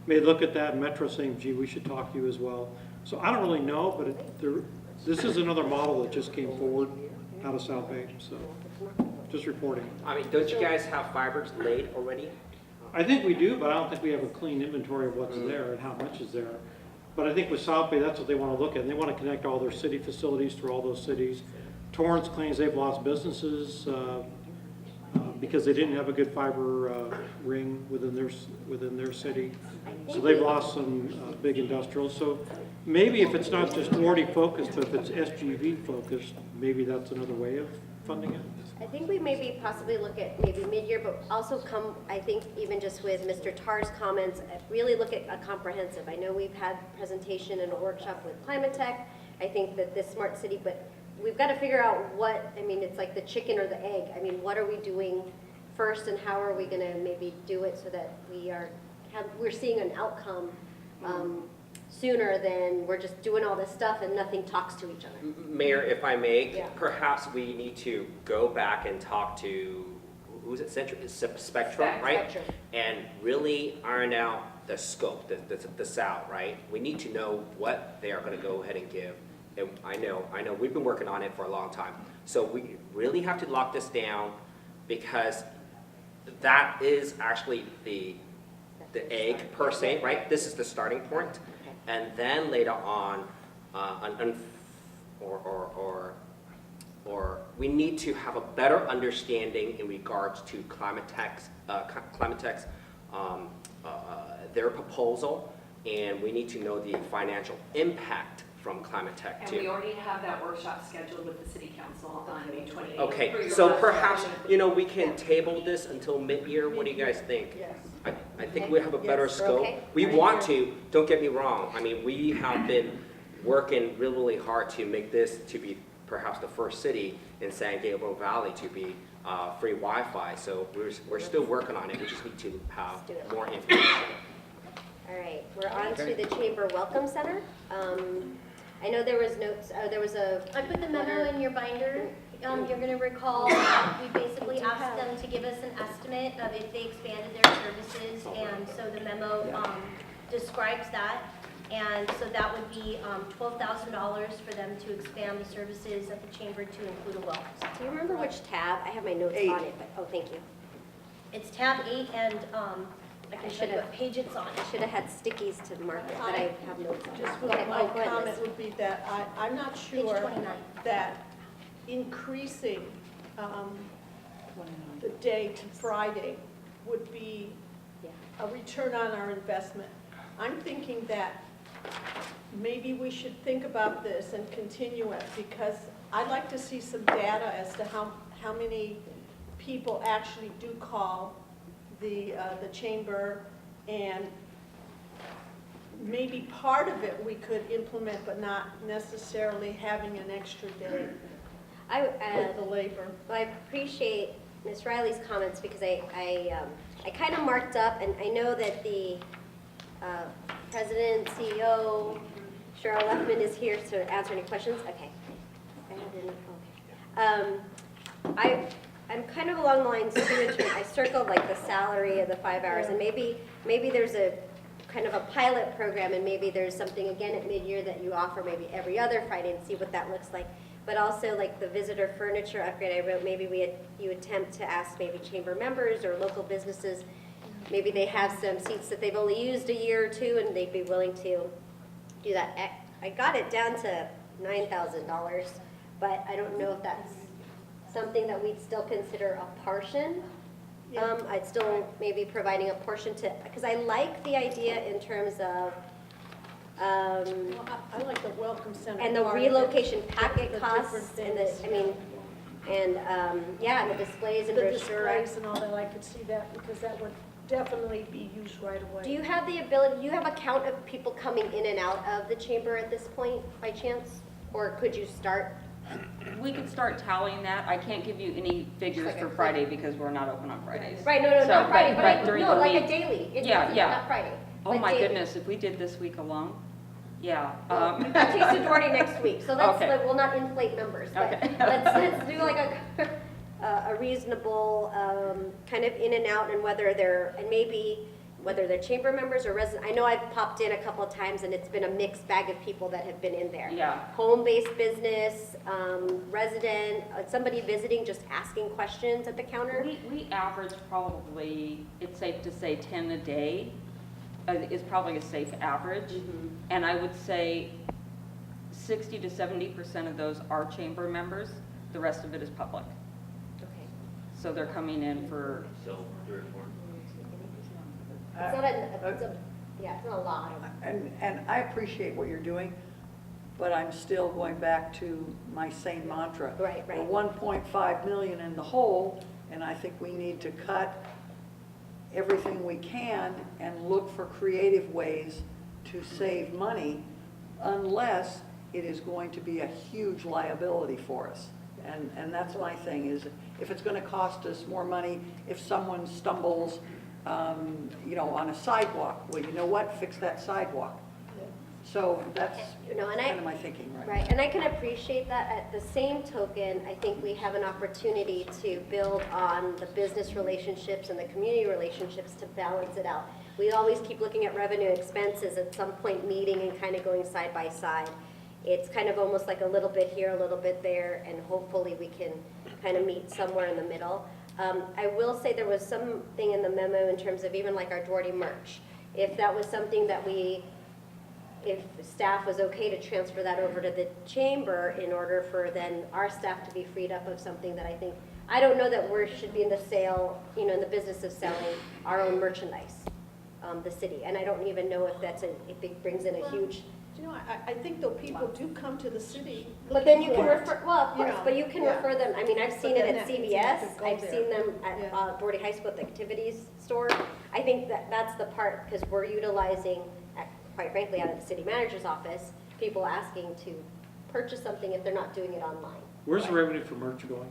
may look at that, Metro saying, gee, we should talk to you as well. So I don't really know, but this is another model that just came forward out of South Bay, so just reporting. I mean, don't you guys have fibers laid already? I think we do, but I don't think we have a clean inventory of what's there and how much is there. But I think with South Bay, that's what they want to look at. And they want to connect all their city facilities through all those cities. Torrance claims they've lost businesses because they didn't have a good fiber ring within their city. So they've lost some big industrials. So maybe if it's not just Duarte focused, but if it's SGV focused, maybe that's another way of funding it. I think we maybe possibly look at maybe mid-year, but also come, I think even just with Mr. Tarr's comments, really look at a comprehensive. I know we've had presentation and a workshop with Climate Tech. I think that this smart city, but we've got to figure out what, I mean, it's like the chicken or the egg. I mean, what are we doing first and how are we going to maybe do it so that we're seeing an outcome sooner than we're just doing all this stuff and nothing talks to each other. Mayor, if I may, Yeah. perhaps we need to go back and talk to, who's it, Spectrum, right? Spectrum. And really iron out the scope, the SAL, right? We need to know what they are going to go ahead and give. And I know, we've been working on it for a long time. So we really have to lock this down because that is actually the egg per se, right? This is the starting point. And then later on, or we need to have a better understanding in regards to Climate Tech's their proposal, and we need to know the financial impact from Climate Tech And too. we already have that workshop scheduled with the city council on May 28th. Okay, so perhaps, we can table this until mid-year. What do you guys think? Yes. I think we have a better scope. Okay. We want to, don't get me wrong. I mean, we have been working really, really hard to make this to be perhaps the first city in San Gabriel Valley to be free Wi-Fi. So we're still working on it. We just need to have more information. All right, we're on to the Chamber Welcome Center. I know there was notes, I put the memo in your binder. You're going to recall, we basically asked them to give us an estimate of if they expanded their services, and so the memo describes that. And so that would be $12,000 for them to expand the services at the chamber to include a welcome center. Do you remember which tab? I have my notes 8. on it, but, oh, thank you. It's tab 8, and I can I show should you have- what page it's on. I should have had stickies to mark it, but I have notes on it. Just Go ahead, my go ahead, comment Liz. would be that I'm not Page sure 29. that increasing the day to Friday would be Yeah. a return on our investment. I'm thinking that maybe we should think about this and continue it, because I'd like to see some data as to how many people actually do call the chamber, and maybe part of it we could implement, but not necessarily having an extra day with the labor. Well, I appreciate Ms. Riley's comments because I kind of marked up, and I know that the President, CEO, Cheryl Leffman is here to answer any questions. Okay. I'm kind of along the lines too, I circled like the salary of the 5 hours, and maybe there's a kind of a pilot program, and maybe there's something again at mid-year that you offer maybe every other Friday and see what that looks like. But also like the visitor furniture upgrade, I wrote maybe you attempt to ask maybe chamber members or local businesses, maybe they have some seats that they've only used a year or two and they'd be willing to do that. I got it down to $9,000, but I don't know if that's something that we'd still consider a portion. I'd still maybe providing a portion to, because I like the idea in terms of Well, I like the welcome center. and the part of it, relocation packet the costs different and the, things. I mean, and yeah, and the displays and The brochure. displays and all that, I could see that, because that would definitely be used right away. Do you have the ability, do you have a count of people coming in and out of the chamber at this point by chance? Or could you start? We could start tallying that. I can't give you any figures Like a for Friday because we're not open on Fridays. Right, no, So, not Friday, but but during no, the like a week- daily. Yeah, yeah. Not Friday. Oh But my David- goodness, if we did this week alone, yeah. We've got Taste of Duarte next week, so let's, Okay. like, we'll not inflate numbers, but Okay. let's do like a reasonable, kind of in and out, and maybe whether they're chamber members or resident. I know I've popped in a couple of times and it's been a mixed bag of people that have been in there. Yeah. Home-based business, resident, somebody visiting, just asking questions at the counter. We average probably, it's safe to say 10 a day is probably a safe average. And I would say 60 to 70% of those are chamber members. The rest of it is public. Okay. So they're coming in for, So, 3 or 4. It's not it's not a lot. And I appreciate what you're doing, but I'm still going back to my same mantra. Right. We're 1.5 million in the hole, and I think we need to cut everything we can and look for creative ways to save money, unless it is going to be a huge liability for us. And that's my thing, is if it's gonna cost us more money, if someone stumbles, on a sidewalk, well, you know what, fix that sidewalk. So that's And kind of my thinking right now. Right, and I can appreciate that. At the same token, I think we have an opportunity to build on the business relationships and the community relationships to balance it out. We always keep looking at revenue and expenses at some point meeting and kind of going side by side. It's kind of almost like a little bit here, a little bit there, and hopefully we can kind of meet somewhere in the middle. I will say there was something in the memo in terms of even like our Duarte merch. If that was something that if staff was okay to transfer that over to the chamber in order for then our staff to be freed up of something that I don't know that we should be in the in the business of selling our own merchandise, the city. And I don't even know if if it brings in a huge. I think though people do come to the city. But then you can looking for it. refer, well, of course, but you can Yeah. refer them, I mean, I've seen But it then at that means you have to CVS, go I've there. seen them Yeah. at Duarte High School at the activities store. I think that's the part, because we're utilizing, quite frankly, out of the city manager's office, people asking to purchase something if they're not doing it online. Where's the revenue for merch going?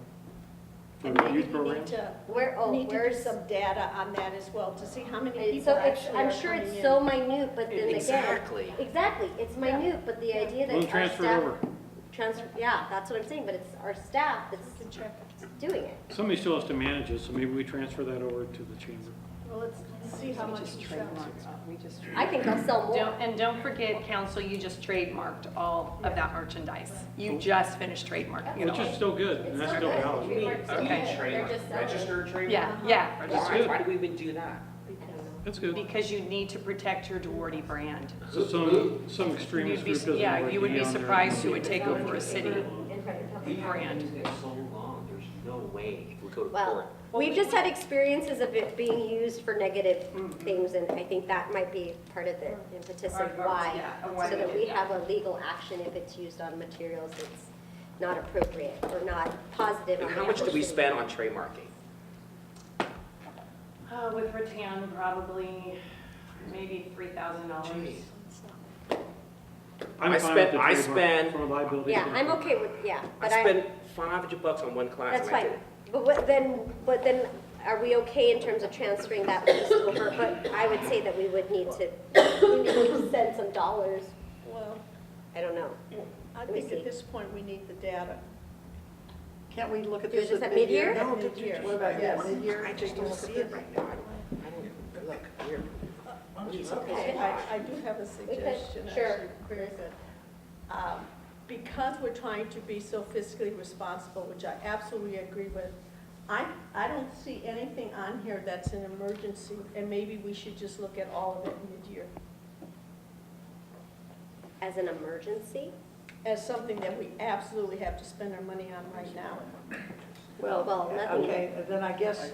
For And maybe youth we need programs? to, Where's do some data on that as well, to see how many It's people so, actually I'm are sure coming it's in. so minute, but then again. Exactly. It's minute, but the idea that We'll our transfer it staff. over. Yeah, that's what I'm saying, but it's our staff We that's can check it. doing it. Somebody still has to manage it, so maybe we transfer that over to the chamber. Well, let's see how much Just we trademark. sell. We just I think they'll sell more. Don't forget, council, you just trademarked all of that merchandise. You just finished trademarking it Which is all. still good, and that's still valid. Okay. They're just selling it. Registered trademark? Yeah. That's Why good. do we even do that? That's good. Because you need to protect your Duarte brand. So some extremist group doesn't Yeah, want you would be on there. surprised who would take over a city We've been brand. using it so long, there's no way if we go to Well, court. we've just had experiences of it being used for negative things, and I think that might be part of the impetus of why, so that we have a legal action if it's used on materials that's not appropriate or not positive. And on how the much do we actual spend on trademarking? With rattan, probably maybe $3,000. I'm I fine with spend- the I trademark spend- from a liability Yeah, I'm standpoint. okay with, I but spend $500 on one class. that's and I fine. do- But then, are we okay in terms of transferring that lease over? But I would say that we would need to send some dollars. Well, I don't know. I Let me think see. at this point, we need the data. Can't we look at Do this this at at mid-year? mid-year? No, mid-year. What about Yes. mid-year? I just don't see it right now. I don't, look, here. Okay. I do have a suggestion, sure. actually, very good. Because we're trying to be so fiscally responsible, which I absolutely agree with, I don't see anything on here that's an emergency, and maybe we should just look at all of it mid-year As an emergency? as something that we absolutely have to spend our money on right now. Well, nothing- Okay, then I guess,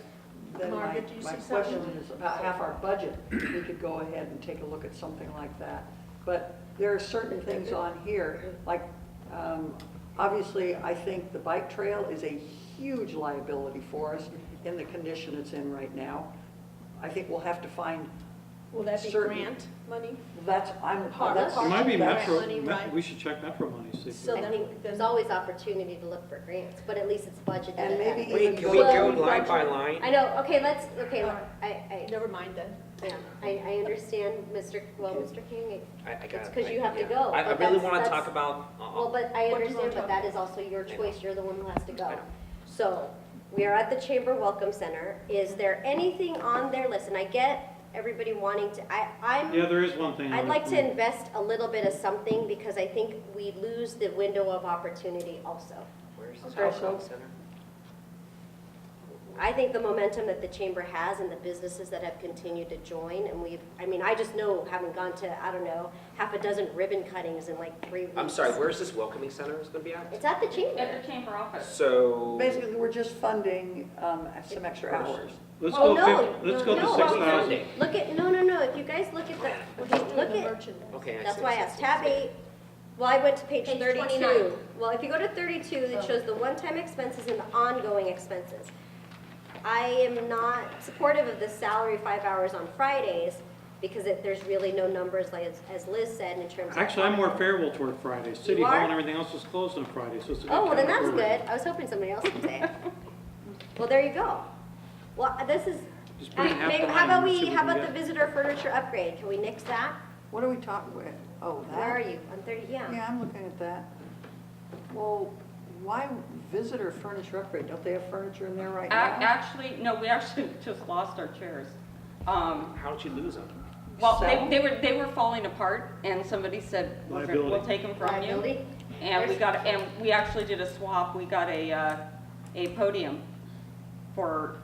then Margaret, do you my see question something? is, about half our budget, we could go ahead and take a look at something like that. But there are certain things on here, like, obviously, I think the bike trail is a huge liability for us in the condition it's in right now. I think we'll have to find Will that be Certainly. grant money? That's, that's. It might be Grant Metro, money, right? we should check Metro money, see if So we- I think there's always opportunity to look for grants, but at least it's budgeted. And maybe ahead. even Can we go line by line? I know, okay, okay, All right. I, Never mind then. yeah, I understand, Mr. King, I got it's it. because you have to go. I but really that's- want to that's- talk about, Well, but I What do you understand, wanna but that talk is also your I know. choice, you're the one who has to I go. know. So, we are at the Chamber Welcome Center, is there anything on their list, and I get everybody wanting to, I'm, Yeah, there is one thing. I'd like to invest a little bit of something, because I think we lose the window of opportunity also. Where's the Okay, South so- Center? I think the momentum that the chamber has and the businesses that have continued to join, and I just know, having gone to, I don't know, half a dozen ribbon cuttings in like 3 weeks. I'm sorry, where's this welcoming center is going to be at? It's at the chamber. At the chamber office. So, Basically, we're just funding some extra hours. Let's Oh, go, no, let's go to no, 6,000. Look at, no, if you guys look at the, okay, look at, okay. I that's see, why I I see, asked, I tab see. 8, well, I went to page Page 32. 29. Well, if you go to 32, it shows the one-time expenses and the ongoing expenses. I am not supportive of this salary 5 hours on Fridays, because there's really no numbers, like as Liz said, in terms of. Actually, I'm more favorable toward Fridays. City You Hall are? and everything else is closed on Friday, so it's a good Oh, well, then time that's for- good. I was hoping somebody else would say it. Well, there you go. Well, this is, Just put in half maybe, the how line about and see we, what how we about get. the visitor furniture upgrade? Can we nix that? What are we talking about? Oh, Where are that? you? On 30, yeah. Yeah, I'm looking at that. Well, why visitor furniture upgrade? Don't they have furniture in there right now? Actually, no, we actually just lost our chairs. How did you lose them? Well, Sell? they were falling apart, and somebody said, Liability. we'll take them from you. Liability? And we actually did a swap. We got a podium for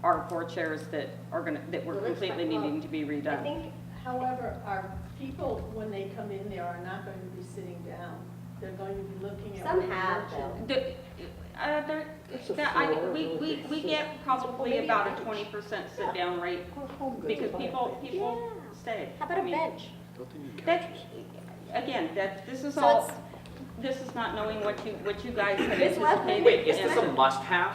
our 4 chairs that were Well, that's completely fine. needing to be I redone. think, however, our people, when they come in there, are not going to be sitting down. They're going to be looking at. Some what the have, merchant- It's a floor, We get probably about a 20% sit-down rate, Home goods because buy people Yeah. stay. How about I a mean, bench? Don't they need That, couches? again, this is So all, it's- this is not knowing what you guys have It's lovely. anticipated. Wait, is this a and- must-have?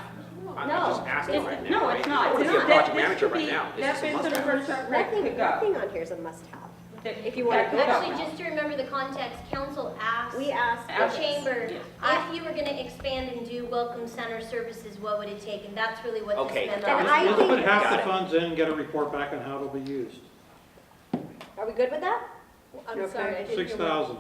I'm No. just asking right now. No, right? it's not. I want to be a That- project this manager could right be- now. Is That this a visitor must-have? furniture rate Nothing, could go. nothing on here is a must-have. That- If you want that to could go. go. Actually, just to remember the context, council asked We asked. the chamber, Yes. if you were gonna expand and do welcome center services, what would it take? And that's really what Okay. this And memo I Let's think- put half Got the it. funds in and get a report back on how it'll be used. Are we good with that? I'm You okay? sorry. I didn't hear what- 6,000.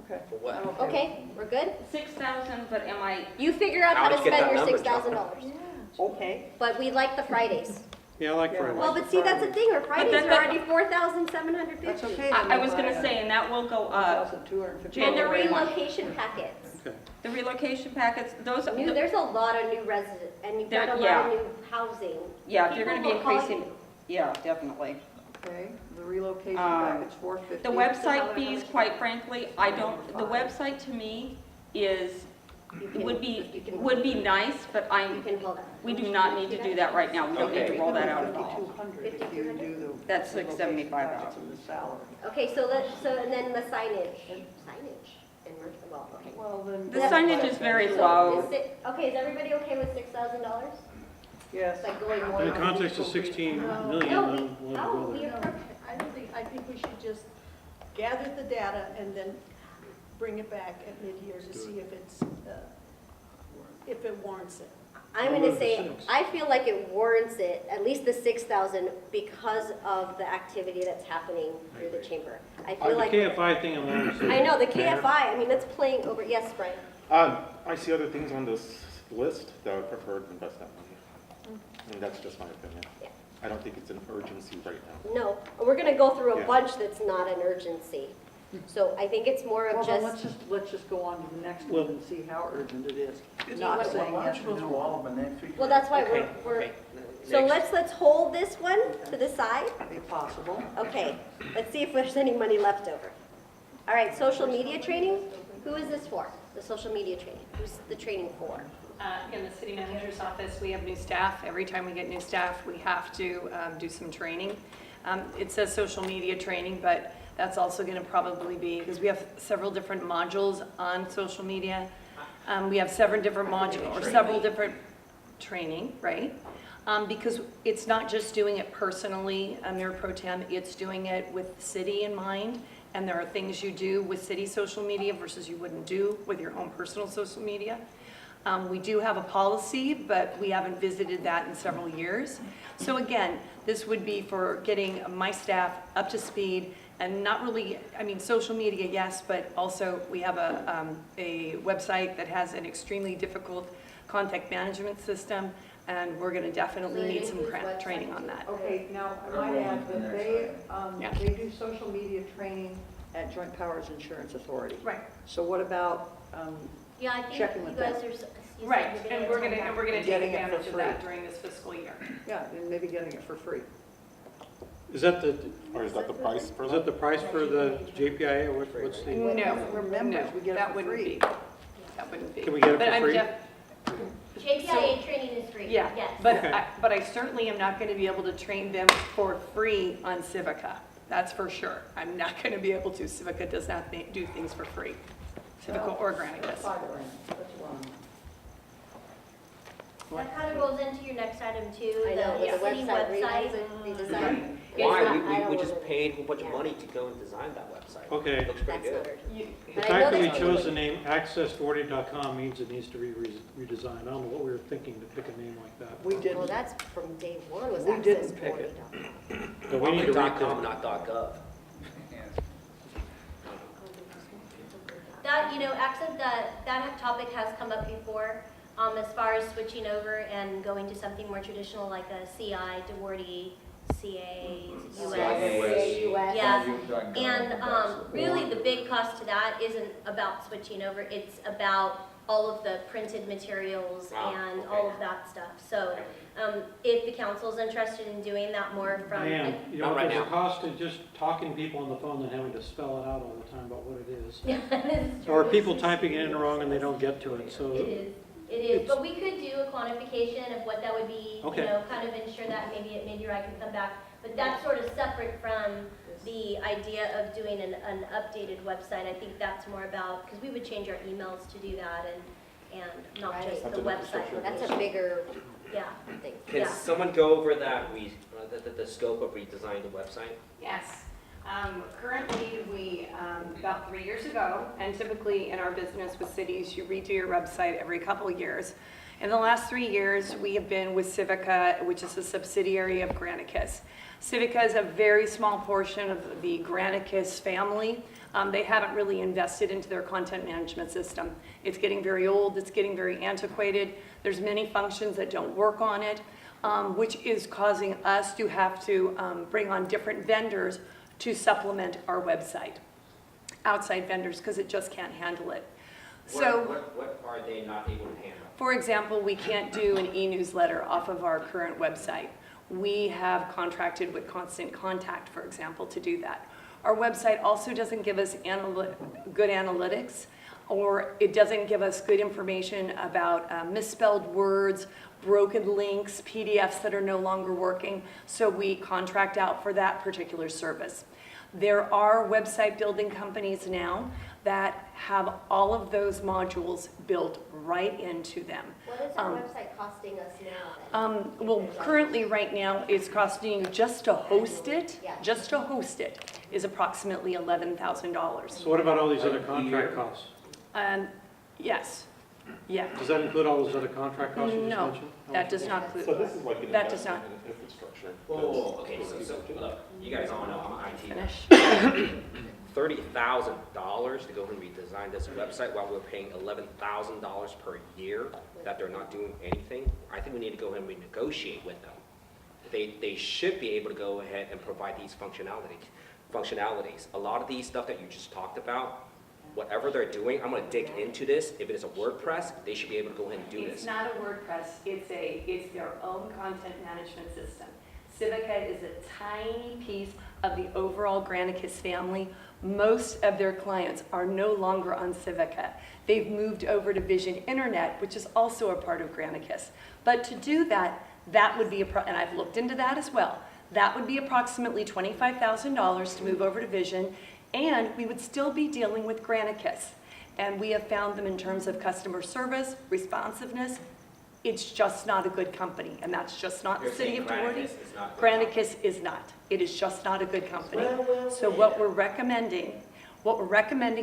Okay. For what? I'm Okay, we're good? 6,000, but am I, You figure out How how to did you get spend that your number, $6,000. Okay. But we like the Fridays. Yeah, I like Yeah. Fridays. Well, but see, that's the thing, our Fridays that- are that- already 4,750. That's okay. I was gonna say, and that will go up. 1,250. And the January. relocation packets. Okay. The relocation packets, those, There's a lot of new residents, and you've got a lot Yeah. of new housing. yeah, they're gonna be People will call increasing, you. yeah, definitely. Okay, the relocation Um, package, 450. The website fees, quite frankly, the website to me is, You can- would you can- be nice, but You can hold on. we do not need to do that right now. We don't need to Okay. roll that out at all. 5,200 if you do the. That's the like relocation 75 package and the salary. Okay, and then the signage. Signage. And well, okay. Well, then. The signage is very So low. okay, is everybody okay with $6,000? Yes. It's like going more. In the context of 16 million, No, then we'll how? go there. I think we should just gather the data and then bring it back at mid-year to see if it warrants it. I'm I'll gonna move say, to 6. I feel like it warrants it, at least the 6,000, because of the activity that's happening through the chamber. I feel The like, KFI thing alone. I know, the KFI, I mean, it's playing over, yes, Brian? I see other things on this list that I would prefer to invest that money. I mean, that's just my opinion. Yeah. I don't think it's an urgency right now. No, we're gonna go through a Yeah. bunch that's not an urgency. So I think it's more Well, of then just, let's just go on to the next Well- one and see how urgent it is. Why Not saying don't yes you or go through no. all of them and then figure? well, that's why Okay, we're, okay. so Next. let's hold this one to the side. If possible. Okay, let's see if there's any money left over. All right, social media training, who is this for? The social media training, who's the training for? In the city manager's office, we have new staff. Every time we get new staff, we have to do some training. It says social media training, but that's also going to probably be, because we have several different modules on social media. We have several different modules, or several different training, right? Because it's not just doing it personally, Mayor Pro Tem, it's doing it with the city in mind. And there are things you do with city social media versus you wouldn't do with your own personal social media. We do have a policy, but we haven't visited that in several years. So again, this would be for getting my staff up to speed and not really, I mean, social media, yes, but also we have a website that has an extremely difficult contact management system, and we're gonna definitely need some training on that. Okay, now, I might add that they, Yeah. they do social media training at Joint Powers Insurance Authority. Right. So what about, Yeah, I think checking you with guys them? are, you said Right, you're and gonna we're gonna, attend and we're that. gonna take Getting it for advantage of that free. during this fiscal year. Yeah, and maybe getting it for free. Is that the, Or is that the price for is that? that the price for the JPIA, or what's the? No, We're members, we get it that for wouldn't free. be. That wouldn't be. Can we get it But for I'm free? JPIA training is free, Yeah, yes. Okay. but I certainly am not going to be able to train them for free on Civica. That's for sure. I'm not going to be able to. Civica does not do things for free. Civica or Granicus. That kind of rolls into your next item too, I know, the with the city website website. redesign. Why? It's not- We just paid a whole bunch of money to go and design that website. Okay. Looks pretty That's not good. urgent. The But I fact know that we there's chose people- the name access40.com means it needs to be redesigned. I don't know what we were thinking to pick a name like that. We Well, didn't, that's from day one was We access didn't pick 40. it. But we need to .com, rethink. not .gov. That, accent, that topic has come up before, as far as switching over and going to something more traditional like a CI, Duarte, CA, US. US. Yeah, You've done and government really the big cost to that isn't about switching over, it's about all of the printed materials Wow, and okay. all of that stuff. So if the council's interested in doing that more from. Man, Not right there's a now. cost to just talking to people on the phone than having to spell it out all the time about what it is. Yeah, this is Or true. people typing it in wrong and they don't get to it, so. It is, but we could do a quantification of what that would be, Okay. kind of ensure that maybe I can come back. But that's sort of separate from the idea of doing an updated website. I think that's more about, because we would change our emails to do that and not just Right. the website. That's a bigger Yeah, thing. Can Yeah. someone go over that, the scope of redesigning the website? Yes. Currently, we, about 3 years ago, and typically in our business with cities, you redo your website every couple of years. In the last 3 years, we have been with Civica, which is a subsidiary of Granicus. Civica is a very small portion of the Granicus family. They haven't really invested into their content management system. It's getting very old, it's getting very antiquated. There's many functions that don't work on it, which is causing us to have to bring on different vendors to supplement our website. Outside vendors, because it just can't handle it. So, What are they not able to handle? for example, we can't do an e-newsletter off of our current website. We have contracted with Constant Contact, for example, to do that. Our website also doesn't give us good analytics, or it doesn't give us good information about misspelled words, broken links, PDFs that are no longer working, so we contract out for that particular service. There are website building companies now that have all of those modules built right into them. What is our website costing us now then? Well, currently, right now, it's costing you just to host it, Yeah. is approximately $11,000. So what about all these other contract costs? Yes, yeah. Does that include all those other contract costs you just No, mentioned? that does not include. So this is like an That does not. investment in infrastructure. Whoa, okay, so look, you guys all know I'm IT. Finish. $30,000 to go and redesign this website while we're paying $11,000 per year that they're not doing anything. I think we need to go ahead and renegotiate with them. They should be able to go ahead and provide these functionalities. A lot of these stuff that you just talked about, whatever they're doing, I'm gonna dig into this. If it is a WordPress, they should be able to go ahead and do It's this. not a WordPress, it's their own content management system. Civica is a tiny piece of the overall Granicus family. Most of their clients are no longer on Civica. They've moved over to Vision Internet, which is also a part of Granicus. But to do that, that would be, and I've looked into that as well, that would be approximately $25,000 to move over to Vision, and we would still be dealing with Granicus. And we have found them in terms of customer service, responsiveness, It's just not a good company, and that's just not the You're city saying of Duarte. Granicus is not good Granicus is not. It is just not a good company. So what we're recommending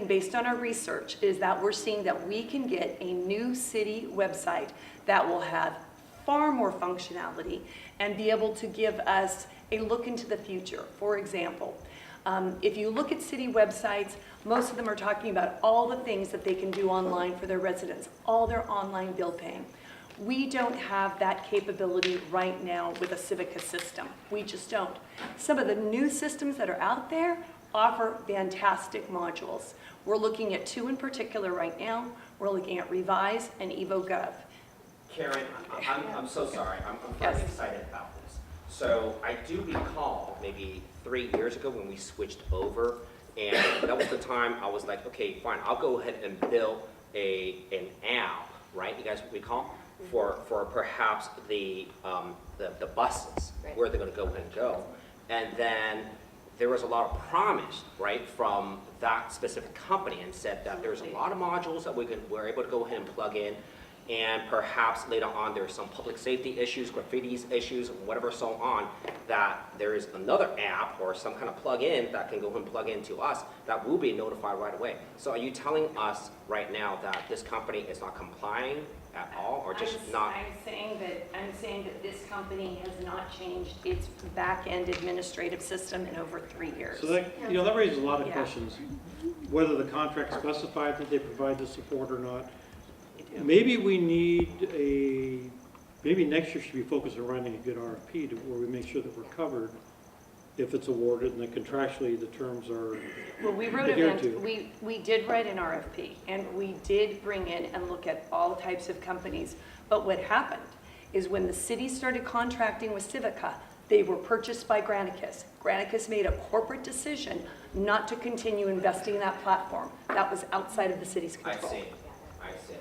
based on our research is that we're seeing that we can get a new city website that will have far more functionality and be able to give us a look into the future. For example, if you look at city websites, most of them are talking about all the things that they can do online for their residents, all their online bill paying. We don't have that capability right now with a Civica system. We just don't. Some of the new systems that are out there offer fantastic modules. We're looking at 2 in particular right now. We're looking at Revise and EvoGov. Karen, I'm so sorry, I'm very excited about this. So I do recall maybe 3 years ago when we switched over, and that was the time I was like, okay, fine, I'll go ahead and build an app, right? You guys recall? For perhaps the buses, Right. where they're gonna go and go. And then there was a lot of promise, right, from that specific company, and said that there's a lot of modules that we're able to go ahead and plug in, and perhaps later on there's some public safety issues, graffitis issues, whatever so on, that there is another app or some kind of plug-in that can go ahead and plug into us that will be notified right away. So are you telling us right now that this company is not complying at all, or just not? I'm saying that this company has not changed its back-end administrative system in over 3 years. So that, that raises a lot of Yeah. questions. Whether the contract specified that they provide the support or not. Maybe we need maybe next year should be focused on writing a good RFP to where we make sure that we're covered if it's awarded and that contractually the terms are Well, we wrote adhered to. we did write an RFP, and we did bring in and look at all types of companies. But what happened is when the city started contracting with Civica, they were purchased by Granicus. Granicus made a corporate decision not to continue investing in that platform. That was outside of the city's I control. see, I see.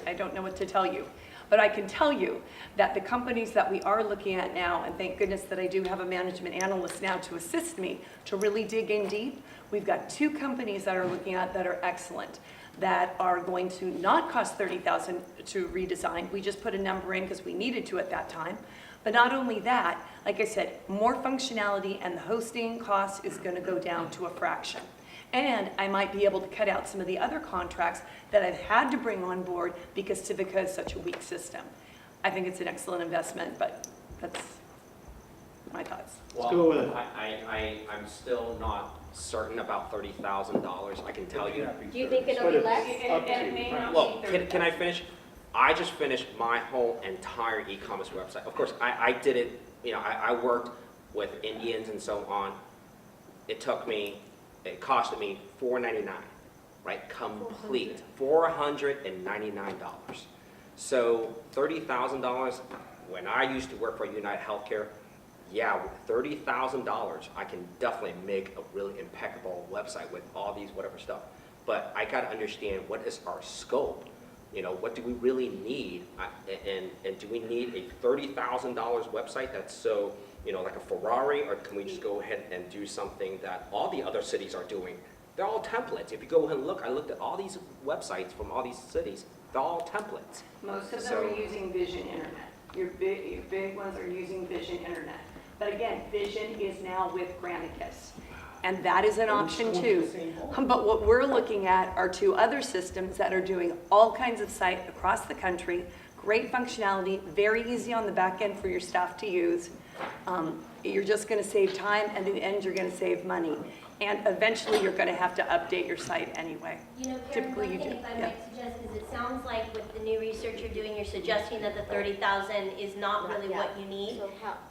I don't know what to tell you. But I can tell you that the companies that we are looking at now, and thank goodness that I do have a management analyst now to assist me to really dig in deep, we've got 2 companies that are looking at that are excellent, that are going to not cost $30,000 to redesign. We just put a number in because we needed to at that time. But not only that, like I said, more functionality, and the hosting cost is going to go down to a fraction. And I might be able to cut out some of the other contracts that I've had to bring on board because Civica is such a weak system. I think it's an excellent investment, but that's my thoughts. Let's go with it. I'm still not certain about $30,000, I can tell you. Do you think it'll be less? It may not Well, be can I finish? I just finished my whole entire e-commerce website. Of course, I did it, I worked with Indians and so on. It costed me $4.99, right? Complete, $499. So $30,000, when I used to work for United Healthcare, yeah, with $30,000, I can definitely make a really impeccable website with all these whatever stuff. But I got to understand, what is our scope? What do we really need? And do we need a $30,000 website that's so, like a Ferrari, or can we just go ahead and do something that all the other cities are doing? They're all templates. If you go ahead and look, I looked at all these websites from all these cities. They're all templates. Most of them are using Vision Internet. Your big ones are using Vision Internet. But again, Vision is now with Granicus. And that is an option too. But what we're looking at are 2 other systems that are doing all kinds of sites across the country, great functionality, very easy on the back end for your staff to use. You're just going to save time, and in the end, you're going to save money. And eventually, you're going to have to update your site anyway. Karen, Typically, one you thing do. if I Yeah. might suggest is it sounds like with the new research you're doing, you're suggesting that the 30,000 is not really what you need.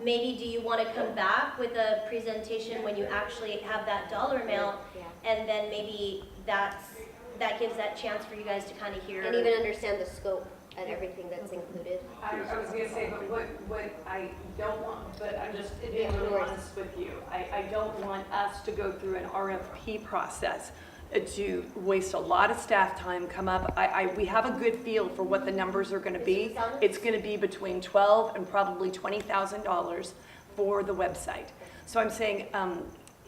Maybe do you want to come back with a presentation when you actually have that dollar amount, and then maybe that gives that chance for you guys to kind of hear. And even understand the scope and everything that's included. I was going to say, but what I don't want, but I'm just being really honest with you. I don't want us to go through an RFP process to waste a lot of staff time, come up. We have a good feel for what the numbers are going to be. It's going to be between $12,000 and probably $20,000 for the website. So I'm saying,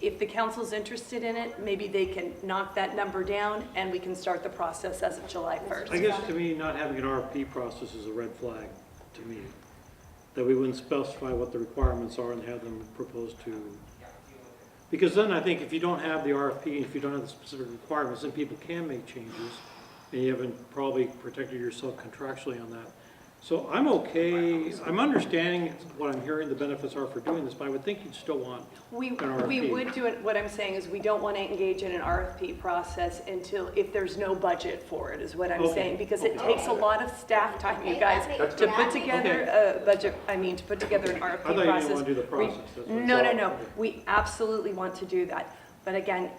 if the council's interested in it, maybe they can knock that number down and we can start the process as of July 1st. I guess to me, not having an RFP process is a red flag. to me. That we wouldn't specify what the requirements are and have them proposed to. Because then I think if you don't have the RFP, if you don't have the specific requirements, then people can make changes, and you haven't probably protected yourself contractually on that. So I'm okay, I'm understanding what I'm hearing the benefits are for doing this, but I would think you'd still want We an RFP. would do it, what I'm saying is we don't want to engage in an RFP process until, if there's no budget for it, is what I'm Okay. saying. Because it Okay. takes a lot of staff time, you Okay, guys, that makes- to that put makes together sense. a budget, to put together an RFP I process. thought you didn't want to do the process. That's what I No, no, thought. no, Okay. we absolutely want to do that. But again,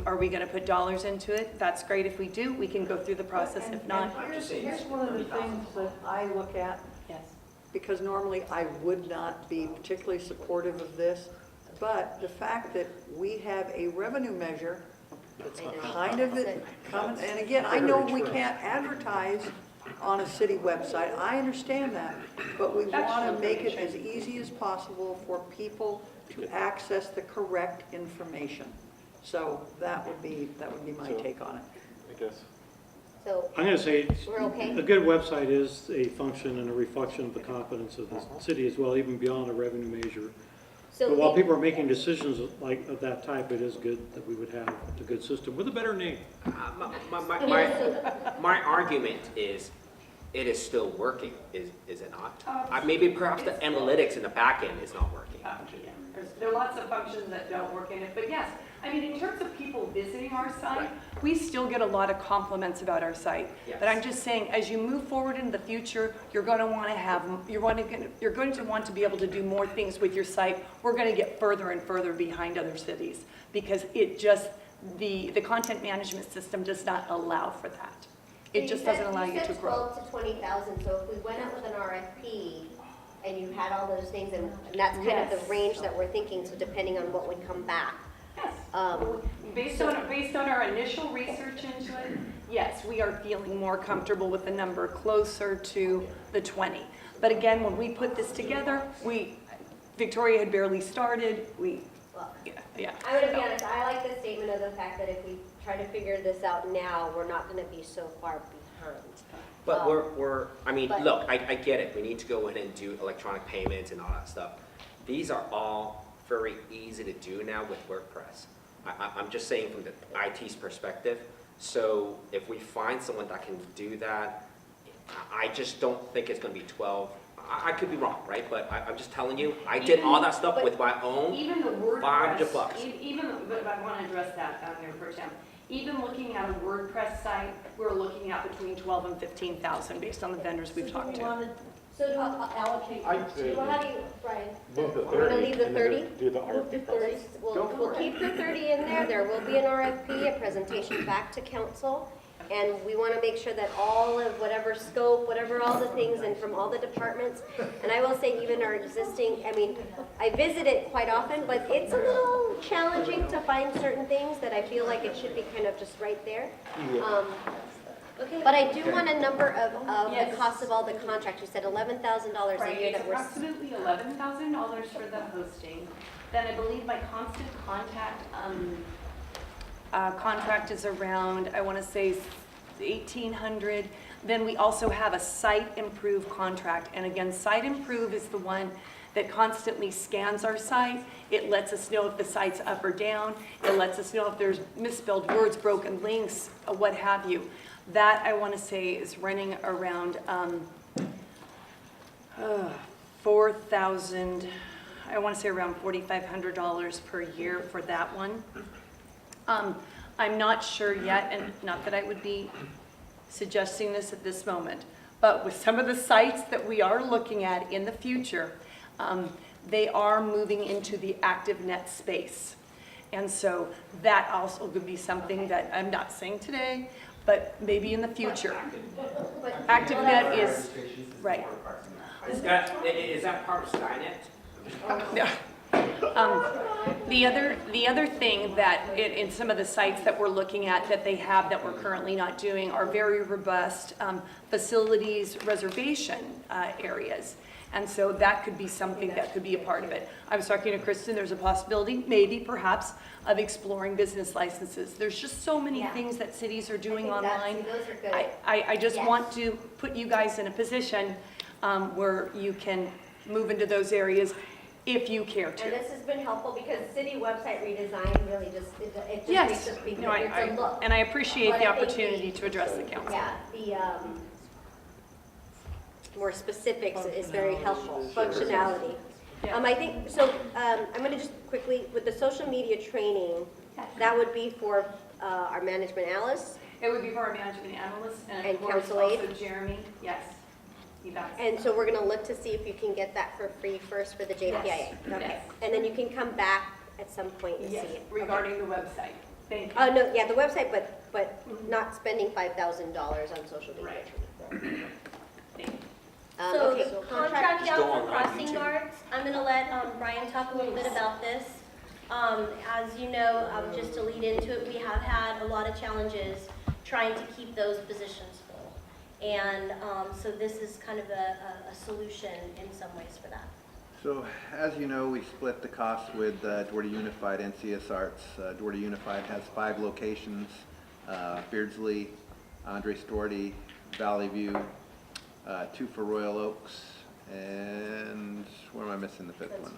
are we gonna put dollars into it? That's great if we do, we can go through the process. If not, Here's one of the things that I look at, yes. because normally I would not be particularly supportive of this, but the fact that we have a revenue measure that's kind of common, and again, I know we can't advertise on a city website, I understand that, but we want to make it as easy as possible for people to access the correct information. So that would be my take on it. I guess. So, I'm going to say, we're okay? a good website is a function and a reflection of the competence of the city as well, even beyond a revenue measure. So But while the- people are making decisions like of that type, it is good that we would have a good system with a better name. My argument is, it is still working, is it not? Maybe perhaps the analytics in the back end is not working. There are lots of functions that don't work in it, but yes, I mean, in terms of people visiting our site, we still get a lot of compliments about our site. Yes. But I'm just saying, as you move forward in the future, you're going to want to have, you're going to want to be able to do more things with your site. We're going to get further and further behind other cities because it just, the content management system does not allow for that. It just doesn't allow you to grow. You said 12 to 20,000, so if we went out with an RFP and you had all those things, and that's kind of Yes. the range that we're thinking, so depending on what would come back. Yes. Um, Based on our initial research into it, yes, we are feeling more comfortable with the number closer to the 20. But again, when we put this together, Victoria had barely started, well, yeah. I'm gonna be honest, I like the statement of the fact that if we try to figure this out now, we're not gonna be so far behind. But But- look, I get it, we need to go in and do electronic payments and all that stuff. These are all very easy to do now with WordPress. I'm just saying from the IT's perspective, so if we find someone that can do that, I just don't think it's gonna be 12. I could be wrong, right? But I'm just telling you, I did all that stuff with my own. Even the WordPress, $500. but I want to address that, Mayor Pro Tem. Even looking at a WordPress site, we're looking at between 12 and 15,000 based on the vendors we've talked to. So do allocate, I'd say well, how do you, Brian? move the We're gonna 30 leave the and then 30? do the RFP process. We'll keep the 30 in there, there will be an RFP, a presentation back to council, and we want to make sure that all of whatever scope, whatever all the things, and from all the departments, and I will say even our existing, I mean, I visit it quite often, but it's a little challenging to find certain things that I feel like it should be kind of just right there. But I do want a number of Yes. the cost of all the contracts, you said $11,000 a Right, year it's that we're. approximately $11,000 for the hosting. Then I believe my constant contact contract is around, I want to say 1,800. Then we also have a Site Improve contract. And again, Site Improve is the one that constantly scans our site. It lets us know if the site's up or down. It lets us know if there's misspelled words, broken links, what have you. That, I want to say, is running around 4,000, I want to say around $4,500 per year for that one. I'm not sure yet, and not that I would be suggesting this at this moment, but with some of the sites that we are looking at in the future, they are moving into the ActiveNet space. And so that also could be something that I'm not saying today, but maybe in the future. ActiveNet is, right. Is that part of Skynet? No. The other thing that in some of the sites that we're looking at that they have that we're currently not doing are very robust facilities reservation areas. And so that could be something that could be a part of it. I was talking to Kristen, there's a possibility, maybe, perhaps, of exploring business licenses. There's just so many things that cities are doing online. Those are good. I just Yes. want to put you guys in a position where you can move into those areas if you care And to. this has been helpful because city website redesign really just, it just makes Yes, a big no, difference. Look. and I appreciate But the I think opportunity to address the council. Yeah, the more specifics is very helpful, functionality. I think, so, I'm gonna just quickly, with the social media training, that would be for, our management analysts, It would be for our management analysts and And of course council aid? also Jeremy, yes, he does. and so we're gonna look to see if you can get that for free first for the JPIA. Yes, Okay, yes. and then you can come back at some point and see Yes, it. regarding the website, thank you. No, yeah, the website, but not spending $5,000 on social media Right. training. Thank you. So Okay, the contract Just out go for online, crossing YouTube. guards, I'm gonna let Brian talk a little bit about this. As you know, just to lead into it, we have had a lot of challenges trying to keep those positions full. And so this is kind of a solution in some ways for that. So, as you know, we split the cost with Duarte Unified and CS Arts. Duarte Unified has 5 locations, Beardsley, Andre Storti, Valley View, 2 for Royal Oaks, and where am I missing the 5th one?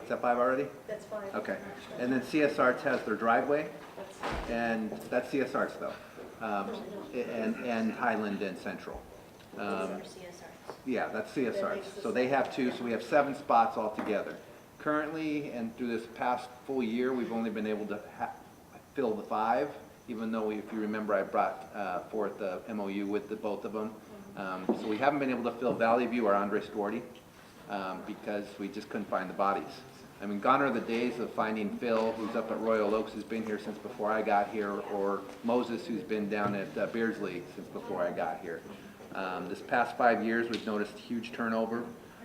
Is that 5 already? That's fine. Okay. And then CS Arts has their driveway, and that's CS Arts though, and Highland and Central. These are CSRs. Yeah, that's CS Arts. So they have 2, so we have 7 spots altogether. Currently, and through this past full year, we've only been able to fill the 5, even though, if you remember, I brought forth the MOU with both of them. So we haven't been able to fill Valley View or Andre Storti because we just couldn't find the bodies. I mean, gone are the days of finding Phil, who's up at Royal Oaks, who's been here since before I got here, or Moses, who's been down at Beardsley since before I got here. This past 5 years, we've noticed huge turnover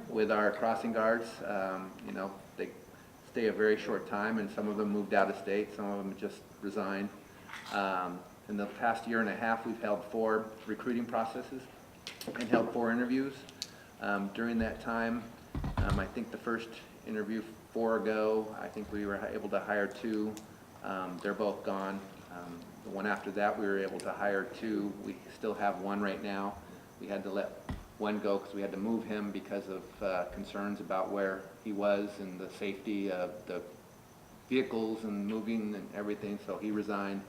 with our crossing guards. You know, they stay a very short time, and some of them moved out of state, some of them just resigned. In the past year and a half, we've held 4 recruiting processes and held 4 interviews. During that time, I think the first interview 4 ago, I think we were able to hire 2. They're both gone. The one after that, we were able to hire 2. We still have 1 right now. We had to let 1 go because we had to move him because of concerns about where he was and the safety of the vehicles and moving and everything, so he resigned.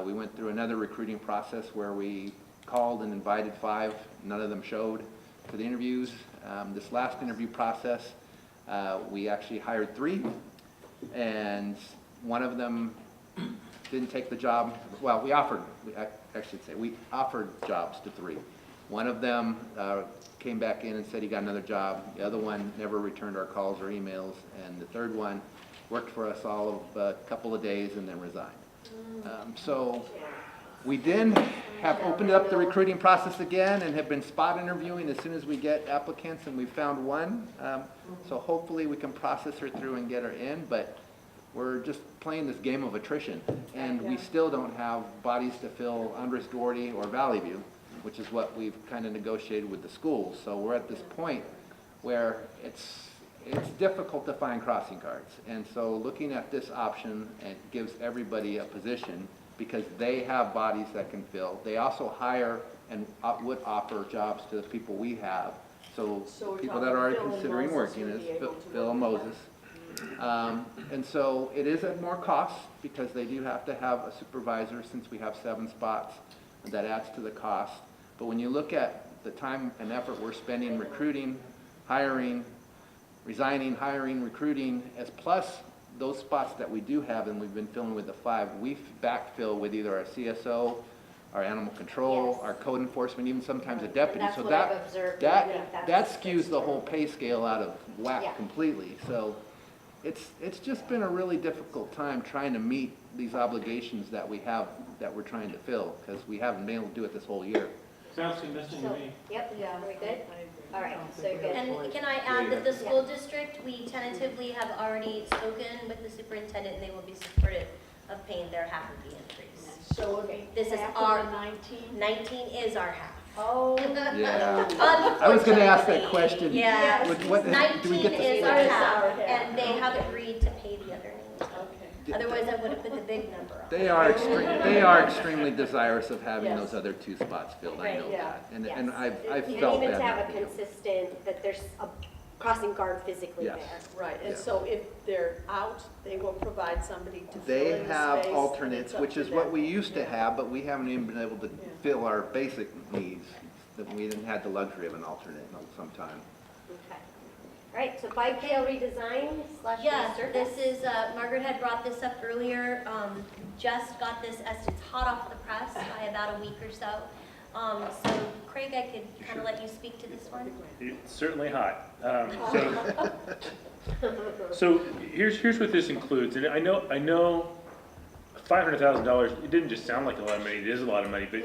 We went through another recruiting process where we called and invited 5. None of them showed to the interviews. This last interview process, we actually hired 3, and one of them didn't take the job. Well, we offered jobs to 3. One of them came back in and said he got another job. The other one never returned our calls or emails, and the third one worked for us all of a couple of days and then resigned. So we then have opened up the recruiting process again and have been spot interviewing as soon as we get applicants, and we found 1. So hopefully we can process her through and get her in, but we're just playing this game of attrition, and we still don't have bodies to fill Andres Duarte or Valley View, which is what we've kind of negotiated with the schools. So we're at this point where it's difficult to find crossing guards. And so looking at this option, it gives everybody a position because they have bodies that can fill. They also hire and would offer jobs to the people we have. So people that are considering working is Phil and Moses. And so it is at more cost because they do have to have a supervisor since we have 7 spots. That adds to the cost. But when you look at the time and effort we're spending recruiting, hiring, resigning, hiring, recruiting, as plus those spots that we do have and we've been filling with the 5, we backfill with either our CSO, our animal control, our code enforcement, even sometimes a deputy. That's So what I've observed. that skews the whole pay scale out of whack completely. So it's just been a really difficult time trying to meet these obligations that we have that we're trying to fill because we haven't been able to do it this whole year. Sounds consistent to me. Yep, very good. All right, so you're good. And can I add that the school district, we tentatively have already spoken with the superintendent, and they will be supportive of paying their half of the increase. So This is half our- of the 19? 19 is our half. Oh. Yeah. I was gonna ask that question. Yeah, What- do we 19 get to is split our it? cap, and they have agreed to pay the other names. Okay. Otherwise, I would have put the big number on. They are extremely desirous of having those other 2 spots filled, I know Right. Yeah. that. And Yes. I've And felt even that. to have a not being- consistent, that there's a crossing guard physically Yes. there. Right, and Yeah. so if they're out, they will provide somebody to fill They in the have space, and alternates, it's up which to is what them. we used to Yeah. have, but we haven't even been able to Yeah. fill our basic needs. That we didn't have the luxury of an alternate sometime. Okay. All right, so bike trail redesign / Yeah, resurface. this is, Margaret had brought this up earlier, just got this as it's hot off the press by about a week or so. So Craig, I could kind of let you speak to this one. It's certainly hot. So here's what this includes, and I know $500,000, it didn't just sound like a lot of money, it is a lot of money, but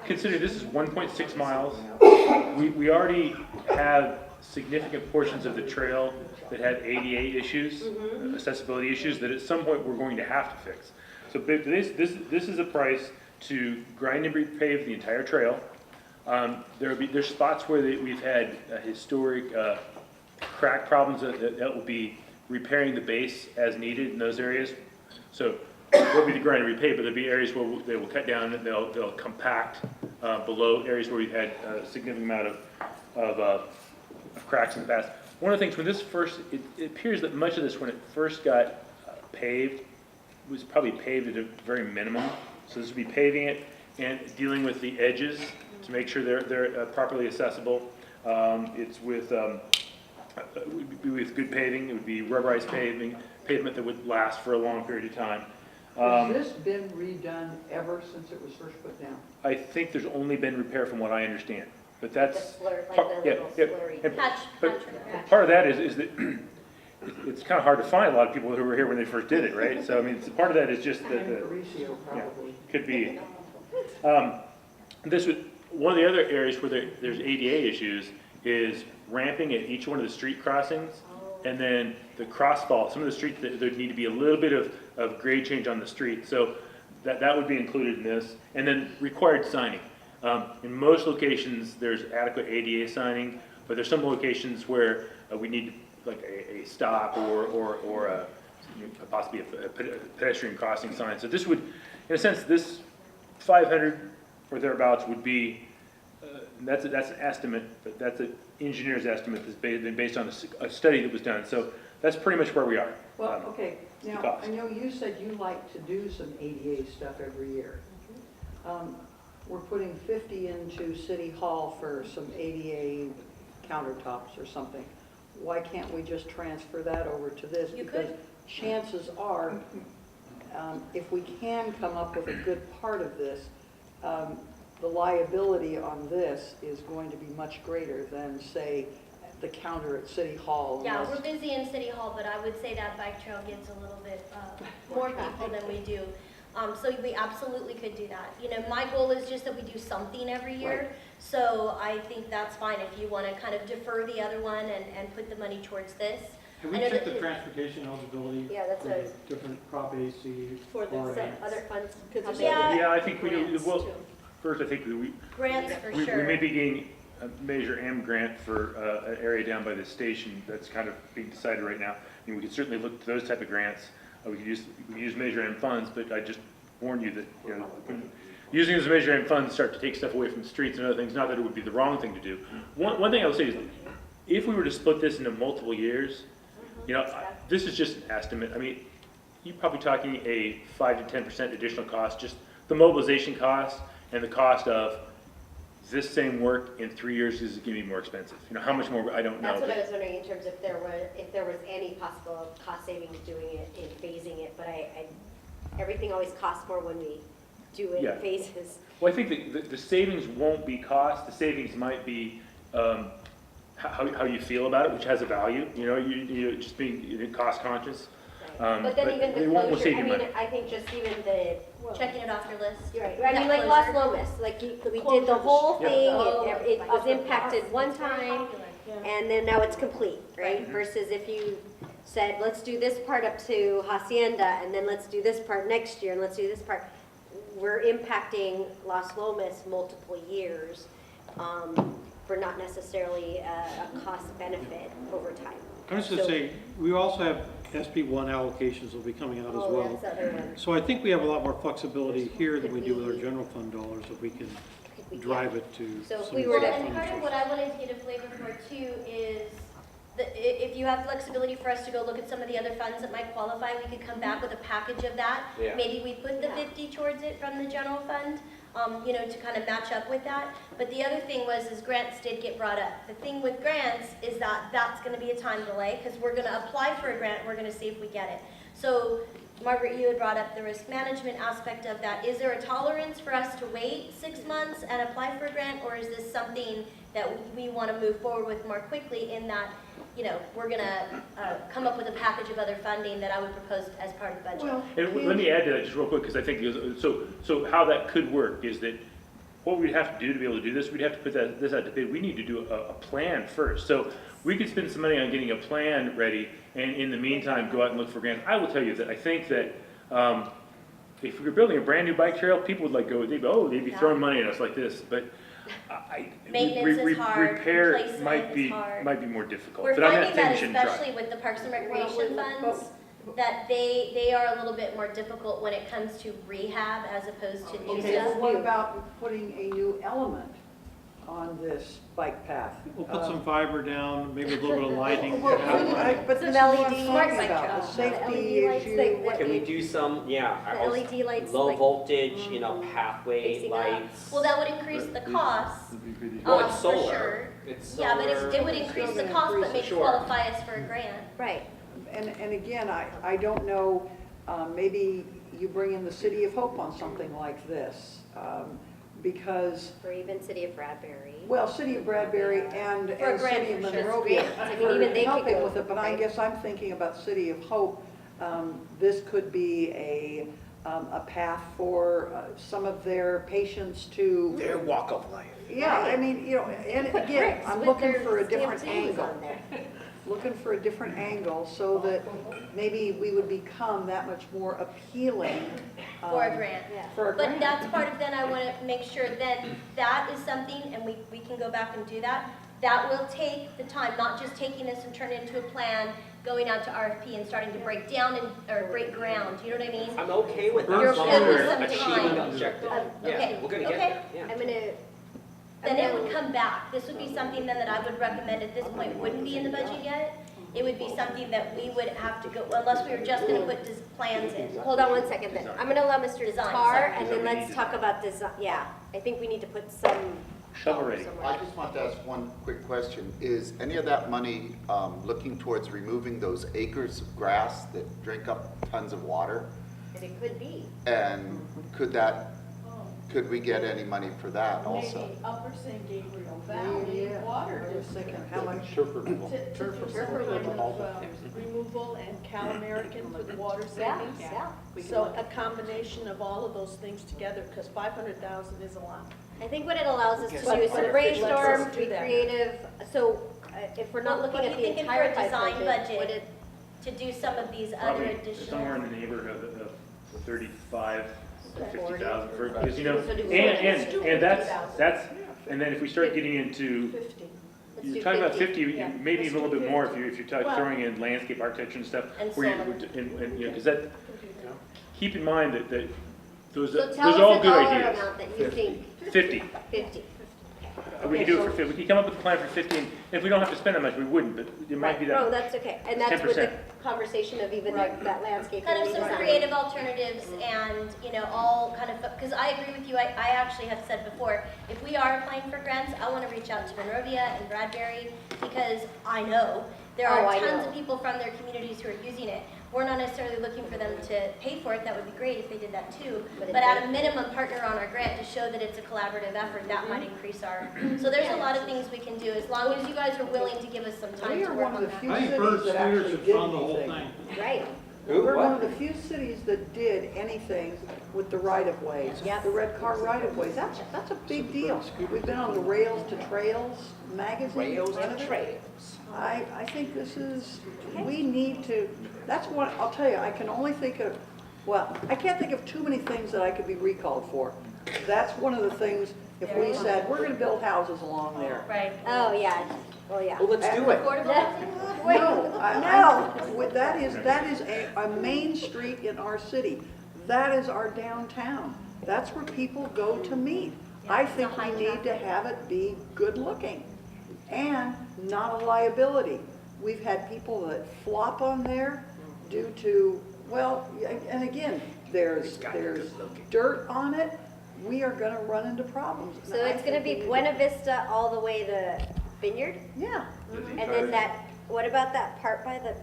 considering this is 1.6 miles, we already have significant portions of the trail that have ADA issues, accessibility issues, that at some point we're going to have to fix. So this is a price to grind and repave the entire trail. There's spots where we've had historic crack problems that will be repairing the base as needed in those areas. So there'll be the grind and repave, but there'll be areas where they will cut down and they'll compact below areas where we've had a significant amount of cracks in the past. One of the things when this first, it appears that much of this when it first got paved was probably paved at a very minimum. So this would be paving it and dealing with the edges to make sure they're properly accessible. It's with good paving. It would be rubberized pavement that would last for a long period of time. Has this been redone ever since it was first put down? I think there's only been repair from what I understand, but that's The slur, like part- the yeah, little yeah. slurry. And- Patch, but patch. part of that is that it's kind of hard to find a lot of people who were here when they first did it, right? So I mean, part of that is just that. Mauricio, probably. Could be. One of the other areas where there's ADA issues is ramping at each one of the street crossings, and then the crossfall. Some of the streets, there need to be a little bit of grade change on the street, so that would be included in this. And then required signing. In most locations, there's adequate ADA signing, but there's some locations where we need like a stop or possibly a pedestrian crossing sign. So this would, in a sense, this 500 or thereabouts would be, that's an estimate, but that's an engineer's estimate that's been based on a study that was done. So that's pretty much where we are. Well, okay, the now, cost. I know you said you like to do some ADA stuff every year. We're putting 50 into City Hall for some ADA countertops or something. Why can't we just transfer that over to this? You Because could. chances are, if we can come up with a good part of this, the liability on this is going to be much greater than, say, the counter at City Hall. Yeah, unless- we're busy in City Hall, but I would say that bike trail gets a little bit more people than we do. So we absolutely could do that. You know, my goal is just that we do something every year. So I think that's fine if you want to kind of defer the other one and put the money towards this. Have I we know checked that the transportation eligibility? Yeah, that's for a- the different Prop AC? For the or some A? Other funds? Because Yeah. Yeah, I think we do. Grants, Well, too. first, I think we Grants for We sure. may be getting a Measure M grant for an area down by the station that's kind of being decided right now. I mean, we could certainly look to those type of grants. We could use Measure M funds, but I just warn you that, you know, using those Measure M funds start to take stuff away from the streets and other things, not that it would be the wrong thing to do. One thing I would say is, if we were to split this into multiple years, you know, this is just an estimate. I mean, you're probably talking a 5 to 10% additional cost, just the mobilization cost and the cost of this same work in 3 years is going to be more expensive. You know, how much more, I don't know. That's what but- I was wondering in terms of if there was any possible cost savings doing it in phasing it, but everything always costs more when we do it Yeah. in phases. Well, I think the savings won't be cost, the savings might be how you feel about it, which has a value, you know, you just being cost conscious. But then even the it won't closure, save I you mean, money. I think just even the, Checking it off your list. you're right, I mean, like That Las closure. Lomas, like we did the Closure. whole Yeah. thing, it was impacted one time, Yeah. and then now it's complete, right? Versus if you said, let's do this part up to Hacienda, and then let's do this part next year, and let's do this part. We're impacting Las Lomas multiple years, for not necessarily a cost benefit over time. I was just So- say, we also have SB1 allocations will be coming out as Oh, well. that's the other one. So I think we have a lot more flexibility here than we do with our general fund dollars, if we can Could we- drive it to So if some we of were the to- And fund part of what sources. I wanted to get a flavor for too is, if you have flexibility for us to go look at some of the other funds that might qualify, we could come back with a package of that. Yeah. Maybe we put the Yeah. 50 towards it from the general fund, to kind of match up with that. But the other thing is grants did get brought up. The thing with grants is that that's gonna be a time delay, because we're gonna apply for a grant, we're gonna see if we get it. So, Margaret, you had brought up the risk management aspect of that. Is there a tolerance for us to wait 6 months and apply for a grant, or is this something that we want to move forward with more quickly in that, we're going to come up with a package of other funding that I would propose as part of the budget? Well, And let me add to that just real quick, because I think, so how that could work is that what we'd have to do to be able to do this, we'd have to put this out to bid. We need to do a plan first. So we could spend some money on getting a plan ready, and in the meantime, go out and look for grants. I will tell you that I think that if we were building a brand new bike trail, people would they'd be throwing money at us like this, but Maintenance is hard, repair replacement might be is hard. more difficult. We're But I'm finding not saying that we shouldn't try. especially with the Parks and Recreation Well, funds, that they are a little bit more difficult when it comes to rehab as opposed to new Okay, stuff. well, what about putting a new element on this bike path? We'll put some fiber down, maybe a little bit of lighting. Well, perhaps. but Some this is what I'm LED talking lights, about, the the safety LED lights issue. that- Can we do some, The LED lights, low like- voltage, pathway Facing up. lights? Well, that would increase the cost, Well, it's for solar. sure. It's Yeah, but solar. it would increase the gonna cost, but increase maybe it, sure. qualify us for a grant. Right. And again, I don't know, maybe you bring in the City of Hope on something like this, because, Or even City of Bradbury. well, City of Bradbury and For a grant City of for sure. Monrovia I mean, even they could helping go, with it, but I right? guess I'm thinking about City of Hope. This could be a path for some of their patients to, Their walk of life. yeah, I mean, and again, I'm With looking their for a stamped different names angle. on there. Looking for a different angle so that maybe we would become that much more appealing. For a grant. For a But grant. that's part of, then I want to make sure then that is something, and we can go back and do that. That will take the time, not just taking this and turn it into a plan, going out to RFP and starting to break down or break ground, you know what I mean? I'm okay with that, You're as long good as with we're some achieving the time. objective. Okay, Yeah, we're gonna okay. get there, yeah. I'm gonna. Then it would come back. This would be something then that I would recommend at this point wouldn't be in the budget yet. It would be something that we would have to go, unless we were just going to put these plans in. Hold on 1 second then. I'm gonna allow Mr. Design, Tar, sorry. and then let's talk about design. Yeah, I think we need to put some. Shovel ready. somewhere. I just want to ask one quick question. Is any of that money looking towards removing those acres of grass that drink up tons of water? And it could be. And could we get any money for that also? Maybe Upper St. Gabriel Valley Yeah, Water I was District. thinking, how much? Turf removal. To do some kind of removal and Cal American for the water Yeah, savings. yeah. So a combination of all of those things together, because 500,000 is a lot. I think what it allows us to do But is to let's brainstorm, do be that. creative. So if we're not What looking are at you the thinking entire for a design budget, would budget? it, To do some of these other Probably additional. somewhere in the neighborhood of 35 to 40. 50,000 for, because So do and 40. that's, and then if we start getting into, 50. let's you're do talking about 50. 50, Yeah. maybe even a little bit more if you're Well- throwing in landscape architecture and stuff. And where solar. because that, keep in mind that those So are tell all us a good dollar ideas. amount that you think, 50. 50. We can do it for 50. We can come up with a plan for 50, and if we don't have to spend that much, we wouldn't, but it might be No, that. that's okay. And that's with the 10%. conversation of even that landscape. Kind of some design. creative alternatives and, all kind of, because I agree with you, I actually have said before, if we are applying for grants, I want to reach out to Monrovia and Bradbury, because I know there Oh, are I tons know. of people from their communities who are using it. We're not necessarily looking for them to pay for it, that would be great if they did that too, But if but at they- a minimum, partner on our grant to show that it's a collaborative effort, that might increase our, so there's a lot of things we can do, as long as you guys are willing to give us some time We to are work one on of the that. few I think cities Bird that Spears actually should did fund the whole anything. thing. Right. We're one of the few cities that did anything with the right-of-ways. Yep. The red car right-of-ways, that's a big deal. We've been on the Rails to Trails magazine. Rails What to is it? trails. I think this is, we need to, that's what, I'll tell you, I can only think of, well, I can't think of too many things that I could be recalled for. That's one of the things, if we said, we're gonna build houses along there. Right. Oh, yeah, well, yeah. Well, let's do it. Affordable housing? No, that is a main street in our city. That is our downtown. That's where people go to meet. I think we need to have it be good looking and not a liability. We've had people that flop on there due to, well, and again, there's dirt on it. We are gonna run into problems. So it's gonna be Buena Vista all the way to Vineyard? Yeah. And then that, what about that part by the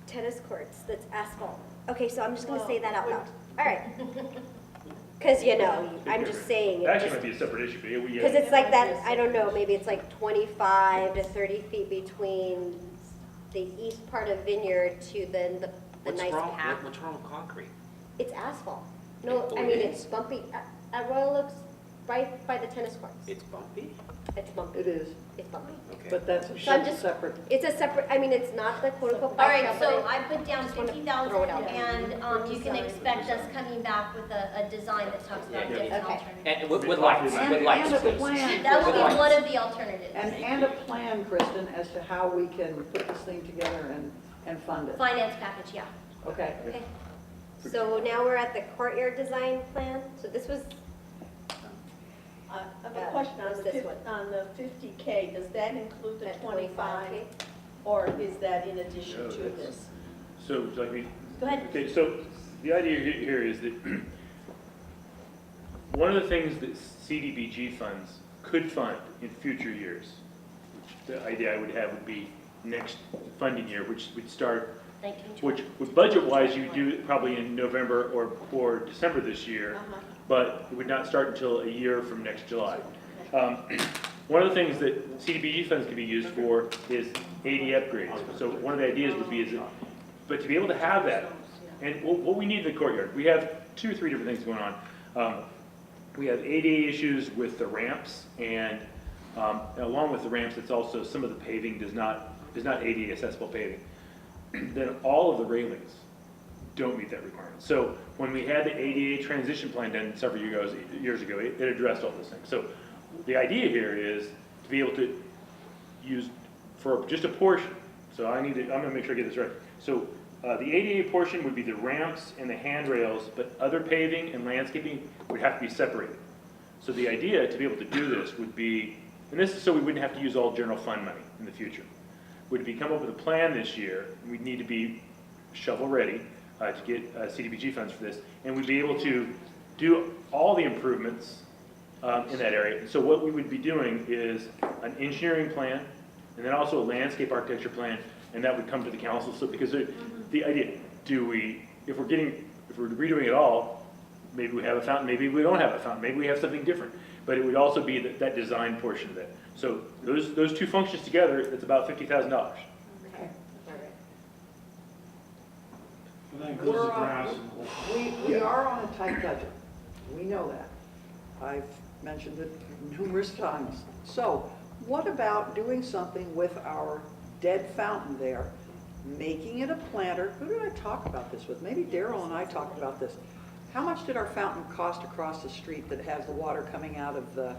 tennis courts that's asphalt? Okay, so I'm just gonna say that out loud. All right. Cause you know, I'm just saying That it actually just, might be a separate issue, but yeah, we, cause it's like that, I don't know, maybe it's like 25 to 30 feet between the east part of Vineyard to then the What's nice wrong, path. what's wrong with concrete? It's asphalt. No, Oh, I it mean, is? it's bumpy. At Royal Oaks, right by the tennis courts. It's bumpy? It's bumpy. It is, It's bumpy. Okay. but that's So I'm just, separate. it's a separate, I mean, it's not the quote unquote All bike right, trail, so but I put down just wanna 50,000 throw it out there. and you can expect us coming back with a design that talks about Yeah, different okay. alternatives. And with lights, And- with lights, and a please. plan. That will With be lights. one of the alternatives. And a plan, Kristen, as to how we can put this thing together and fund it. Finance package, yeah. Okay. Okay. So now we're at the courtyard design plan. So this was, I have a question on what's the this one? on the 50K, does that include the That 25? 25K? Or is that in addition No, to that's- this? so, like we, Go ahead. okay, so the idea here is that one of the things that CDBG funds could fund in future years, which the idea I would have would be next funding year, which would start, 1920. which budget-wise, you would do it probably in November or December this year, but it would not start until a year from next July. One of the things that CDBG funds can be used for is AD upgrades. So one of the ideas would be is that, but to be able to have that, and what we need in the courtyard, we have 2 or 3 different things going on. We have ADA issues with the ramps, and along with the ramps, it's also some of the paving is not ADA accessible paving. Then all of the railings don't meet that requirement. So when we had the ADA transition plan done several years ago, it addressed all those things. So the idea here is to be able to use for just a portion. So I'm gonna make sure I get this right. So the ADA portion would be the ramps and the handrails, but other paving and landscaping would have to be separated. So the idea to be able to do this would be, and this is so we wouldn't have to use all general fund money in the future, would be come up with a plan this year. We'd need to be shovel ready to get CDBG funds for this, and we'd be able to do all the improvements in that area. So what we would be doing is an engineering plan, and then also a landscape architecture plan, and that would come to the council. So because the idea, if we're redoing it all, maybe we have a fountain, maybe we don't have a fountain, maybe we have something different. But it would also be that design portion of it. So those 2 functions together, it's about $50,000. Okay. And that includes the grass. We are on a tight budget. We know that. I've mentioned it numerous times. So what about doing something with our dead fountain there, making it a planter? Who did I talk about this with? Maybe Daryl and I talked about this. How much did our fountain cost across the street that has the water coming out of the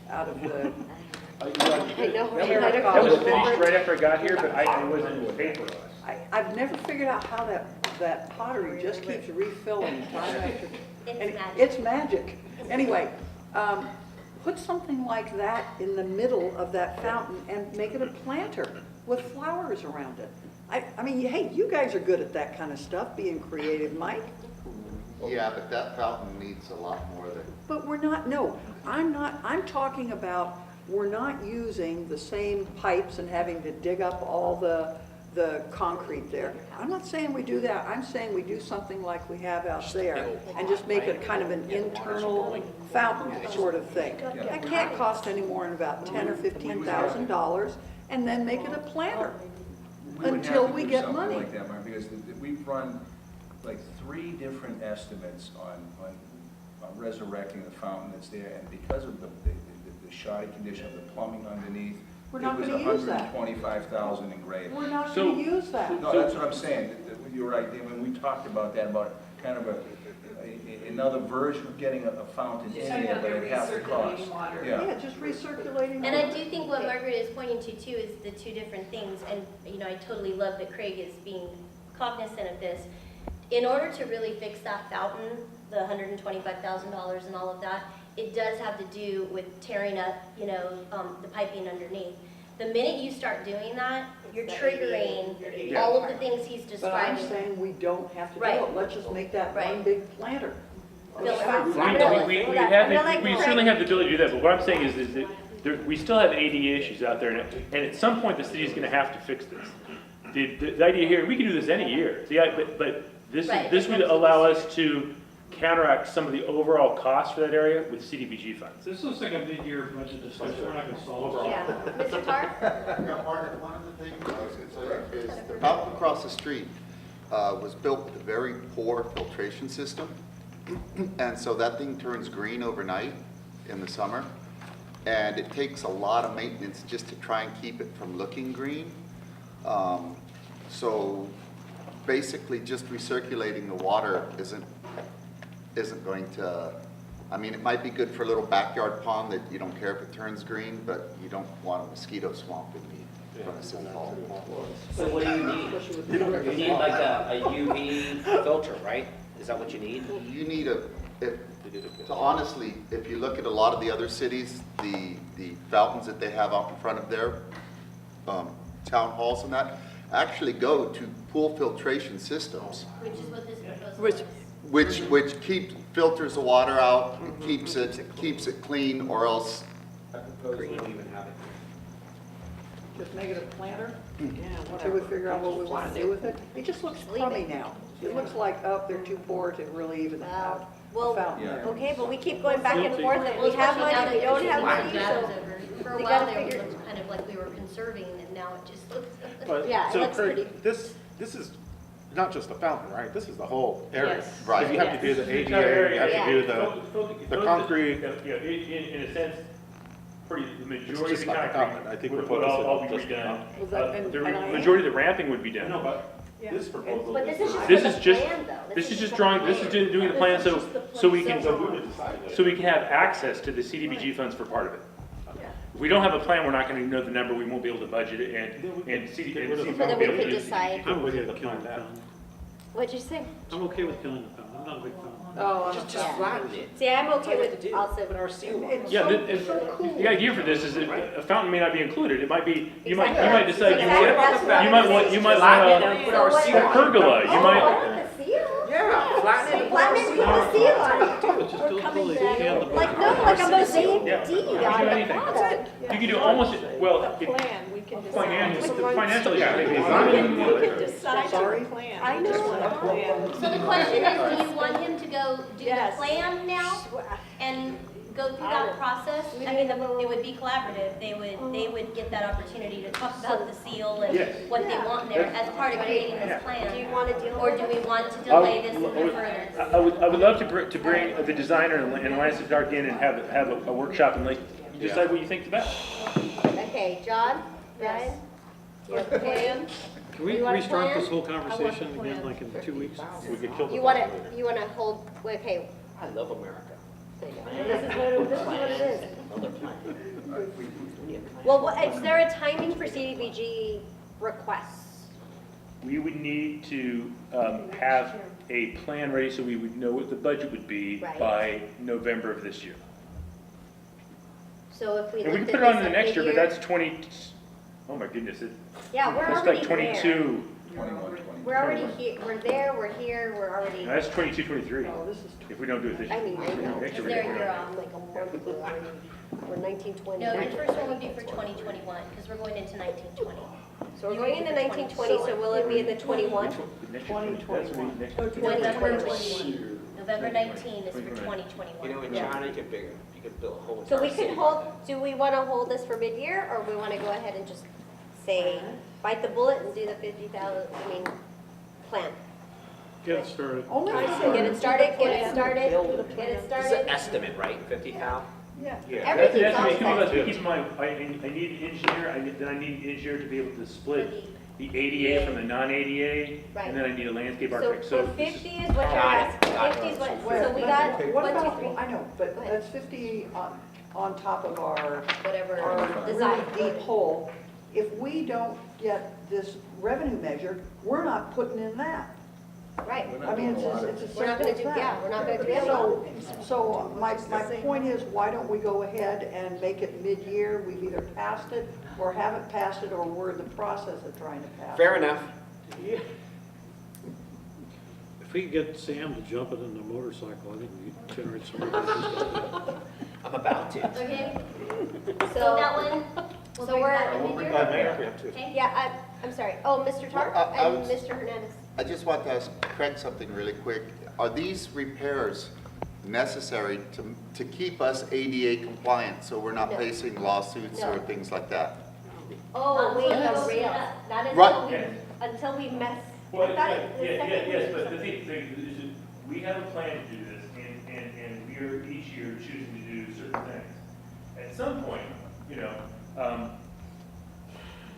I know. That was finished right after I got here, but I wasn't paid for it. I've never figured out how that pottery just keeps refilling time after. It's magic. It's magic. Anyway, put something like that in the middle of that fountain and make it a planter with flowers around it. I mean, hey, you guys are good at that kind of stuff, being creative, Mike. Yeah, but that fountain needs a lot more than, But we're not, no, I'm talking about, we're not using the same pipes and having to dig up all the concrete there. I'm not saying we do that, I'm saying we do something like we have out there and just make it kind of an internal fountain sort of thing. That can't cost any more than about $10,000 or $15,000, and then make it a planter until we get money. We would have to do something like that, Mark, because we've run like 3 different estimates on resurrecting the fountain that's there, and because of the shoddy condition of the plumbing underneath, We're not gonna use that. It was $125,000 in grade. We're not So- gonna use that. No, that's what I'm saying. You're right. When we talked about that, about kind of an another version of getting a fountain in there, but it has to cost. Yeah, just recirculating. And I do think what Margaret is pointing to too is the two different things, and you know, I totally love that Craig is being cognizant of this. In order to really fix that fountain, the $125,000 and all of that, it does have to do with tearing up, you know, the piping underneath. The minute you start doing that, you're triggering all of the things he's But I'm describing. saying we don't have to do Right. it. Let's just make that one Right. big planter. Fill it. We Hold on. have, I'm gonna let we Craig- certainly have the ability to do that, but what I'm saying is that we still have ADA issues out there, and at some point, the city's gonna have to fix this. The idea here, we can do this any year, but Right. this would allow us to counteract some of the overall costs for that area with CDBG funds. This looks like a mid-year budget discussion, we're not gonna solve it. Yeah, Mr. Tarr? Margaret, one of the things I was gonna say is the fountain across the street was built with a very poor filtration system. And so that thing turns green overnight in the summer. And it takes a lot of maintenance just to try and keep it from looking green. So basically just recirculating the water isn't going to, I mean, it might be good for a little backyard pond that you don't care if it turns green, but you don't want a mosquito swamp in front of City Hall. So what do you need? You need like a UV filter, right? Is that what you need? You need honestly, if you look at a lot of the other cities, the fountains that they have out in front of their town halls and that actually go to pool filtration systems, Which is what this proposal is. which filters the water out, keeps it clean, or else. Just make it a planter until we figure out what we want to do with it. It just looks crummy now. It looks like, oh, they're too poor to really even have a Well, fountain there. okay, but we keep going back and Guilty. forth, and we have money, we don't have money, so. For a we while gotta there, it figure- looked kind of like we were conserving, and now it just looks. But, Yeah, it so looks Craig, pretty. this is not just the fountain, right? This is the whole area. Yes. Right. Because you have to do the Entire ADA, area. you have to do the concrete. You know, in a sense, the majority just of the like a concrete fountain. I think would we're all be focusing on redone. Well, that- and The I am. majority of the ramping would be done. No, but this proposal. But this is just This for is the just, plan, though. this is just the drawing, plan. this is doing the plan so we can, So we would decide later. so we can have access to the CDBG funds for part of it. If we don't have a plan, we're not gonna know the number, we won't be able to budget it, and CD. Get rid of the So that won't we be able could to- decide, I'm okay the with killing the plan fountain. what'd you say? I'm okay with killing the fountain, I'm not a big fan. Oh, I'm Just Yeah. flatten it. See, I'm okay with also. Put our seal on it. It's Yeah, so, the, it's so cool. the idea for this is that a fountain may not be included, it might be, you might Exactly. decide you Exactly. want, That's what you I'm might want, saying. you might Flatten it want and put our So seal a on it. pergola, you Oh, might, I want the seal. Yeah, flatten it and put Flatten our it, seal put on the it. seal on it. But you still totally can the. Like, no, like a mosaic D Yeah. on You can do the anything. product. you can do almost, well, A plan, we can decide. financially, yeah, maybe. We can decide Sorry? on a plan. I We just know. want a plan. So the question is, do you want him to go do the Yes. plan now and go through that process? I mean, it would be collaborative. They would get that opportunity to talk about the seal and Yes. what they want there as part of creating this plan. Do you want to deal Or with do it? we want to delay this even further? I would love to bring the designer and Lance Dark in and have a workshop and like, decide what you think is best. Okay, John, Brian, do you have a plan? Can we You want a restart plan? this whole conversation again, like in 2 weeks? We could kill the You want fountain. to, you want to hold, okay, I love America. this is what it is. Another plan. Well, is there a timing for CDBG requests? We would need to have a plan ready so we would know what the budget would be Right. by November of this year. So if we And we looked can at put it on this the at next year, but mid-year- that's 20, oh my goodness, Yeah, we're that's already like there. 22, 21, We're already here, we're there, we're here, we're already, no, that's 22, 23, Oh, this is if we don't do it this I year. mean, I know. Next year, They're we're year gonna- off. like a month, we're already, we're 1920. No, the first one would be for 2021, because we're going into 1920. So we're going into 1920, so will it be in the 21? Next year, that's what we- next- November 21. November 19 is for You know, 2021. in China, you could build a whole. So we entire could city. hold, do we want to hold this for mid-year, or we want to go ahead and just say, bite the bullet and do the 50,000, plan? Get it started. Only Get it started, get it started, get it It's an started. estimate, right? 50,000? Yeah. Yeah. Everything's That's what outside. keep in mind, I need an engineer, then I need an engineer to be able to split the ADA from the non-ADA, Right. and then I need a landscape So architect. for this 50 is what you're Got it, asking, got it. 50 is what, Wait, so we got okay, what 1, 2, about, 3, I know, but Go ahead. that's 50 on top of our whatever really design. deep hole. If we don't get this revenue measure, we're not putting in that. Right. I mean, it's a We're not simple gonna as do, that. yeah, we're not gonna do anything. So my point is, why don't we go ahead and make it mid-year? We've either passed it or haven't passed it, or we're in the process of trying to pass it. Fair enough. If we could get Sam to jump it in the motorcycle, I think we generate some revenue. I'm about to. Okay, So that one, so we're at We'll bring mid-year? that mayor up too. Okay, yeah, I'm sorry. Oh, Mr. Tar Well, I and was- Mr. Hernandez. I just want to ask Craig something really quick. Are these repairs necessary to keep us ADA compliant, so we're not No. facing lawsuits or No. things like that? Oh, wait, Until the you rail, open it not Right. until we mess. Well, I thought it- the second yes, one but was- the thing is, we have a plan to do this, and we are each year choosing to do certain things. At some point,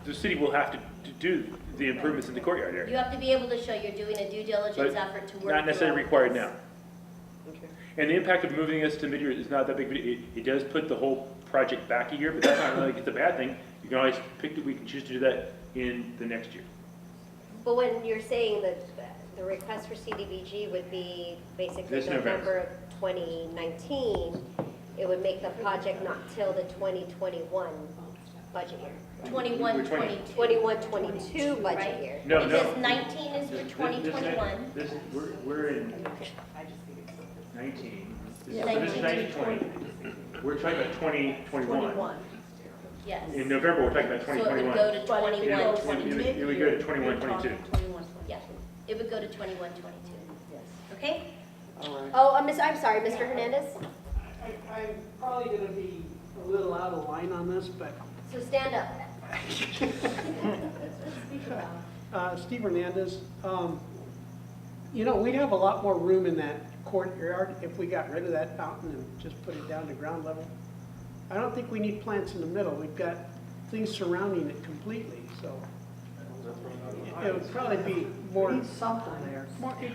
the city will have to do the improvements in the courtyard you area, have to be able to show you're doing a due diligence But effort to work. not necessarily through all required this. now. And the impact of moving us to mid-year is not that big, but it does put the whole project back a year, but that's not really, it's a bad thing. You can always pick, we can choose to do that in the next year. But when you're saying that the request for CDBG would be basically This November November. of 2019, it would make the project not till the 2021 budget year. 21, Which one? 22. 21-22 budget Right. year. No, no. Because 19 is for 2021. We're in 19. Yeah. So this is 1920. We're talking about 2021. Yes. In November, we're talking about So it would 2021. go to 21, It 22. would go to 21, 22. Yeah, it would go to 21, 22. Okay? All right. Oh, I'm sorry, Mr. Hernandez? I'm probably gonna be a little out of line on this, but So stand up. Steve Hernandez, we'd have a lot more room in that courtyard if we got rid of that fountain and just put it down to ground level. I don't think we need plants in the middle. We've got things surrounding it completely, so it would probably be You need something there.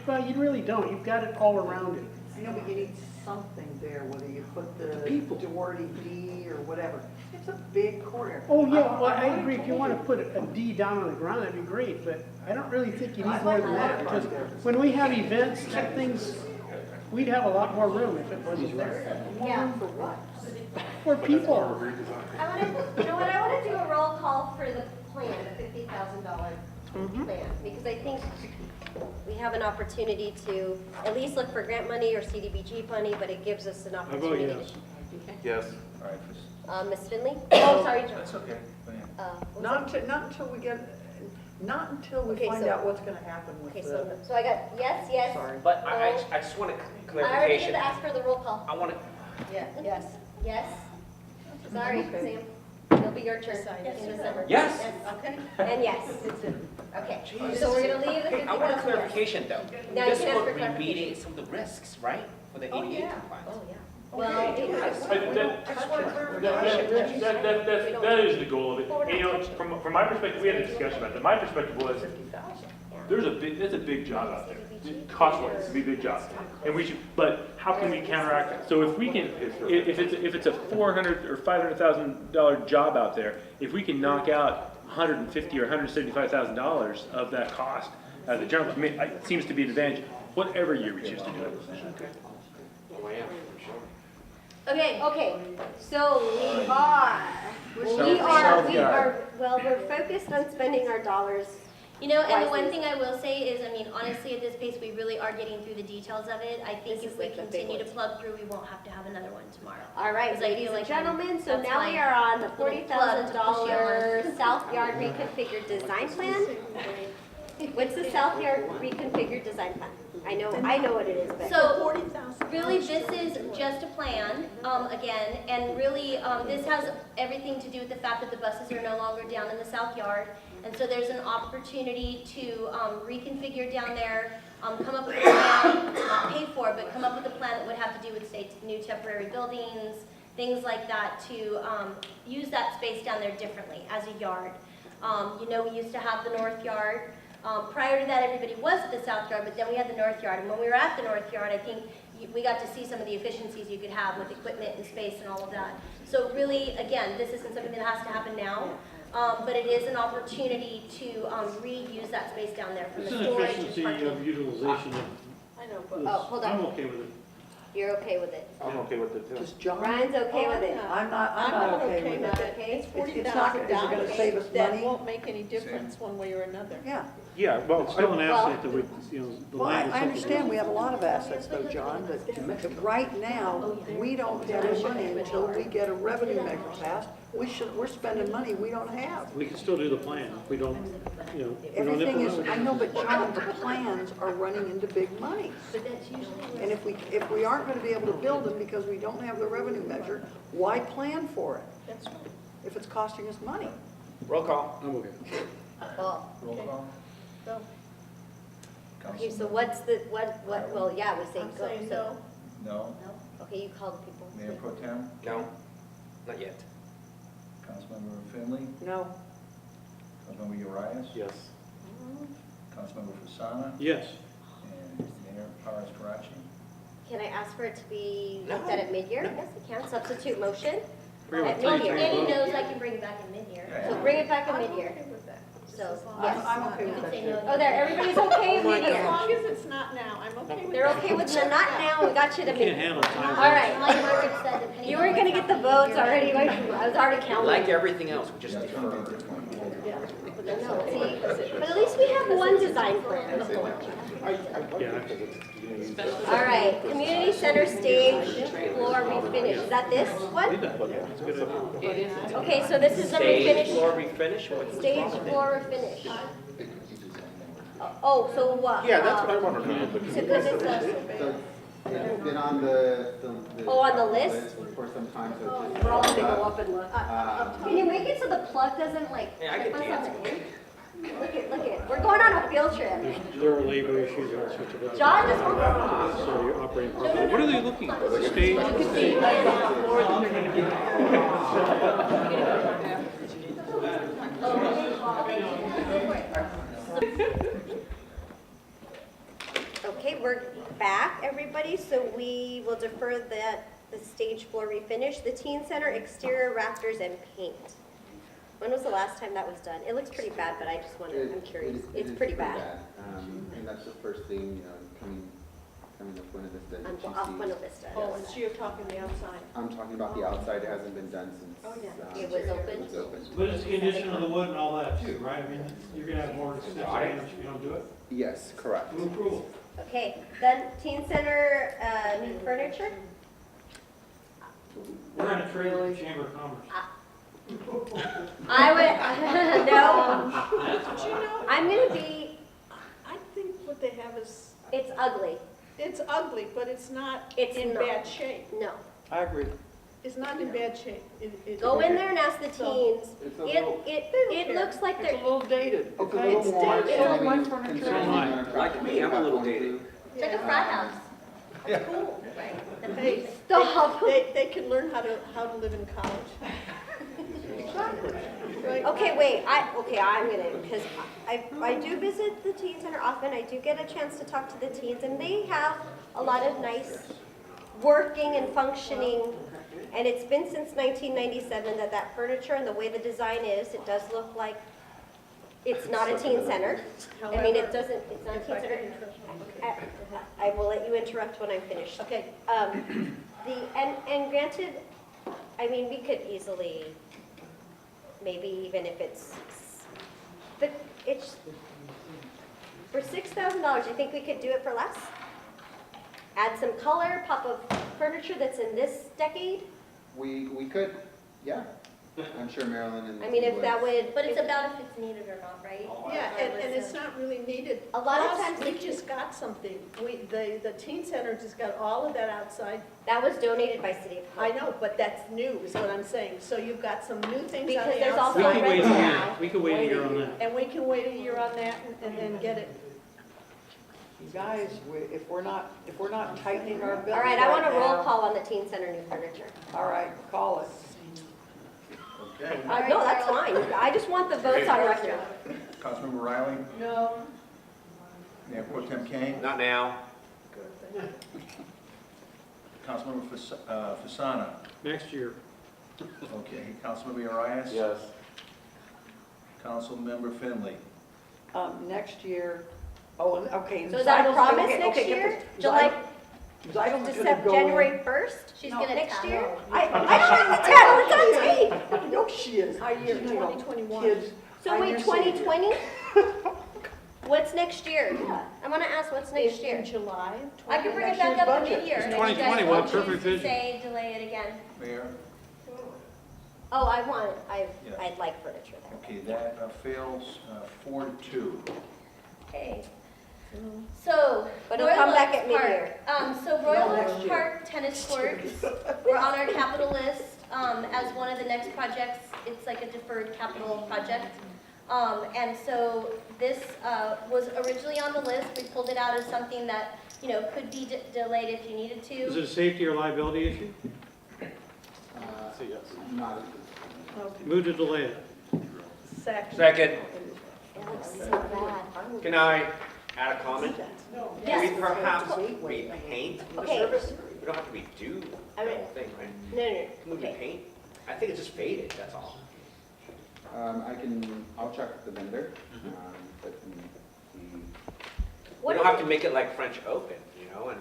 well, you really don't. You've got it all around it. I know, but you need something there, whether you put the People. Duarte D or whatever. It's a big courtyard. Oh, yeah, well, I agree. If you want to put a D down on the ground, that'd be great, but I don't really think you need more than that, because when we have events and things, we'd have a lot more room if it wasn't there. Yeah. For what? For people. I want to, you know what, I want to do a roll call for the plan, the $50,000 plan, because I think we have an opportunity to at least look for grant money or CDBG money, but it gives us an I vote opportunity. yes. Yes. All right, Ms. Finley? Oh, sorry, John. that's okay. Go ahead. What was Not that? until we get, not until we Okay, find so- out what's gonna happen with Okay, the, so I got yes, yes. sorry. But I just want a I already clarification. did ask for the roll call. I want to, Yeah, yes. Yes? Sorry, Okay. Sam. It'll be your turn in December. Yes. Okay. And yes. Okay, so we're gonna leave the hey, I want a 50,000 yes. clarification though. Now you This can ask for will clarification. remediate some of the risks, right? For the Oh, ADA yeah. compliance. Oh, yeah. Well, That is the goal of it. And, from my perspective, we had a discussion about that. My perspective was, there's a big job out there. Cost-wise, it's a big job. And we should, but how can we counteract it? So if we can, if it's a $400,000 or $500,000 job out there, if we can knock out $150,000 or $175,000 of that cost, the general, it seems to be an advantage, whatever year we choose to do it. Oh, yeah, for sure. Okay, so we are, well, we're focused on spending our dollars. You know, and the wisely. one thing I will say is, I mean, honestly, at this pace, we really are getting through the details of it. I think This if is we like the big continue to ones. plug through, we won't have to have another one tomorrow. All right, Because I ladies feel and like I'm- gentlemen, so that's now my we are on the little plug to push you $40,000 South Yard Reconfigured Design Plan. What's the South Yard Reconfigured Design Plan? I know what it is, but. So, really, this is just a plan, again, and really, this has everything to do with the fact that the buses are no longer down in the South Yard. And so there's an opportunity to reconfigure down there, come up with a plan, not pay for it, but come up with a plan that would have to do with, say, new temporary buildings, things like that, to use that space down there differently as a yard. You know, we used to have the north yard. Prior to that, everybody was at the south yard, but then we had the north yard. And when we were at the north yard, I think we got to see some of the efficiencies you could have with equipment and space and all of that. So really, again, this isn't something that has to happen now, but it is an opportunity to reuse that space down there from It's the an storage efficiency and parking. of utilization of, I know, but. Oh, hold I'm on. okay with it. You're okay with it? I'm okay with it too. Does John? Ryan's okay Oh, with it. I'm not okay with with it. it. It's It's not, is it gonna $40,000. save us That money? won't make any difference one way or another. Yeah. Yeah, well, It's still an asset that we, you know, the Well, land. I is understand we have a lot of assets though, John, but right now, we don't have the money until we get a revenue measure passed. We're spending money we don't have. We can still do the plan. If we don't, you know, if we don't Everything is, implement I it. know, but John, the plans are running into big money. And if we aren't gonna be able to build them because we don't have the revenue measure, why plan for it? That's right. If it's costing us money? Roll call. I'm okay. Well, Roll call. So, okay, so what's the, well, yeah, we say I'm go, saying so. no. No? No? Okay, you called people. Mayor Pro Tem? No, not yet. Councilmember Finley? No. Councilmember Urias? yes. Councilmember Fasana? Yes. And Mayor Paras Karachi? Can I ask for it to be looked at mid-year? Yes, we can. Substitute motion Bring at it three, mid-year. three Any votes. knows I can bring back in mid-year. So bring it back at I'm mid-year. okay with that. Just So, as long yes. as I'm it's okay not- with that Say too. no. Oh, there, everybody's okay at As mid-year. long as it's not now, I'm okay with that. They're okay with the not now, we got you to You can't mid-year. handle time. All right. Like Margaret said, depending You on weren't what's gonna get the happening, votes you're already, right. I was already counting. Like everything else, we just defer. Yeah. But that's No, okay. see, but at least we have one design plan. All right, community center stage floor refinish, is that this one? Leave that. It's a good idea. Okay, so this is the Stage refinish, floor refinish, what's stage floor refinish. Oh, so what? Yeah, that's what I wanted to know. So, because it's a, So it's been on the. Oh, on the list? For some time, so it's just. we're all gonna go up and look. Um, Can you make it so the plug doesn't like Yeah, I trip could us dance. on the end? Look at, we're going on a field trip. There are labor issues and all sorts of other. John just wants So you're operating. What are they looking at? The stage? Okay, we're back, everybody, so we will defer the stage floor refinish, the teen center exterior rafters and paint. When was the last time that was done? It looks pretty bad, but I just wonder, I'm curious. It It's is pretty bad. And that's the first thing, you know, coming up Buena Vista that you Off see. Buena Vista. Oh, and so you're talking the outside. I'm talking about the outside, it hasn't been done since. Oh, yeah. It was open? It was open. But it's the condition of the wood and all that too, right? I mean, you're gonna have more extensive damage if you don't do it. Yes, correct. Move approval. Okay, then teen center, new furniture? We're in a trailer chamber of commerce. I would, no, But you know, I'm gonna be, I think what they have is, it's ugly. it's ugly, but it's not It's in not. bad shape. No. I agree. It's not in bad shape. Go in there and ask the teens. It's a little, It looks like It's a they're, little dated, it's a okay? little worn, dated. so So my maybe furniture- considering So am I. the amount of Like traffic me, we I'm a have little going dated. through. it's like a frat house. Cool. Hey, Stop. they can learn how to live in college. Right? Okay, wait, I'm gonna, because I do visit the teen center often, I do get a chance to talk to the teens, and they have a lot of nice working and functioning, and it's been since 1997 that furniture and the way the design is, it does look like it's not a teen center. I mean, it doesn't, it's not a teen center. I will let you interrupt when I'm finished. Okay. And granted, I mean, we could easily, maybe even if it's for $6,000, you think we could do it for less? Add some color, pop of furniture that's in this decade? We could, yeah. I'm sure Marilyn and. I mean, if that would, But it's about if it's needed or not, right? Yeah, and it's not really needed. A lot of Plus, times we they just got something. The teen center just got all of that outside. that was donated by City of I Hope. know, but that's new is what I'm saying. So you've got some new things on Because the there's also We outside. can wait a rental year, now. we can wait a year on that. And we can wait a year on that and then get it. Guys, if we're not tightening our belts All right, I want a right roll now- call on the teen center new furniture. All right, call it. Okay. No, that's fine. I just want the votes on record. Councilmember Riley? No. Mayor Pro Tem Kane? Not now. Councilmember Fasana? Next year. Okay. Councilmember Arias? Yes. Councilmember Finley? Next year, oh, and- okay. So is that a Zidle's- promise okay, next okay, get year? this. July, Zidle's gonna December, go in- January 1st? She's No, gonna next tell. year? I shot the tell, it's on tape. No, she is. Our year She's gonna go, 2021. Kids. So I'm wait, your savior. 2020? What's next year? I want to ask, what's next In year? July. I can bring it Next back year's up budget. in mid-year. It's and if you guys 2020, want what to perfect vision. Say, delay it again. Mayor? Oh, Yes. I'd like furniture there. Okay, that fails 4-2. Okay. So, But it'll come Royal back Oaks at mid-year. Park. So Royal No, Oaks next year. Park tennis courts were on our capital list as one of the next projects. It's like a deferred capital project. And so this was originally on the list. We pulled it out as something that, you know, could be delayed if you needed to. Is it a safety or liability issue? Say yes. Not Move to delay it. Second. Second. It looks so bad. Can I add a comment? Yes. Can we perhaps repaint the Okay. surface? We don't have to redo I the mean- whole thing, right? No, Can we okay. repaint? I think it's just faded, that's all. I'll check with the vendor, but the We don't have to make it like French Open, you know, and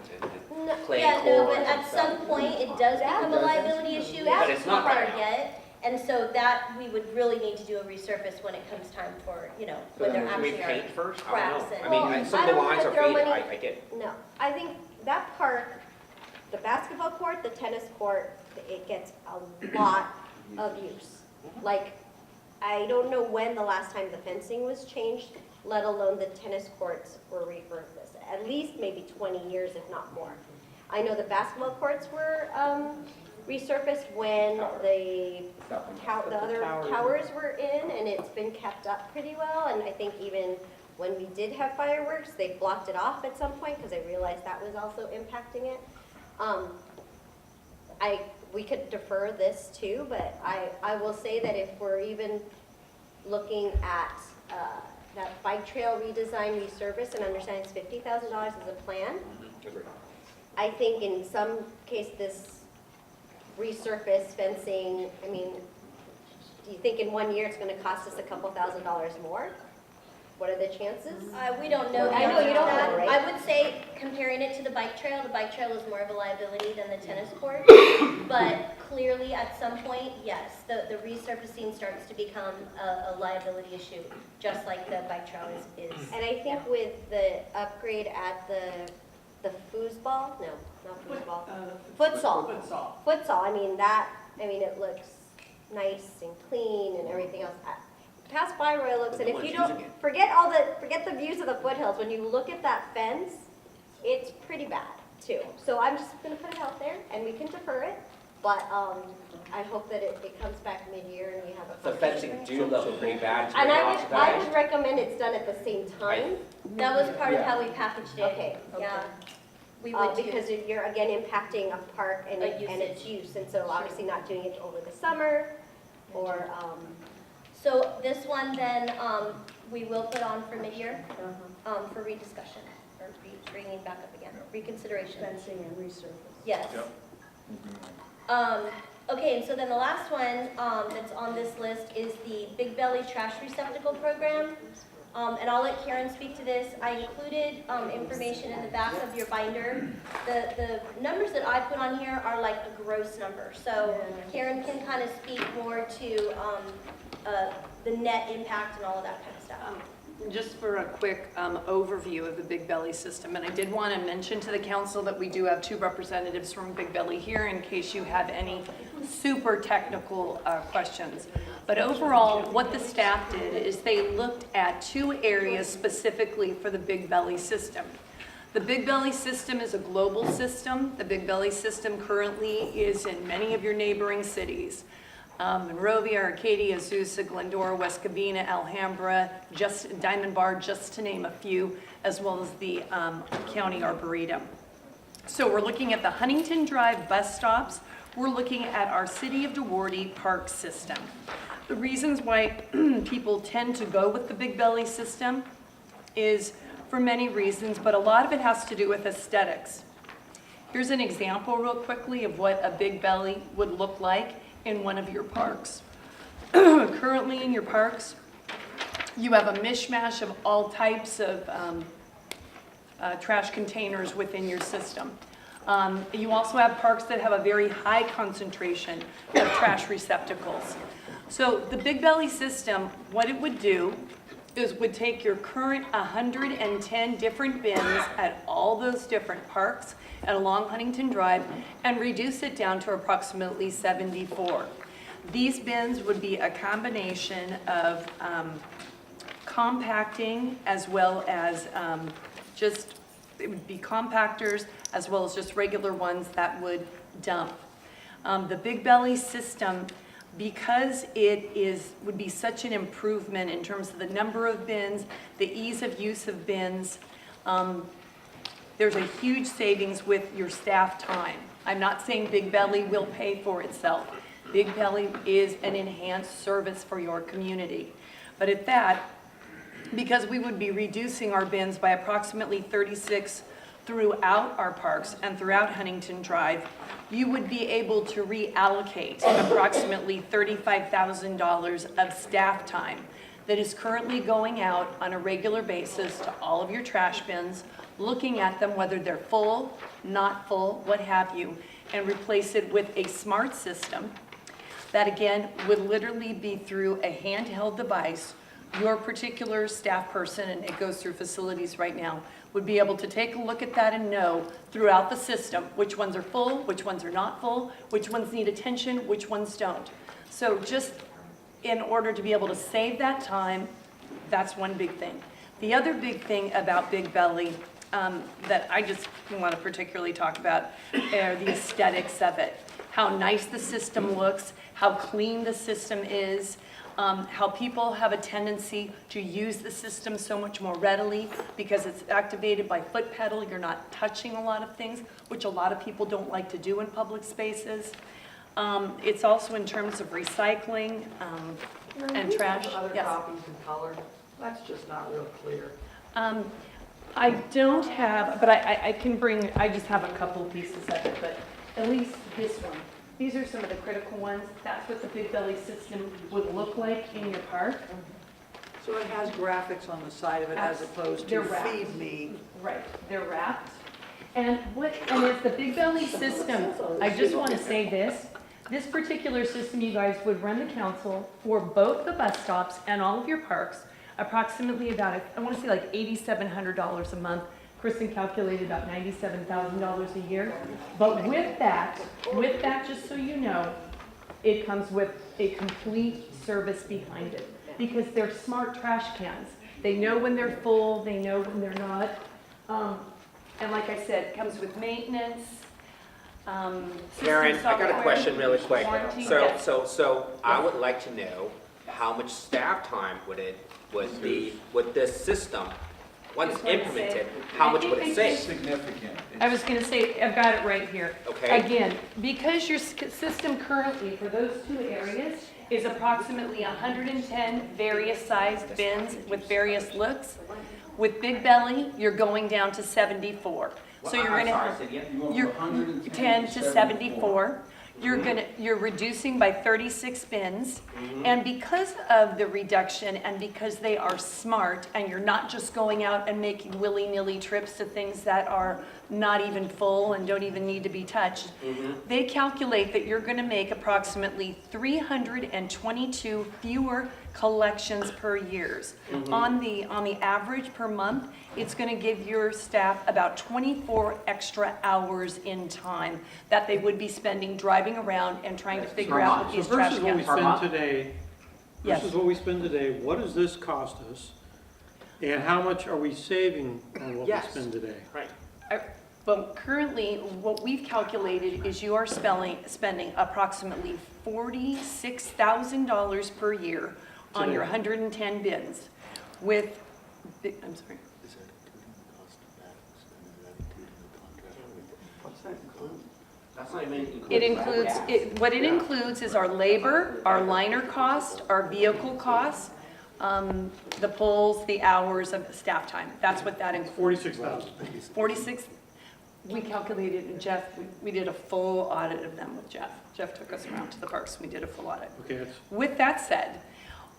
No, clay yeah, no, courts but and at stuff. some point, it does become a liability issue. But It's it's not not right there now. yet. And so that, we would really need to do a resurface when it comes time for, you know, when there Can we actually paint are first? I cracks don't know. and. I mean, Well, some I of the don't lines wanna are throw faded, money- I get it. No, I think that park, the basketball court, the tennis court, it gets a lot of use. Like, I don't know when the last time the fencing was changed, let alone the tennis courts were refurbished. At least maybe 20 years, if not more. I know the basketball courts were resurfaced when the other towers were in, and it's been kept up pretty well. And I think even when we did have fireworks, they blocked it off at some point because they realized that was also impacting it. We could defer this too, but I will say that if we're even looking at that bike trail redesign, resurface, and understand it's $50,000 as a plan, Agreed. I think in some case this resurface fencing, I mean, do you think in 1 year it's gonna cost us a couple $1,000s more? What are the chances? We don't know. the I know you answer to don't that. know, right? I would say, comparing it to the bike trail is more of a liability than the tennis court. But clearly, at some point, yes, the resurfacing starts to become a liability issue, just like the bike trail is. And I think with the upgrade at the foosball, no, not foosball, futsal. Futsal, it looks nice and clean and everything else. Pass by Royal Oaks, and if you don't, forget the views of the foothills, when you look at that fence, it's pretty bad too. So I'm just gonna put it out there, and we can defer it, but I hope that it comes back mid-year and we have a The conversation. fencing do look pretty bad. It's And very I would oxidized. recommend it's done at the same time. That was part of how we packaged it. Okay, Yeah. We would too. because you're again impacting a park and A its usage. use, and so obviously not doing it over the summer, or, So this one then, we will put on for mid-year, for rediscussion, or bringing back up again, reconsideration. Fencing and resurface. Yes. Okay, and so then the last one that's on this list is the Big Belly Trash Receptacle Program. And I'll let Karen speak to this. I included information in the back of your binder. The numbers that I put on here are like a gross number. So Karen can kind of speak more to the net impact and all of that kind of stuff. Just for a quick overview of the Big Belly system, and I did want to mention to the council that we do have 2 representatives from Big Belly here in case you have any super technical questions. But overall, what the staff did is they looked at 2 areas specifically for the Big Belly system. The Big Belly system is a global system. The Big Belly system currently is in many of your neighboring cities. Monrovia, Arcadia, Azusa, Glendora, West Covina, Alhambra, Diamond Bar, just to name a few, as well as the County Arboretum. So we're looking at the Huntington Drive bus stops. We're looking at our City of Duarte park system. The reasons why people tend to go with the Big Belly system is for many reasons, but a lot of it has to do with aesthetics. Here's an example real quickly of what a Big Belly would look like in one of your parks. Currently in your parks, you have a mishmash of all types of trash containers within your system. You also have parks that have a very high concentration of trash receptacles. So the Big Belly system, what it would do is would take your current 110 different bins at all those different parks and along Huntington Drive and reduce it down to approximately 74. These bins would be a combination of compacting as well as it would be compactors as well as just regular ones that would dump. The Big Belly system, because would be such an improvement in terms of the number of bins, the ease of use of bins, there's a huge savings with your staff time. I'm not saying Big Belly will pay for itself. Big Belly is an enhanced service for your community. But at that, because we would be reducing our bins by approximately 36 throughout our parks and throughout Huntington Drive, you would be able to reallocate approximately $35,000 of staff time that is currently going out on a regular basis to all of your trash bins, looking at them, whether they're full, not full, what have you, and replace it with a smart system that, again, would literally be through a handheld device. Your particular staff person, and it goes through facilities right now, would be able to take a look at that and know throughout the system which ones are full, which ones are not full, which ones need attention, which ones don't. So just in order to be able to save that time, that's one big thing. The other big thing about Big Belly that I just want to particularly talk about are the aesthetics of it. How nice the system looks, how clean the system is, how people have a tendency to use the system so much more readily because it's activated by foot pedal. You're not touching a lot of things, which a lot of people don't like to do in public spaces. It's also in terms of recycling and trash. Other Yes. copies in color, that's just not real clear. I don't have, but I can bring, I just have a couple pieces of it, but at least this one. These are some of the critical ones. That's what the Big Belly system would look like in your park. So it has graphics on the side of it as opposed They're to wrapped. feed me. Right, they're wrapped. And it's the Big Belly system. I just want to say this particular system, you guys would run the council for both the bus stops and all of your parks, approximately about, I want to say like $8,700 a month. Kristen calculated about $97,000 a year. But with that, just so you know, it comes with a complete service behind it because they're smart trash cans. They know when they're full, they know when they're not. And like I said, it comes with maintenance. Karen, I got a question really quick. warranty, yes. So I would like to know how much staff time would be with this system, once It's gonna implemented, save. how much would it save? Significant. I was going to say, I've got it right here. Okay. Again, because your system currently for those two areas is approximately 110 various sized bins with various looks. With Big Belly, you're going down to 74. So you're going to have you're 10 to 74. You're reducing by 36 bins, and because of the reduction and because they are smart and you're not just going out and making willy-nilly trips to things that are not even full and don't even need to be touched, they calculate that you're going to make approximately 322 fewer collections per year. On the average per month, it's going to give your staff about 24 extra hours in time that they would be spending driving around and trying to figure out what So these trash versus what we cans are. spend today, Yes. versus what we spend today, what does this cost us? And how much are we saving on what we Yes. spend today? Right. But currently, what we've calculated is you are spending approximately $46,000 per year on your 110 bins with, I'm sorry. What's that include? That's not even including. It includes, what it includes is our labor, our liner cost, our vehicle costs, the polls, the hours of staff time. That's what that includes. 46,000. 46, we calculated, and Jeff, we did a full audit of them with Jeff. Jeff took us around to the parks, we did a full audit. Okay, that's, With that said,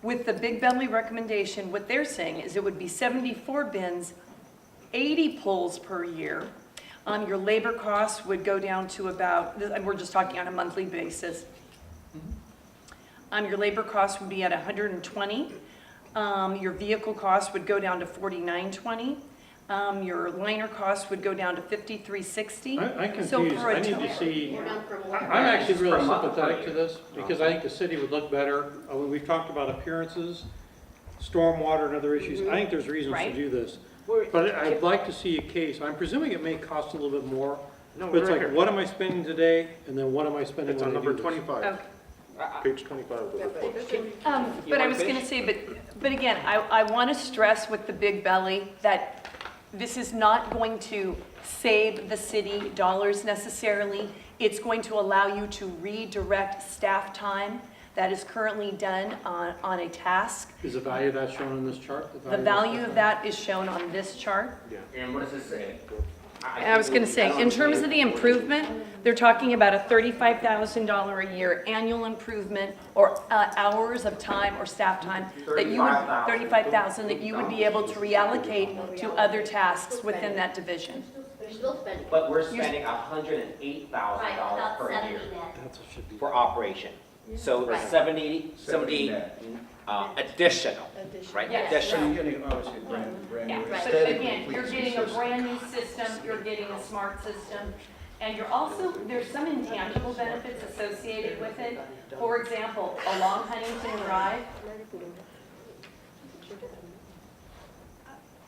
with the Big Belly recommendation, what they're saying is it would be 74 bins, 80 pulls per year. Your labor costs would go down to about, and we're just talking on a monthly basis. Your labor costs would be at 120. Your vehicle costs would go down to 49.20. Your liner costs would go down to 53.60. I'm So confused. for a I need total- to see, I'm actually really sympathetic to this because I think the city would look better. We've talked about appearances, stormwater and other issues. I think there's reasons to Right. do this. But I'd like to see a case. I'm presuming it may cost a little bit more. No, But it's right like, here. what am I spending today? And then what am I spending It's when on I do number this? 25, Okay. page 25 of the report. But I was going to say, but again, I want to stress with the Big Belly that this is not going to save the city dollars necessarily. It's going to allow you to redirect staff time that is currently done on a task. Is the value of that shown in this chart? The value of that is shown on this chart. And what does this say? I was going to say, in terms of the improvement, they're talking about a $35,000 a year annual improvement or hours of time or staff time that you would, 35,000 that you would be able to reallocate to other tasks within that division. You're still spending. But we're spending $108,000 Right, about per 70 year net. That's what should be. for operation. So Right. 70 net. additional, right? Yes. So Additional. you're getting obviously a brand Yeah, new. but aesthetic, again, complete you're getting a system. brand new system, you're getting a smart system, and you're also, there's some intangible benefits associated with it. For example, along Huntington Drive,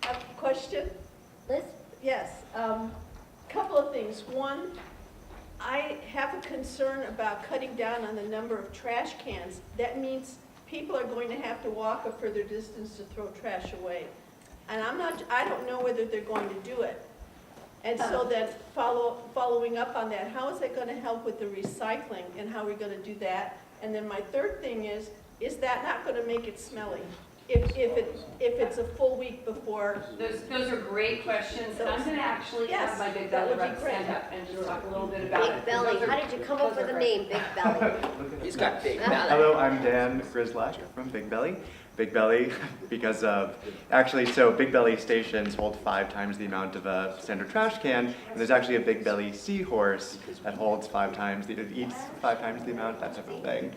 A question? Liz? Yes, couple of things. One, I have a concern about cutting down on the number of trash cans. That means people are going to have to walk a further distance to throw trash away. And I don't know whether they're going to do it. And so then following up on that, how is that going to help with the recycling and how are we going to do that? And then my third thing is that not going to make it smelly? If it's a full week before. those are great questions, and I'm gonna actually have my Big Yes, that Belly would be rep great. stand up and just talk a little bit about it. Big Belly, how did you come up with the name, Big Belly? He's got big belly. Hello, I'm Dan Grislash from Big Belly. Big Belly because of, actually, so Big Belly stations hold 5 times the amount of a standard trash can, and there's actually a Big Belly seahorse that holds 5 times, it eats 5 times the amount, that type of thing.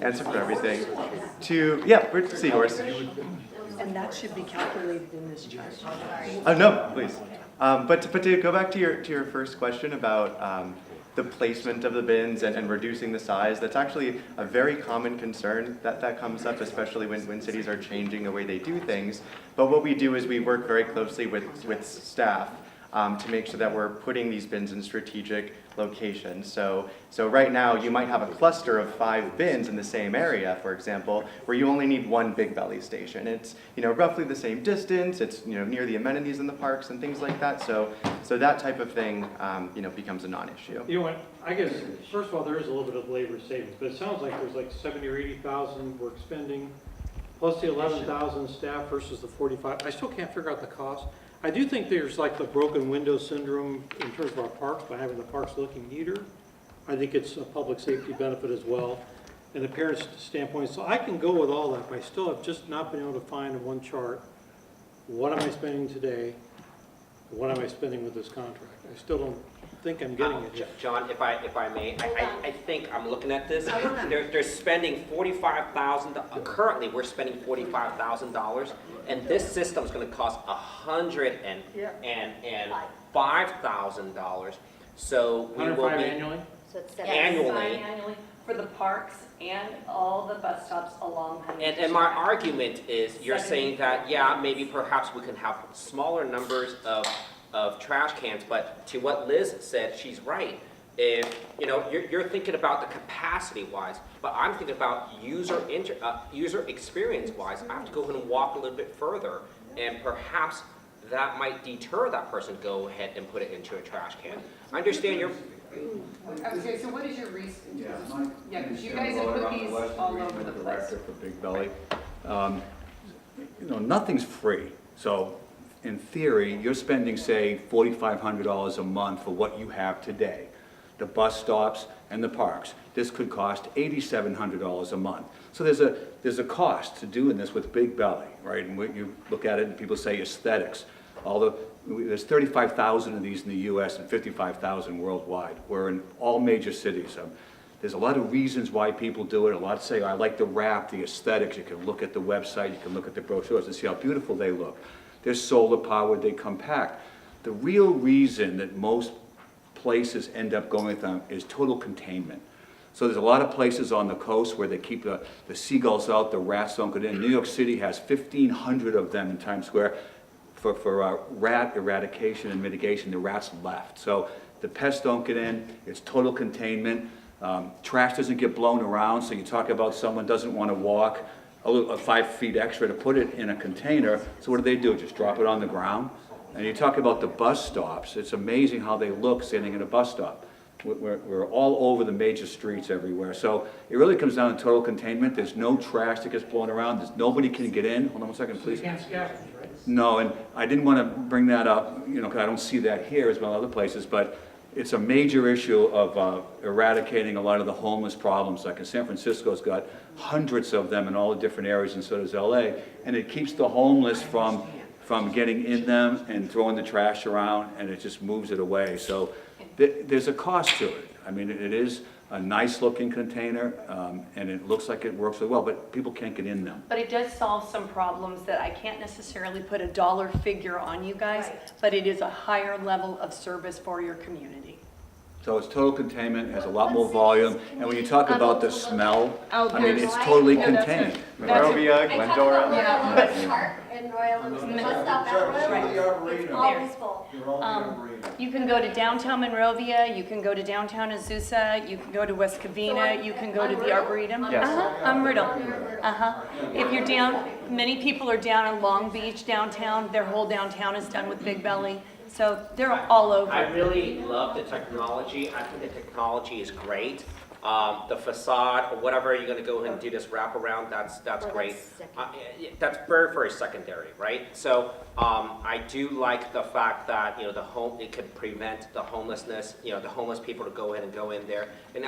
Answer for everything. Yeah, we're seahorse. And that should be calculated in this chart. Oh, no, please. But to go back to your first question about the placement of the bins and reducing the size, that's actually a very common concern that comes up, especially when cities are changing the way they do things. But what we do is we work very closely with staff to make sure that we're putting these bins in strategic locations. So right now, you might have a cluster of 5 bins in the same area, for example, where you only need 1 Big Belly station. It's roughly the same distance. It's near the amenities in the parks and things like that. So that type of thing becomes a non-issue. You know what, I guess, first of all, there is a little bit of labor savings, but it sounds like there's like 70 or 80,000 we're expending, plus the 11,000 staff versus the 45. I still can't figure out the cost. I do think there's like the broken window syndrome in terms of our parks by having the parks looking neater. I think it's a public safety benefit as well, and the parents' standpoint. So I can go with all that, but I still have just not been able to find in one chart, what am I spending today? What am I spending with this contract? I still don't think I'm getting it yet. John, if I may, I think I'm looking at this. They're spending $45,000. Currently, we're spending $45,000, and this system's going to cost $105,000. So we will 105 be annually. So it's annually. For the parks and all the bus stops along Huntington. And my argument is, you're saying that, yeah, maybe perhaps we can have smaller numbers of trash cans, but to what Liz said, she's right. If, you're thinking about the capacity wise, but I'm thinking about user experience wise. I have to go in and walk a little bit further, and perhaps that might deter that person to go ahead and put it into a trash can. I understand your, Okay, so what is your reason? Yeah, because you guys have put these all over the place. For Big Belly. Nothing's free. So in theory, you're spending, say, $4,500 a month for what you have today. The bus stops and the parks. This could cost $8,700 a month. So there's a cost to doing this with Big Belly, right? And you look at it and people say aesthetics. There's 35,000 of these in the US and 55,000 worldwide. We're in all major cities. There's a lot of reasons why people do it. A lot say, I like the wrap, the aesthetics. You can look at the website, you can look at the brochures and see how beautiful they look. They're solar powered, they compact. The real reason that most places end up going with them is total containment. So there's a lot of places on the coast where they keep the seagulls out, the rats don't get in. New York City has 1,500 of them in Times Square for rat eradication and mitigation. The rats left. So the pests don't get in, it's total containment. Trash doesn't get blown around, so you talk about someone doesn't want to walk 5 feet extra to put it in a container. So what do? Just drop it on the ground? And you talk about the bus stops. It's amazing how they look sitting in a bus stop. We're all over the major streets everywhere. So it really comes down to total containment. There's no trash that gets blown around. Nobody can get in. Hold on one second, please. No, and I didn't want to bring that up, because I don't see that here as well as other places, but it's a major issue of eradicating a lot of the homeless problems. Like in San Francisco's got hundreds of them in all the different areas, and so does LA. And it keeps the homeless from getting in them and throwing the trash around, and it just moves it away. So there's a cost to it. I mean, it is a nice looking container, and it looks like it works really well, but people can't get in them. But it does solve some problems that I can't necessarily put a dollar figure on, you guys, but it is a higher level of service for your community. So it's total containment, it has a lot more volume, and when you talk about the smell, Oh, I mean, there's- it's totally Yeah, that's contained. Monrovia, Glendora. And Royal, and the bus stop at Royal, it's always full. You can go to downtown Monrovia, you can go to downtown Azusa, you can go to West Covina, you can go to the Arboretum. Yes. Myrtle. If you're down, many people are down in Long Beach downtown, their whole downtown is done with Big Belly. So they're all over. I really love the technology. I think the technology is great. The facade, or whatever you're gonna go ahead and do this wraparound, that's great. That's very, very secondary, right? So, I do like the fact that, it could prevent the homelessness, the homeless people to go ahead and go in there. And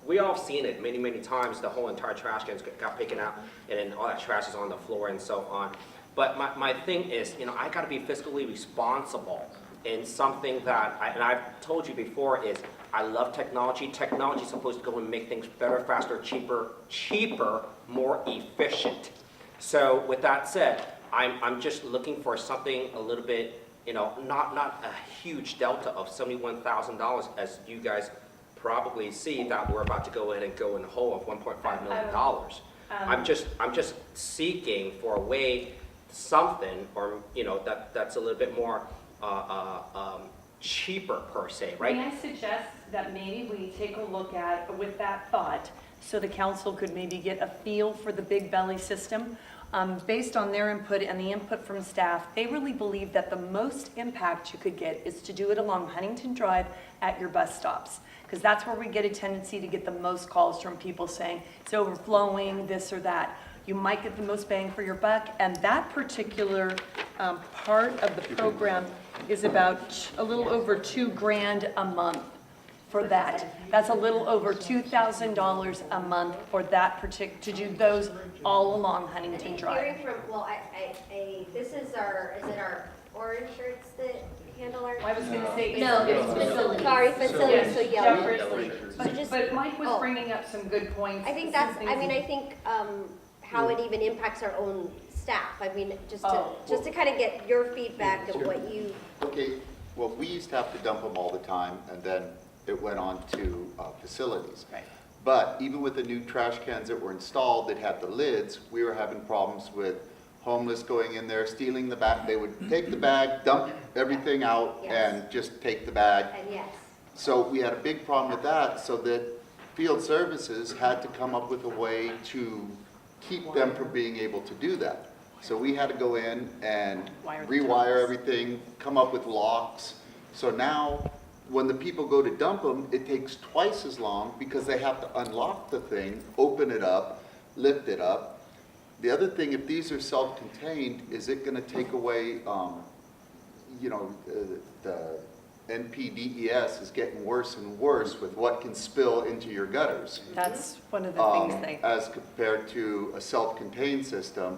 we all seen it many, many times, the whole entire trash cans got taken out, and then all that trash is on the floor and so on. But my thing is, I gotta be fiscally responsible in something that, and I've told you before, is I love technology. Technology is supposed to go and make things better, faster, cheaper, more efficient. So with that said, I'm just looking for something a little bit, not a huge delta of $71,000, as you guys probably see that we're about to go in and go in the hole of $1.5 million. I'm just seeking for a way, something, or that's a little bit more cheaper per se, right? May I suggest that maybe we take a look at, with that thought, so the council could maybe get a feel for the Big Belly system. Based on their input and the input from staff, they really believe that the most impact you could get is to do it along Huntington Drive at your bus stops. Because that's where we get a tendency to get the most calls from people saying, it's overflowing, this or that. You might get the most bang for your buck, and that particular part of the program is about a little over $2,000 a month for that. That's a little over $2,000 a month for that to do those all along Huntington Drive. Hearing from, this is our orange shirts that handle our. I was going to say. No, facilities. Sorry, facilities, so yellow. Jeffrey. But Mike was bringing up some good points. I think how it even impacts our own staff. I mean, just to kind of get your feedback of what you. Okay, well, we used to have to dump them all the time, and then it went on to facilities. Right. But even with the new trash cans that were installed that had the lids, we were having problems with homeless going in there, stealing the bag. They would take the bag, dump everything out, and just take the bag. And yes. So we had a big problem with that, so that field services had to come up with a way to keep them from being able to do that. So we had to go in and Wire the rewire tunnels. everything, come up with locks. So now, when the people go to dump them, it takes twice as long because they have to unlock the thing, open it up, lift it up. The other thing, if these are self-contained, is it gonna take away, you know, the NPDES is getting worse and worse with what can spill into your gutters. That's one of the things they. As compared to a self-contained system,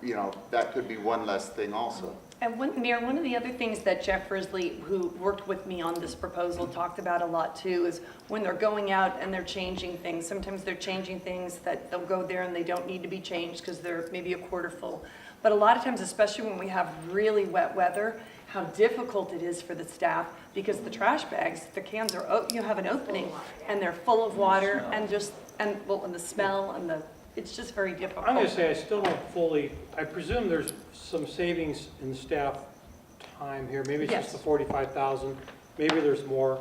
you know, that could be one less thing also. And Mayor, one of the other things that Jeff Risley, who worked with me on this proposal, talked about a lot too, is when they're going out and they're changing things, sometimes they're changing things that they'll go there and they don't need to be changed because they're maybe a quarter full. But a lot of times, especially when we have really wet weather, how difficult it is for the staff because the trash bags, the cans are, you have an opening and they're full of water and and the smell and it's just very difficult. I'm gonna say I still don't fully, I presume there's some savings in staff time here. Maybe it's just the 45,000, maybe there's more.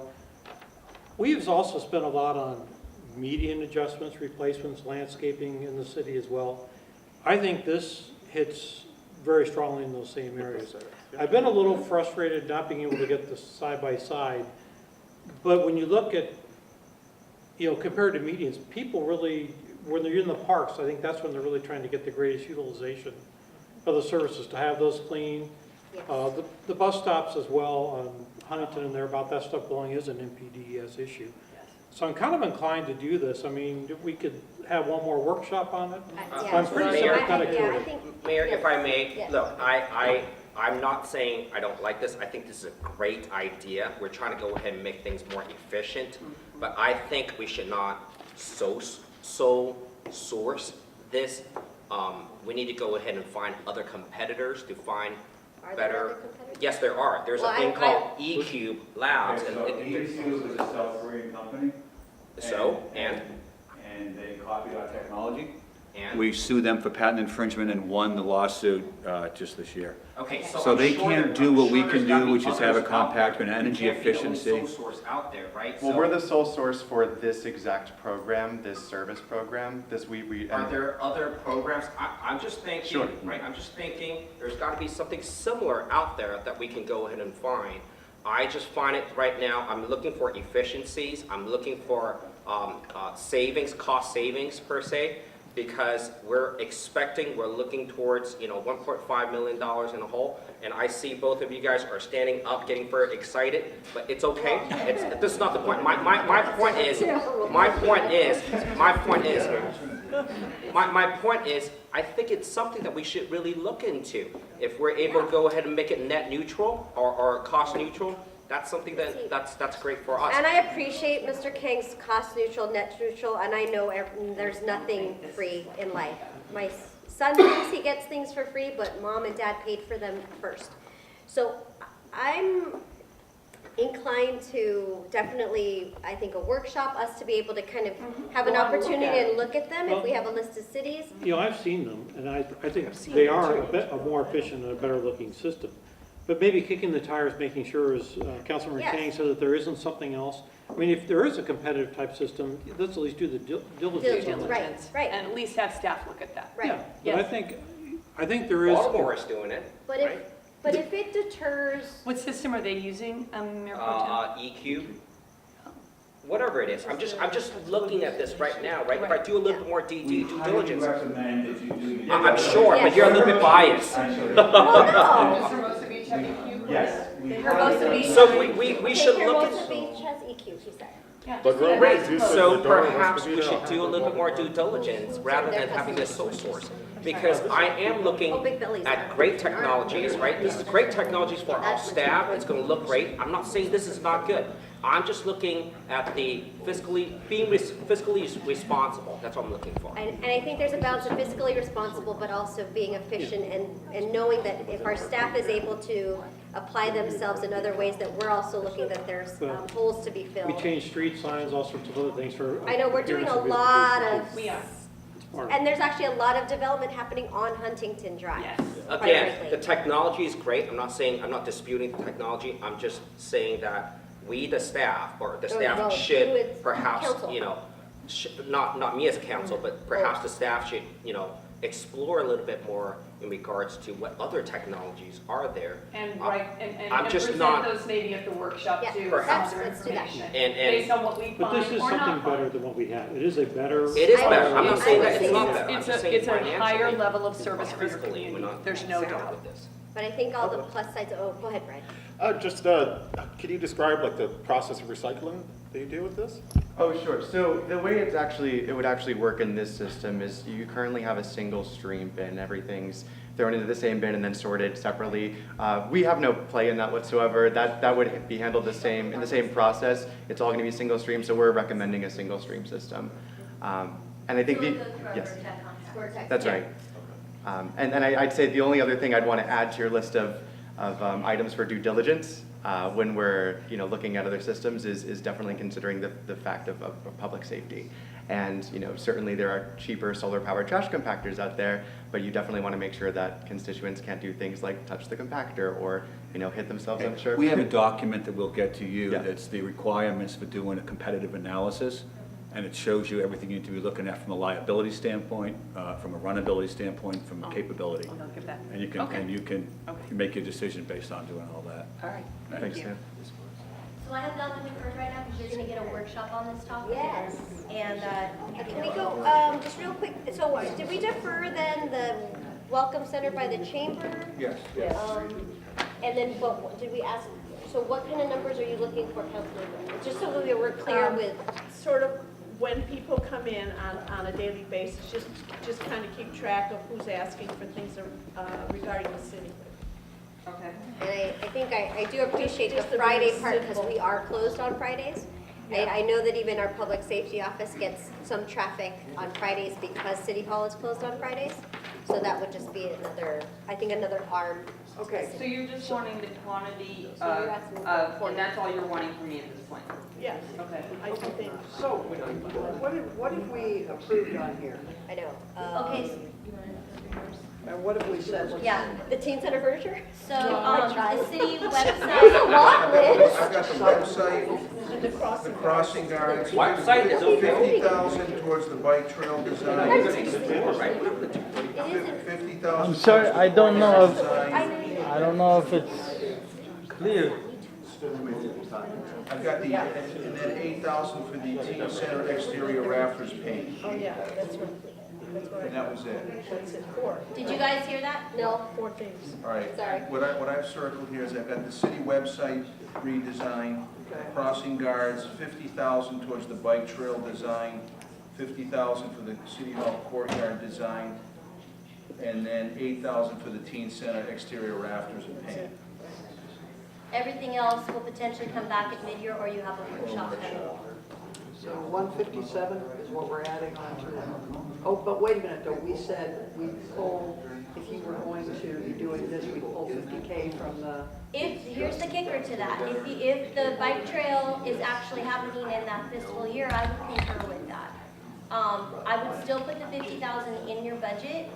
We've also spent a lot on median adjustments, replacements, landscaping in the city as well. I think this hits very strongly in those same areas. I've been a little frustrated not being able to get the side by side, but when you look at, you know, compared to medians, people really, when they're in the parks, I think that's when they're really trying to get the greatest utilization of the services, to have those clean. The bus stops as well, Huntington and thereabout, that stuff belong is an NPDES issue. So I'm kind of inclined to do this. I mean, we could have one more workshop on it. I'm pretty sure it's kind of cool. Mayor, if I may, look, I'm not saying I don't like this. I think this is a great idea. We're trying to go ahead and make things more efficient, but I think we should not source this. We need to go ahead and find other competitors to find better. Yes, there are. There's a thing called eCube Labs. Okay, so eCube is a South Korean company. And they copied our technology. And? We sued them for patent infringement and won the lawsuit just this year. Okay, So they can't do what we can do, which is have a compact and energy efficiency. Out there, right? Well, we're the sole source for this exact program, this service program. Are there other programs? I'm just thinking, Sure. right? I'm just thinking there's got to be something similar out there that we can go ahead and find. I just find it right now, I'm looking for efficiencies. I'm looking for savings, cost savings per se, because we're looking towards, you know, $1.5 million in a hole, and I see both of you guys are standing up, getting very excited, but it's okay. This is not the point. My point is, I think it's something that we should really look into. If we're able to go ahead and make it net neutral or cost neutral, that's something that's great for us. And I appreciate Mr. King's cost neutral, net neutral, and I know there's nothing free in life. My son thinks he gets things for free, but mom and dad paid for them first. So I'm inclined to definitely, I think, a workshop, us to be able to kind of have an opportunity and look at them if we have a list of cities. You know, I've seen them, and I think they are a more efficient and a better looking system. But maybe kicking the tires, making sure, as Councilmember Kang said, that there isn't something else. I mean, if there is a competitive type system, let's at least do the diligence on that. Right. And at least have staff look at that. Right. Yeah, but I think there is. Baltimore is doing it. But if it deters. What system are they using, Mayor Pro Tem? eCube. Whatever it is, I'm just looking at this right now, right? If I do a little bit more due diligence, We highly recommend that you do. I'm sure, but you're a little bit biased. Yes. So we should look at. Beach has EQ, she said. Great. So perhaps we should do a little bit more due diligence rather than having this sole source. Because I am looking at great technologies, right? This is great technologies for our staff. It's going to look great. I'm not saying this is not good. I'm just looking at the fiscally responsible. That's what I'm looking for. And I think there's a balance of fiscally responsible, but also being efficient and knowing that if our staff is able to apply themselves in other ways, that we're also looking that there's holes to be filled. We change street signs, all sorts of other things for. I know we're doing a lot of. We are. And there's actually a lot of development happening on Huntington Drive. Yes. Again, the technology is great. I'm not disputing the technology. I'm just saying that we, the staff, or the staff should perhaps, you know, not me as council, but perhaps the staff should, you know, explore a little bit more in regards to what other technologies are there. And I'm just present not- those maybe at the workshop Yeah, too, perhaps. some other Let's do that. information, And- based on what we But find this is or something not better find. than what we have. It is a better. It is better. I'm not It's- saying that it's it's not a- better. I'm It's just a, saying it's a higher financially, level of service for your fiscally, we're community, not there's no sound doubt. with this. But I think all the plus sides, oh, go ahead, Brian. Can you describe like the process of recycling that you do with this? Oh, sure. So the way it would actually work in this system is you currently have a single stream bin. Everything's thrown into the same bin and then sorted separately. We have no play in that whatsoever. That would be handled in the same process. It's all going to be single stream, so we're recommending a single stream system. And I think yes, that's right. And I'd say the only other thing I'd want to add to your list of items for due diligence when we're looking at other systems is definitely considering the fact of public safety. And certainly there are cheaper solar powered trash compactors out there, but you definitely want to make sure that constituents can't do things like touch the compactor or hit themselves. I'm sure We have a document that we'll get to you, Yeah. that's the requirements for doing a competitive analysis, and it shows you everything you need to be looking at from a liability standpoint, from a runnability standpoint, from a capability. I'll give that. And you can, Okay. and you can Okay. make your decision based on doing all that. All right, Thank Thanks, you. Sam. So I have nothing deferred right now because you're going to get a workshop on this topic. Yes. And can we go, just real quick, so did we defer then the Welcome Center by the Chamber? Yes. And then what did we ask, so what kind of numbers are you looking for, Councilor? Just so that we're clear with, Sort of when people come in on a daily basis, just kind of keep track of who's asking for things regarding the city. okay. and I think I do appreciate the Just a Friday very part because simple- we are closed on Fridays. I know that even our public safety office gets some traffic on Fridays because City Hall is closed on Fridays. So that would just be another arm. Okay. So you're just wanting the quantity So you're asking for and that's all you're wanting from me at this point? Yes, Okay. I think. So, what have we approved on here? I know. Okay, And what have we said? yeah. The teen center furniture? So, the city There's a website, lot, Liz. I've got the website, And the the crossing guards, Website is okay. 50,000 towards the bike trail design, It isn't. 50,000. I'm sorry, I don't know if, Design. I don't know if it's clear. I've got the, and then 8,000 for the teen center exterior rafters paint, Oh, yeah, that's what and that was it. that's it for. did you guys hear that? No. 4 things. All right. Sorry. What I've circled here is I've got the city website redesign, crossing guards, 50,000 towards the bike trail design, 50,000 for the city hall courtyard design, and then 8,000 for the teen center exterior rafters and paint. Everything else will potentially come back at mid-year, or you have a workshop then. So 157 is what we're adding on to. Oh, but wait a minute though, we said we pull, if you were going to be doing this, we pull 50K from the, Here's the kicker to that, if the bike trail is actually happening in that fiscal year, I would concur with that. I would still put the 50,000 in your budget,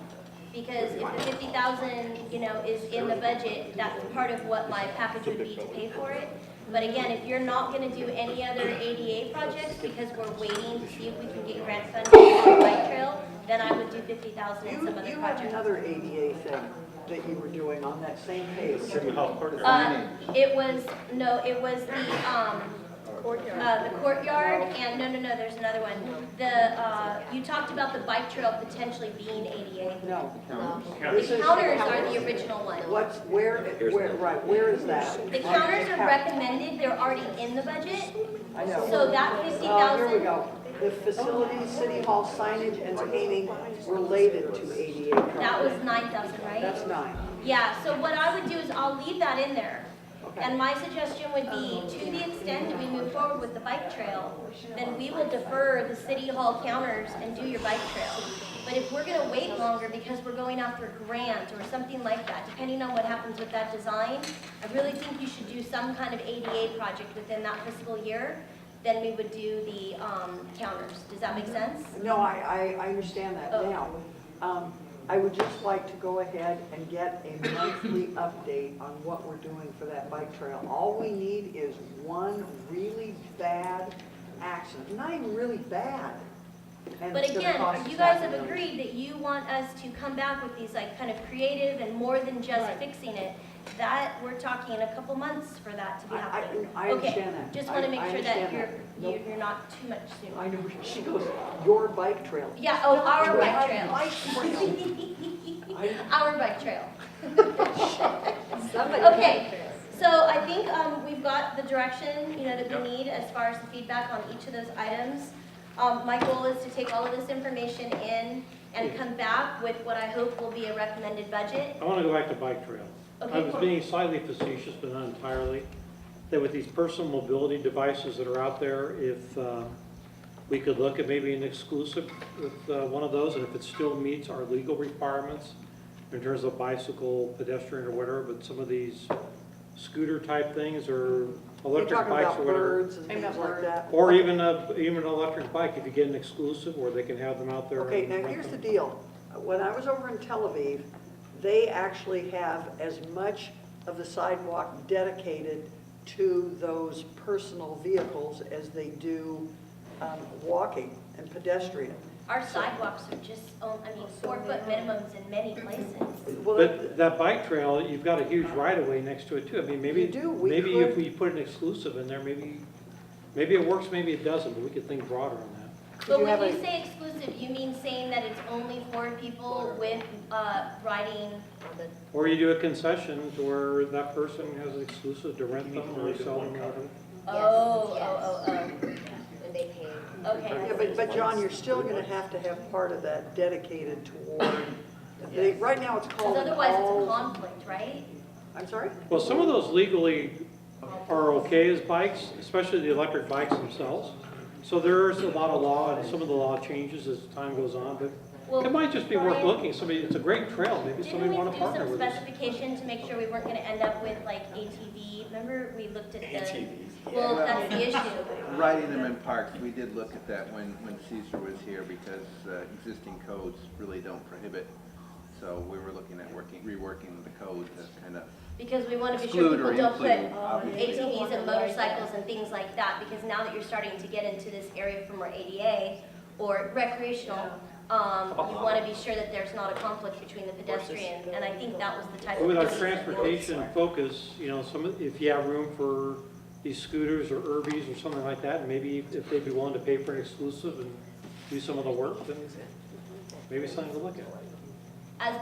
because if the 50,000, is in the budget, that's part of what my package would be to pay for it. But again, if you're not gonna do any other ADA projects, because we're waiting to see if we can get grant funding for the bike trail, then I would do 50,000 in some other you had project. another ADA thing that you were doing on that same page. City Hall courtyard. It was the courtyard, and no, there's another one. You talked about the bike trail potentially being ADA. No. The counters are the original one. Where is that? The counters are recommended, they're already in the budget, I know. so that Here we 50,000, go. The facilities, city hall signage and painting related to ADA. that was 9,000, right? That's 9. Yeah, so what I would do is I'll leave that in there. And my suggestion would be, to the extent that we move forward with the bike trail, then we will defer the city hall counters and do your bike trail. But if we're gonna wait longer because we're going after a grant or something like that, depending on what happens with that design, I really think you should do some kind of ADA project within that fiscal year. Then we would do the counters. Does that make sense? No, I understand that Oh. now. I would just like to go ahead and get a monthly update on what we're doing for that bike trail. All we need is one really bad accident, not even really bad, And But it's gonna again, cost you us guys half a have million. agreed that you want us to come back with these like kind of creative and more than just Right. fixing it. That, we're talking a couple months for that to be happening. I understand that. Okay, just want to make I sure that understand that. Nope. you're not too much soon. I know, she goes, your bike trail. Yeah, oh, our Your bike trail. Our bike trail. Okay, so I think we've got the direction, that we need as far as the feedback on each of those items. My goal is to take all of this information in and come back with what I hope will be a recommended budget. I want to go back to bike trail. Okay, I was cool. being slightly facetious, but not entirely, that with these personal mobility devices that are out there, if we could look at maybe an exclusive with one of those, and if it still meets our legal requirements in terms of bicycle, pedestrian, or whatever, but some of these scooter type things or You're electric talking bikes about or whatever. birds and things like that. Or even an electric bike, if you get an exclusive, where they can have them out there. Okay, and now rent here's the them. deal. When I was over in Tel Aviv, they actually have as much of the sidewalk dedicated to those personal vehicles as they do walking and pedestrian. Our sidewalks are just, 4-foot minimums in many places. But that bike trail, you've got a huge right-of-way next to it too. I mean, maybe, You do. We maybe could- if we put an exclusive in there, maybe it works, maybe it doesn't, but we could think broader on that. But you when have you a- say exclusive, you mean saying that it's only for people with riding Or you do a concession to where that person has an exclusive to rent them or sell them or whatever. And they pay. Okay. Yeah, but John, you're still gonna have to have part of that dedicated toward, right now it's called Because an otherwise it's a all. conflict, right? I'm sorry? Well, some of those legally are okay as bikes, especially the electric bikes themselves. So there's a lot of law, and some of the law changes as time goes on, but Well, it might just be worth Brian, looking. It's a great trail, maybe Didn't somebody we want do to partner some with us. specification to make sure we weren't gonna end up with like ATV? Remember, we looked at the. ATVs. Well, Yeah. that's the issue. Riding them in parks, we did look at that when Caesar was here because existing codes really don't prohibit. So we were looking at reworking the code to kind of, Because we wanna be sure Exclude or people don't put include, obviously. ATVs and motorcycles and things like that, because now that you're starting to get into this area for more ADA or recreational, you wanna be sure that there's not a conflict between the pedestrian, and I think that was the type of. With our thing that we looked transportation for. focus, if you have room for these scooters or Urbies or something like that, and maybe if they'd be willing to pay for an exclusive and do some of the work, then maybe something to look at. As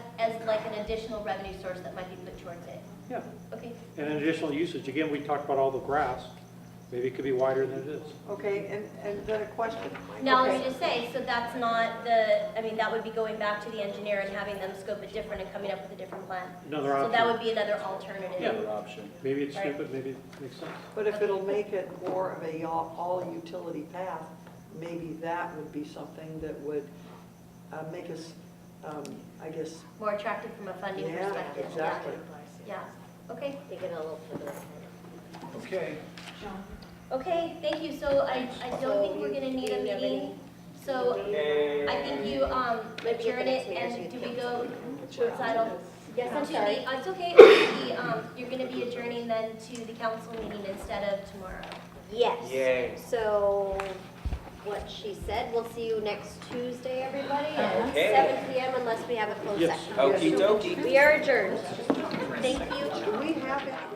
like an additional revenue source that might be put towards it. Yeah, Okay. and an additional usage. Again, we talked about all the grass. Maybe it could be wider than it is. Okay, and then a question. Now, let Okay. me just say, so that's not that would be going back to the engineer and having them scope it different and coming up with a different plan. Another So that option. would be another alternative. Yeah. Maybe it's Right. stupid, maybe it makes sense. But if it'll make it more of a all utility path, maybe that would be something that would make us, I guess. More attractive from a funding Yeah, perspective. exactly. Yeah, okay. They get a little further ahead. Okay. Okay, thank you. So I don't think we're gonna need a meeting. So I think you adjourn it and do we go recital? Yes, I'm sorry. It's okay. You're gonna be adjourning then to the council meeting instead of tomorrow. Yes. Yay. So what she said, we'll see you next Tuesday, everybody, at Okay. 7 PM unless we have a closed Yes. session. Okey dokey. We are adjourned. Thank you. Do we have any?